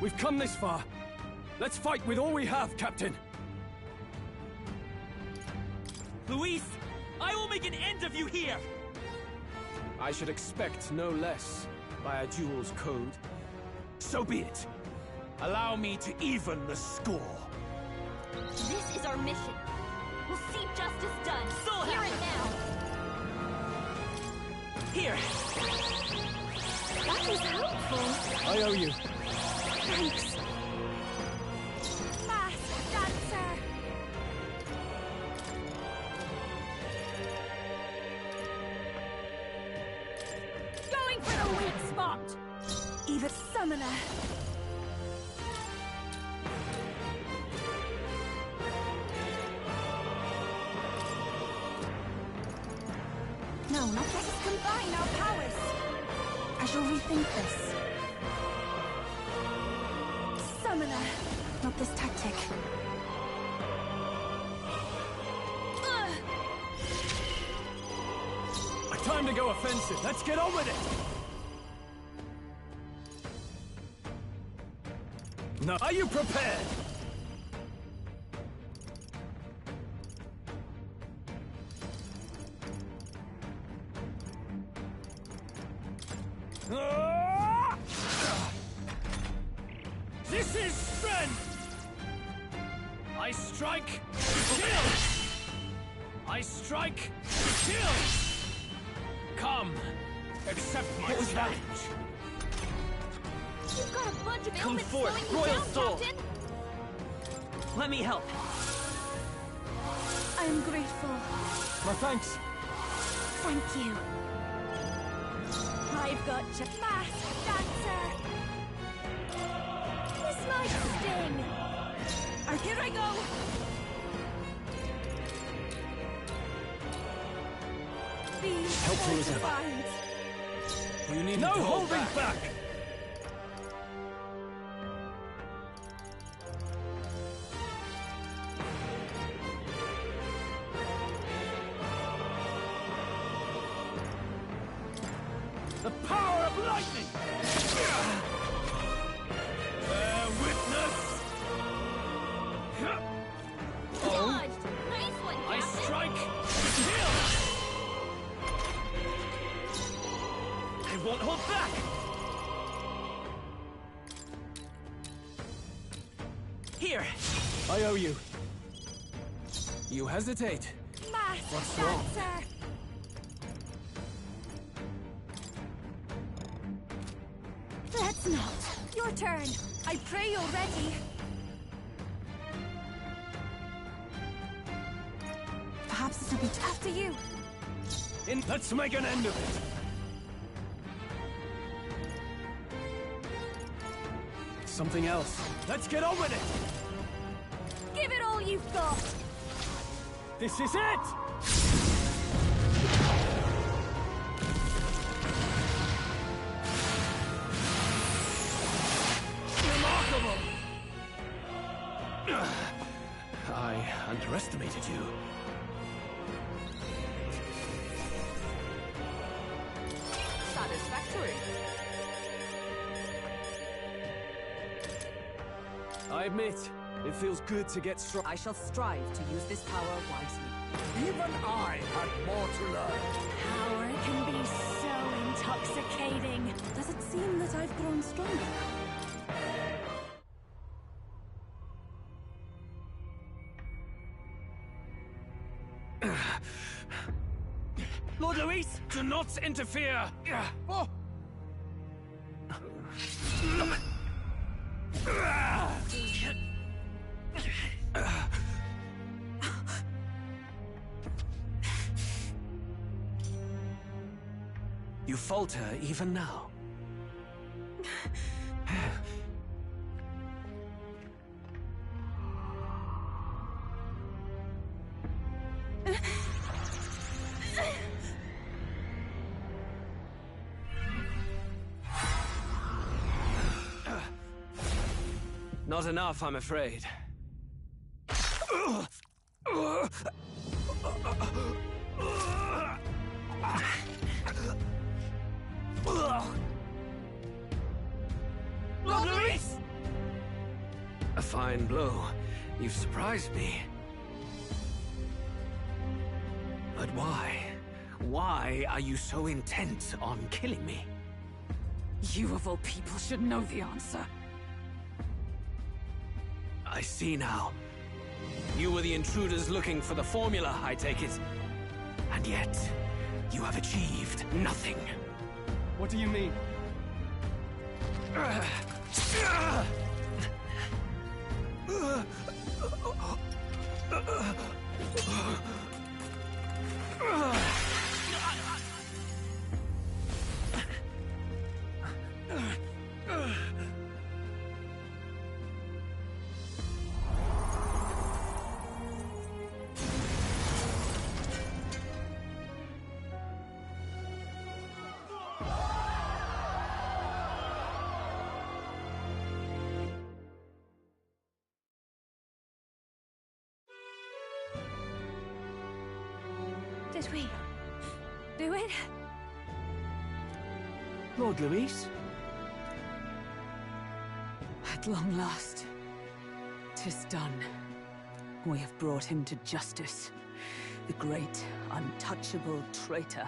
We've come this far. Let's fight with all we have, Captain. Luis, I will make an end of you here! I should expect no less by a duel's code. So be it. Allow me to even the score. This is our mission. We'll see justice done. Here and now. Here. That was helpful. I owe you. Thanks. Masked dancer. Going for the weak spot. Even summoner. No, not let us combine our powers. I shall rethink this. Summoner, not this tactic. Time to go offensive. Let's get on with it. Now, are you prepared? This is strength! I strike to kill! I strike to kill! Come, accept my challenge. You've got a bunch of Come ailments forth, slowing you Royal down, Soul. Captain. Let me help. I am grateful. My thanks. Thank you. I've got you. Masked dancer. This might sting. Here I go. Helpful as ever. You need no to hold holding back. The power of lightning! Bear witness! Dodged. Nice one, Captain. I strike to kill! I won't hold back! Here! I owe you. You hesitate. Masked What's wrong? dancer. Let's not. Your turn. I pray you're ready. Perhaps it'll be after you. Let's make an end of it. Something else. Let's get on with it. Give it all you've got. This is it. Remarkable! I underestimated you. Satisfactory. I admit, it feels good to get strong. I shall strive to use this power wisely. Even I had more to learn. Power can be so intoxicating. Does it seem that I've grown stronger? Lord Luis, do not interfere! Oh. You falter even now. Not enough, I'm afraid. A fine blow. You've surprised me. But why? Why are you so intent on killing me? You of all people should know the answer. I see now. You were the intruders looking for the formula, I take it. And yet, you have achieved nothing. What do you mean? Did we do it? Lord Luis? At long last, 'tis done. We have brought him to justice. The great, untouchable traitor,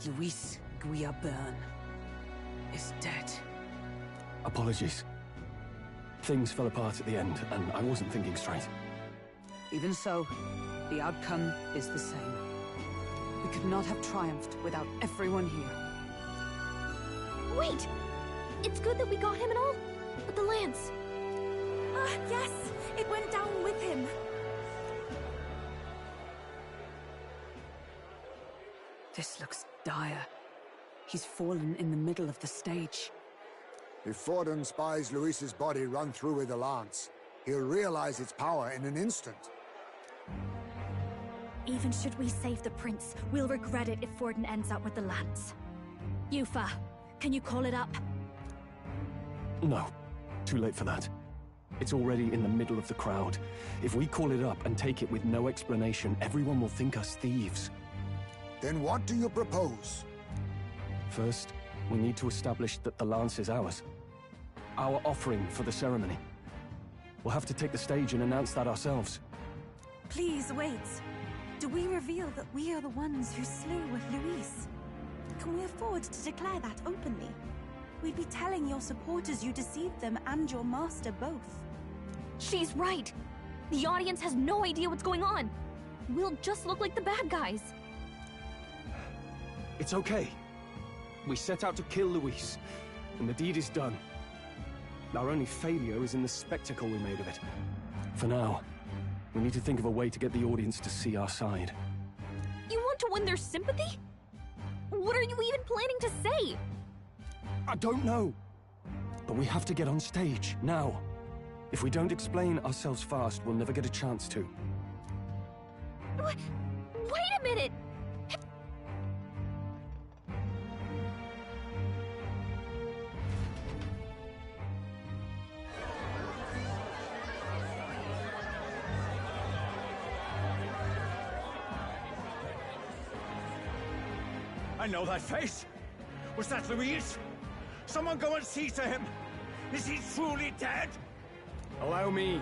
Luis Guillaburn, is dead. Apologies. Things fell apart at the end, and I wasn't thinking straight. Even so, the outcome is the same. We could not have triumphed without everyone here. Wait! It's good that we got him and all, but the lance... Yes! It went down with him! This looks dire. He's fallen in the middle of the stage. If Forden spies Luis's body run through with a lance, he'll realize its power in an instant. Even should we save the prince, we'll regret it if Forden ends up with the lance. Yufa, can you call it up? No. Too late for that. It's already in the middle of the crowd. If we call it up and take it with no explanation, everyone will think us thieves. Then what do you propose? First, we need to establish that the lance is ours. Our offering for the ceremony. We'll have to take the stage and announce that ourselves. Please wait. Do we reveal that we are the ones who slew Luis? Can we afford to declare that openly? We'd be telling your supporters you deceived them and your master both. She's right! The audience has no idea what's going on! We'll just look like the bad guys. It's okay. We set out to kill Luis, and the deed is done. Our only failure is in the spectacle we made of it. For now, we need to think of a way to get the audience to see our side. You want to win their sympathy? What are you even planning to say? I don't know. But we have to get on stage, now. If we don't explain ourselves fast, we'll never get a chance to. Wait a minute! I know that face. Was that Luis? Someone go and see to him. Is he truly dead? Allow me.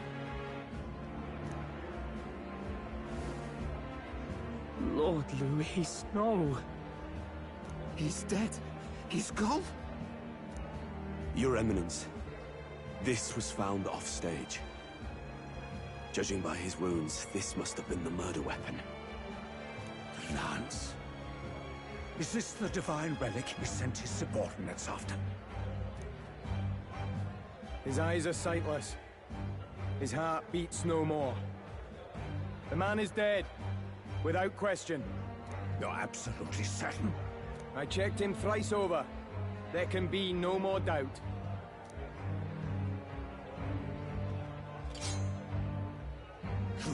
Lord Luis, no. He's dead. He's gone. Your Eminence, this was found off stage. Judging by his wounds, this must have been the murder weapon. The lance. Is this the divine relic he sent his subordinates after? His eyes are sightless. His heart beats no more. The man is dead, without question. You're absolutely certain? I checked him thrice over. There can be no more doubt.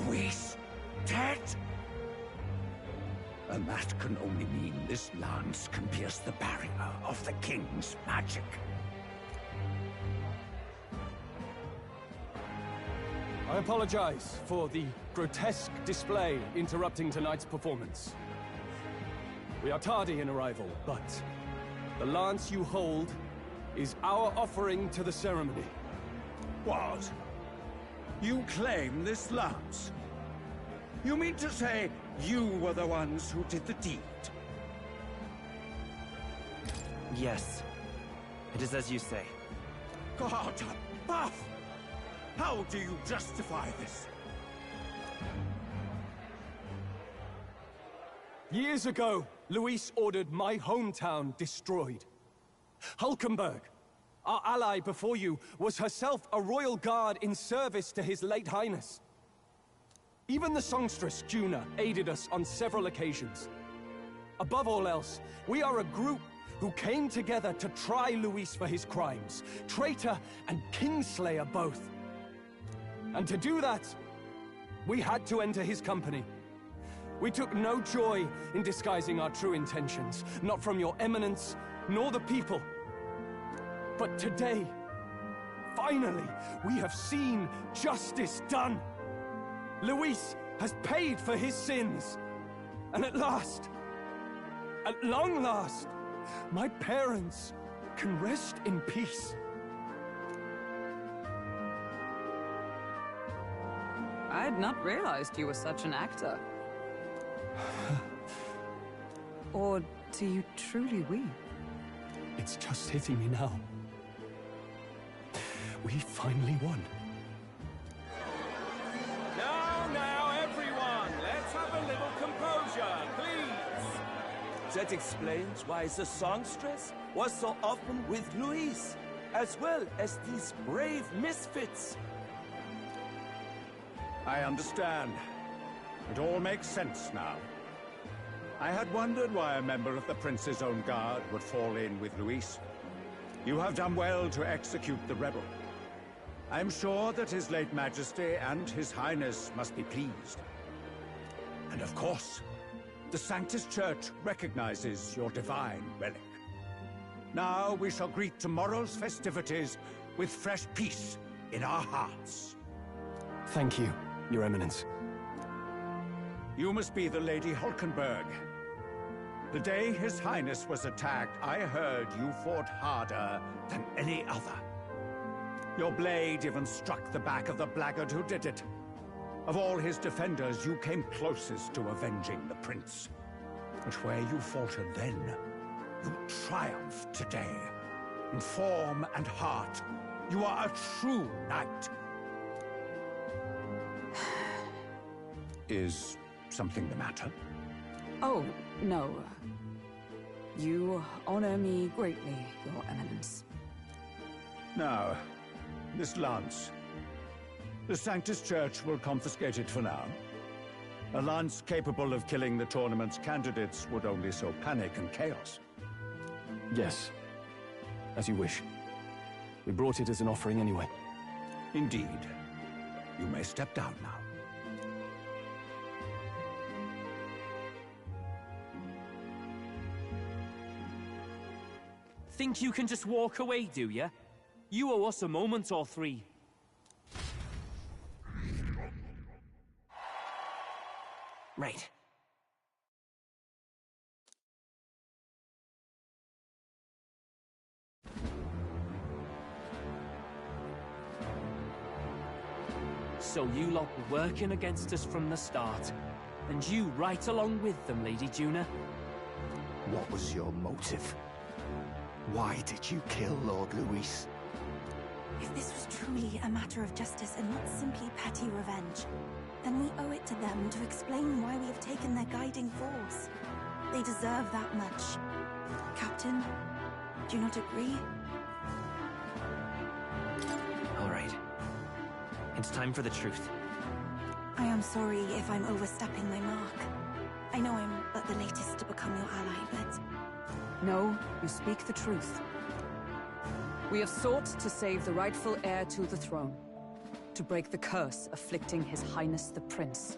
Luis, dead? And that can only mean this lance can pierce the barrier of the king's magic. I apologize for the grotesque display interrupting tonight's performance. We are tardy in arrival, but the lance you hold is our offering to the ceremony. What? You claim this lance. You mean to say you were the ones who did the deed? Yes. It is as you say. God above! How do you justify this? Years ago, Luis ordered my hometown destroyed. Hulkenberg, our ally before you, was herself a royal guard in service to his late highness. Even the songstress, Juna, aided us on several occasions. Above all else, we are a group who came together to try Luis for his crimes, traitor and kingslayer both. And to do that, we had to enter his company. We took no joy in disguising our true intentions, not from your eminence, nor the people. But today, finally, we have seen justice done. Luis has paid for his sins. And at last, at long last, my parents can rest in peace. I had not realized you were such an actor. Or do you truly weep? It's just hitting me now. We finally won. Now, everyone, let's have a little composure, please. That explains why the songstress was so often with Luis, as well as these brave misfits. I understand. It all makes sense now. I had wondered why a member of the Prince's own guard would fall in with Luis. You have done well to execute the rebel. I am sure that His late Majesty and His Highness must be pleased. And of course, the Sanctus Church recognizes your divine relic. Now we shall greet tomorrow's festivities with fresh peace in our hearts. Thank you, Your Eminence. You must be the Lady Hulkenberg. The day His Highness was attacked, I heard you fought harder than any other. Your blade even struck the back of the blackguard who did it. Of all his defenders, you came closest to avenging the prince. But where you faltered then, you triumphed today. In form and heart, you are a true knight. Is something the matter? Oh, no. You honor me greatly, Your Eminence. Now, this lance. The Sanctus Church will confiscate it for now. A lance capable of killing the tournament's candidates would only sow panic and chaos. Yes. As you wish. We brought it as an offering anyway. Indeed. You may step down now. Think you can just walk away, do ya? You owe us a moment or three. Right. So you lot were working against us from the start. And you right along with them, Lady Juna. What was your motive? Why did you kill Lord Luis? If this was truly a matter of justice and not simply petty revenge, then we owe it to them to explain why we have taken their guiding force. They deserve that much. Captain, do you not agree? All right. It's time for the truth. I am sorry if I'm overstepping my mark. I know I'm but the latest to become your ally, but... No, you speak the truth. We have sought to save the rightful heir to the throne, to break the curse afflicting His Highness the Prince.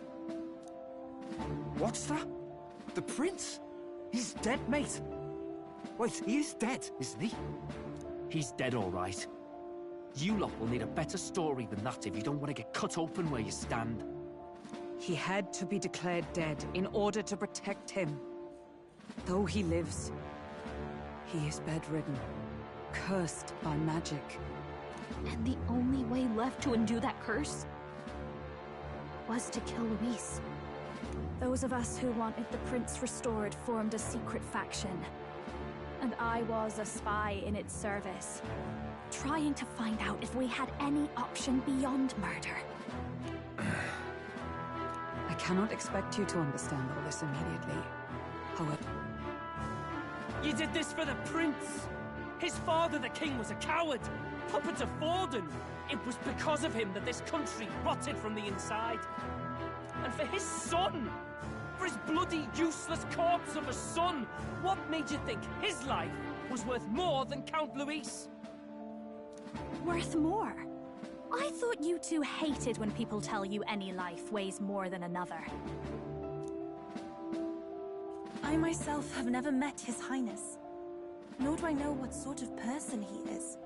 What's that? The Prince? He's dead, mate. Wait, he is dead, isn't he? He's dead, all right. You lot will need a better story than that if you don't want to get cut open where you stand. He had to be declared dead in order to protect him. Though he lives, he is bedridden, cursed by magic. And the only way left to undo that curse was to kill Luis. Those of us who wanted the prince restored formed a secret faction. And I was a spy in its service, trying to find out if we had any option beyond murder. I cannot expect you to understand all this immediately. However... You did this for the prince! His father, the king, was a coward! Puppet of Forden! It was because of him that this country rotted from the inside. And for his son! For his bloody, useless corpse of a son! What made you think his life was worth more than Count Luis? Worth more? I thought you two hated when people tell you any life weighs more than another. I myself have never met His Highness, nor do I know what sort of person he is.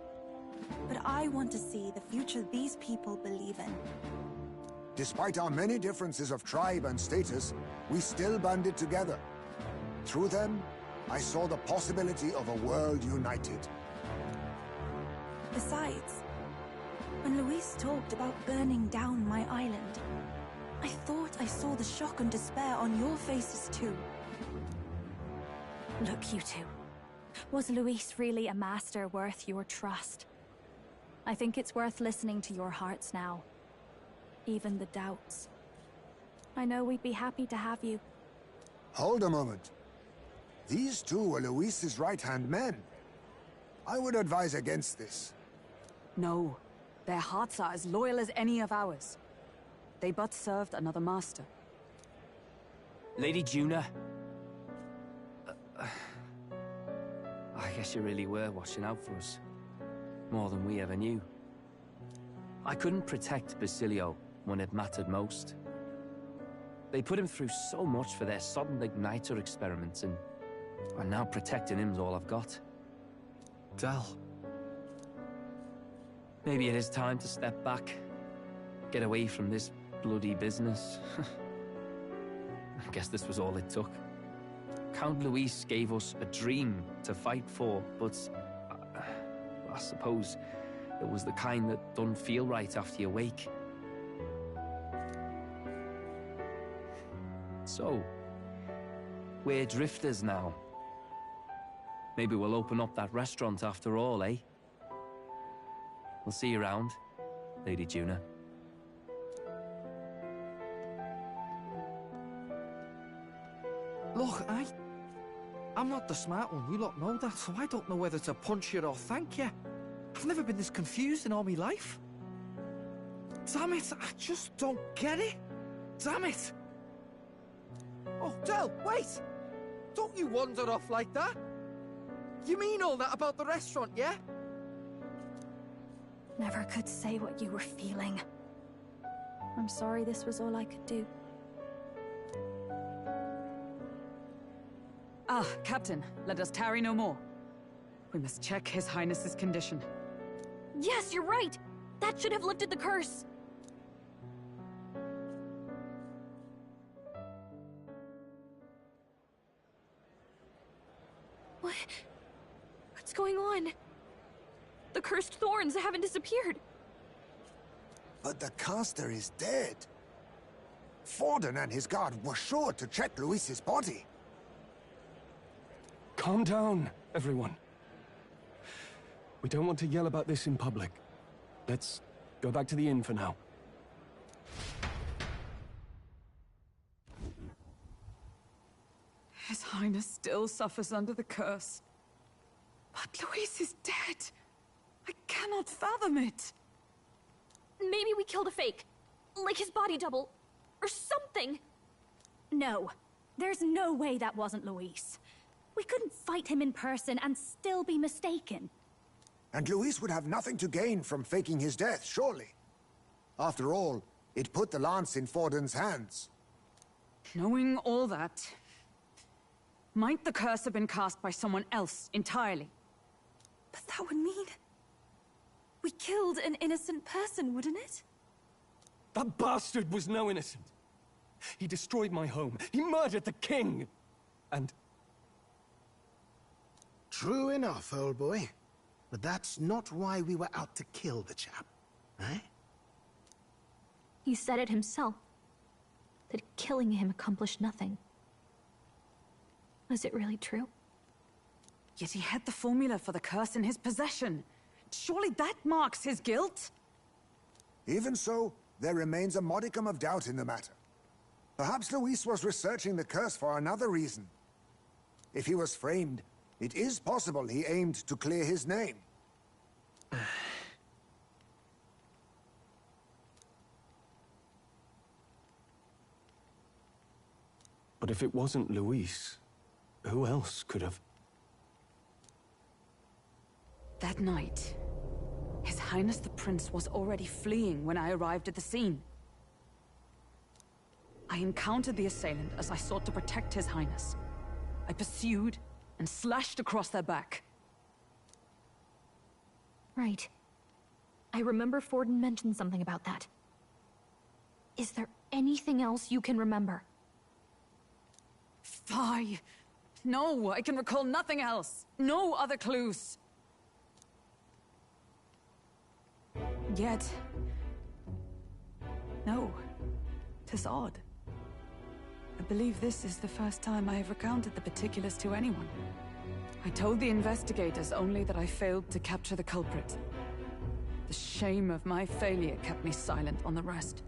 But I want to see the future these people believe in. Despite our many differences of tribe and status, we still banded together. Through them, I saw the possibility of a world united. Besides, when Luis talked about burning down my island, I thought I saw the shock and despair on your faces too. Look, you two. Was Luis really a master worth your trust? I think it's worth listening to your hearts now. Even the doubts. I know we'd be happy to have you. Hold a moment. These two were Luis's right-hand men. I would advise against this. No. Their hearts are as loyal as any of ours. They but served another master. Lady Juna. I guess you really were watching out for us. More than we ever knew. I couldn't protect Basilio when it mattered most. They put him through so much for their sudden igniter experiments, and now protecting him's all I've got. Del. Maybe it is time to step back. Get away from this bloody business. I guess this was all it took. Count Luis gave us a dream to fight for, but I suppose it was the kind that don't feel right after you wake. So, we're drifters now. Maybe we'll open up that restaurant after all, eh? We'll see you around, Lady Juna. Look, I'm not the smart one, you lot know that, so I don't know whether to punch you or thank you. I've never been this confused in all my life. Damn it, I just don't get it. Damn it. Oh, Del, wait! Don't you wander off like that? You mean all that about the restaurant, yeah? Never could say what you were feeling. I'm sorry this was all I could do. Ah, Captain, let us tarry no more. We must check His Highness's condition. Yes, you're right! That should have lifted the curse! What's going on? The cursed thorns haven't disappeared. But the caster is dead. Forden and his guard were sure to check Luis's body. Calm down, everyone. We don't want to yell about this in public. Let's go back to the inn for now. His Highness still suffers under the curse. But Luis is dead. I cannot fathom it. Maybe we killed a fake. Like his body double. Or something. No. There's no way that wasn't Luis. We couldn't fight him in person and still be mistaken. And Luis would have nothing to gain from faking his death, surely. After all, it put the lance in Forden's hands. Knowing all that, might the curse have been cast by someone else entirely? But that would mean... we killed an innocent person, wouldn't it? That bastard was no innocent. He destroyed my home. He murdered the king. And... True enough, old boy. But that's not why we were out to kill the chap, eh? He said it himself. that killing him accomplished nothing. Was it really true? Yet he had the formula for the curse in his possession. Surely that marks his guilt? Even so, there remains a modicum of doubt in the matter. Perhaps Luis was researching the curse for another reason. If he was framed, it is possible he aimed to clear his name. But if it wasn't Luis, who else could have? That night, His Highness the Prince was already fleeing when I arrived at the scene. I encountered the assailant as I sought to protect His Highness. I pursued and slashed across their back. Right. I remember Forden mentioned something about that. Is there anything else you can remember? Fie! No, I can recall nothing else. No other clues. Yet... no. 'Tis odd. I believe this is the first time I have recounted the particulars to anyone. I told the investigators only that I failed to capture the culprit. The shame of my failure kept me silent on the rest.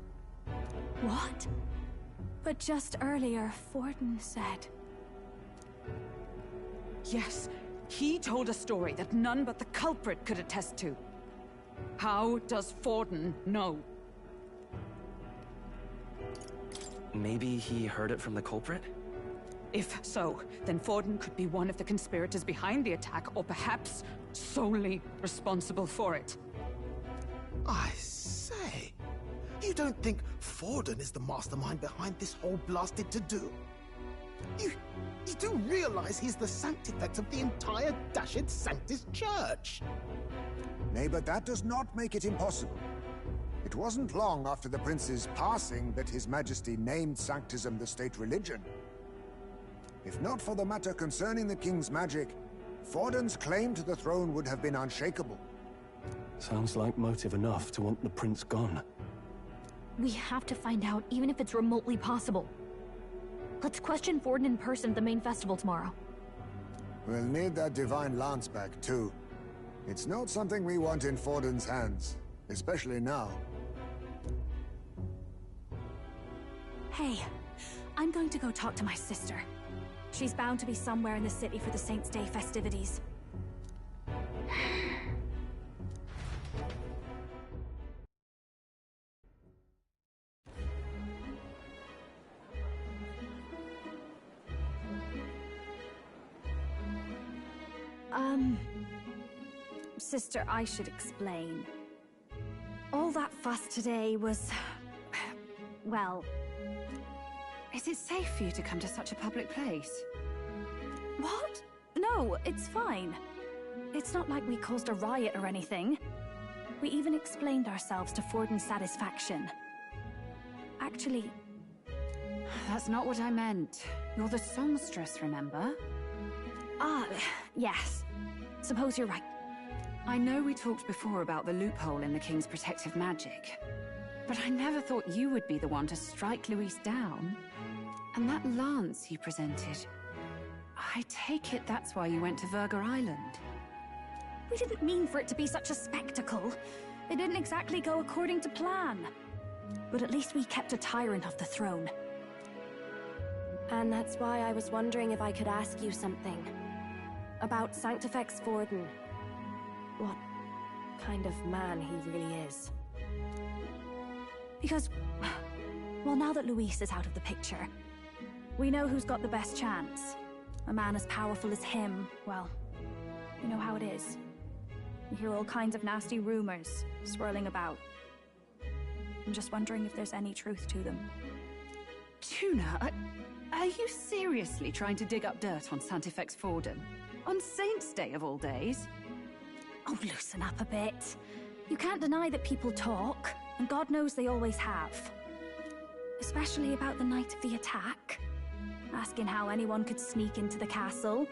What? But just earlier, Forden said... Yes, he told a story that none but the culprit could attest to. How does Forden know? Maybe he heard it from the culprit? If so, then Forden could be one of the conspirators behind the attack, or perhaps solely responsible for it. I say, you don't think Forden is the mastermind behind this whole blasted to-do? You do realize he's the sanctifex of the entire dashed Sanctus Church? Nay, but that does not make it impossible. It wasn't long after the prince's passing that His Majesty named Sanctism the state religion. If not for the matter concerning the king's magic, Forden's claim to the throne would have been unshakable. Sounds like motive enough to want the prince gone. We have to find out, even if it's remotely possible. Let's question Forden in person at the main festival tomorrow. We'll need that divine lance back, too. It's not something we want in Forden's hands, especially now. Hey, I'm going to go talk to my sister. She's bound to be somewhere in the city for the Saints' Day festivities. Sister, I should explain. All that fuss today was... well... Is it safe for you to come to such a public place? What? No, it's fine. It's not like we caused a riot or anything. We even explained ourselves to Forden's satisfaction. Actually... That's not what I meant. You're the songstress, remember? Ah, yes. Suppose you're right. I know we talked before about the loophole in the king's protective magic, but I never thought you would be the one to strike Luis down. And that lance he presented, I take it that's why you went to Verga Island. We didn't mean for it to be such a spectacle. It didn't exactly go according to plan. But at least we kept a tyrant off the throne. And that's why I was wondering if I could ask you something. About Sanctifex Forden. What kind of man he really is. Because, well, now that Luis is out of the picture, we know who's got the best chance. A man as powerful as him, well, you know how it is. You hear all kinds of nasty rumors swirling about. I'm just wondering if there's any truth to them. Tuna, are you seriously trying to dig up dirt on Sanctifex Forden? On Saints' Day of all days? Oh, loosen up a bit. You can't deny that people talk, and God knows they always have. Especially about the night of the attack. Asking how anyone could sneak into the castle,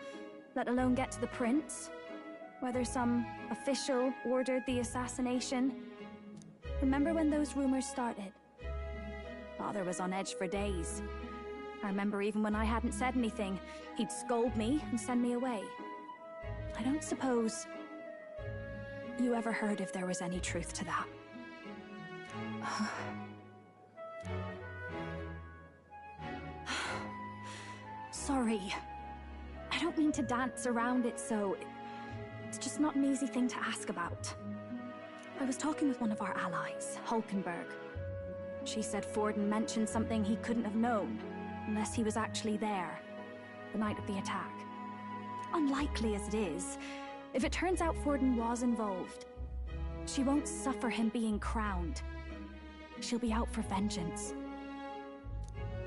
let alone get to the prince. Whether some official ordered the assassination. Remember when those rumors started? Father was on edge for days. I remember even when I hadn't said anything, he'd scold me and send me away. I don't suppose you ever heard if there was any truth to that. Sorry. I don't mean to dance around it so... It's just not an easy thing to ask about. I was talking with one of our allies, Hulkenberg. She said Forden mentioned something he couldn't have known, unless he was actually there, the night of the attack. Unlikely as it is, if it turns out Forden was involved, she won't suffer him being crowned. She'll be out for vengeance.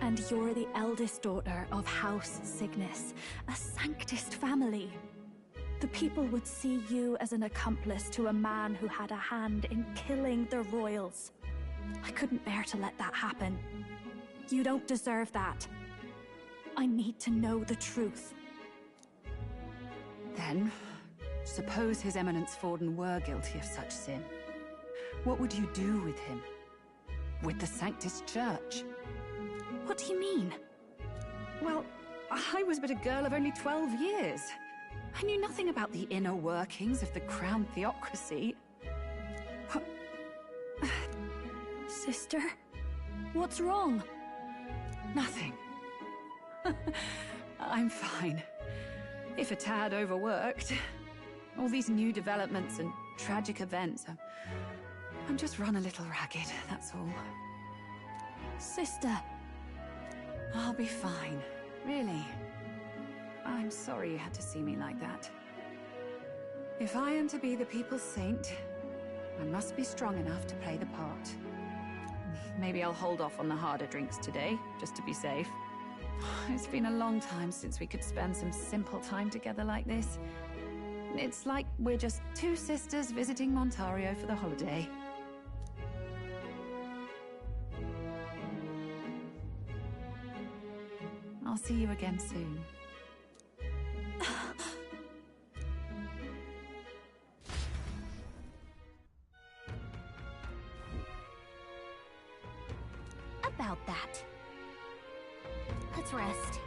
And you're the eldest daughter of House Cygnus, a Sanctist family. The people would see you as an accomplice to a man who had a hand in killing the royals. I couldn't bear to let that happen. You don't deserve that. I need to know the truth. Then, suppose His Eminence Forden were guilty of such sin. What would you do with him? With the Sanctist Church? What do you mean? Well, I was but a girl of only 12 years. I knew nothing about the inner workings of the crown theocracy. Sister? What's wrong? Nothing. I'm fine. If a tad overworked. All these new developments and tragic events. I'm just run a little ragged, that's all. Sister. I'll be fine. Really. I'm sorry you had to see me like that. If I am to be the people's saint, I must be strong enough to play the part. Maybe I'll hold off on the harder drinks today, just to be safe. It's been a long time since we could spend some simple time together like this. It's like we're just two sisters visiting Montario for the holiday. I'll see you again soon. About that. Let's rest.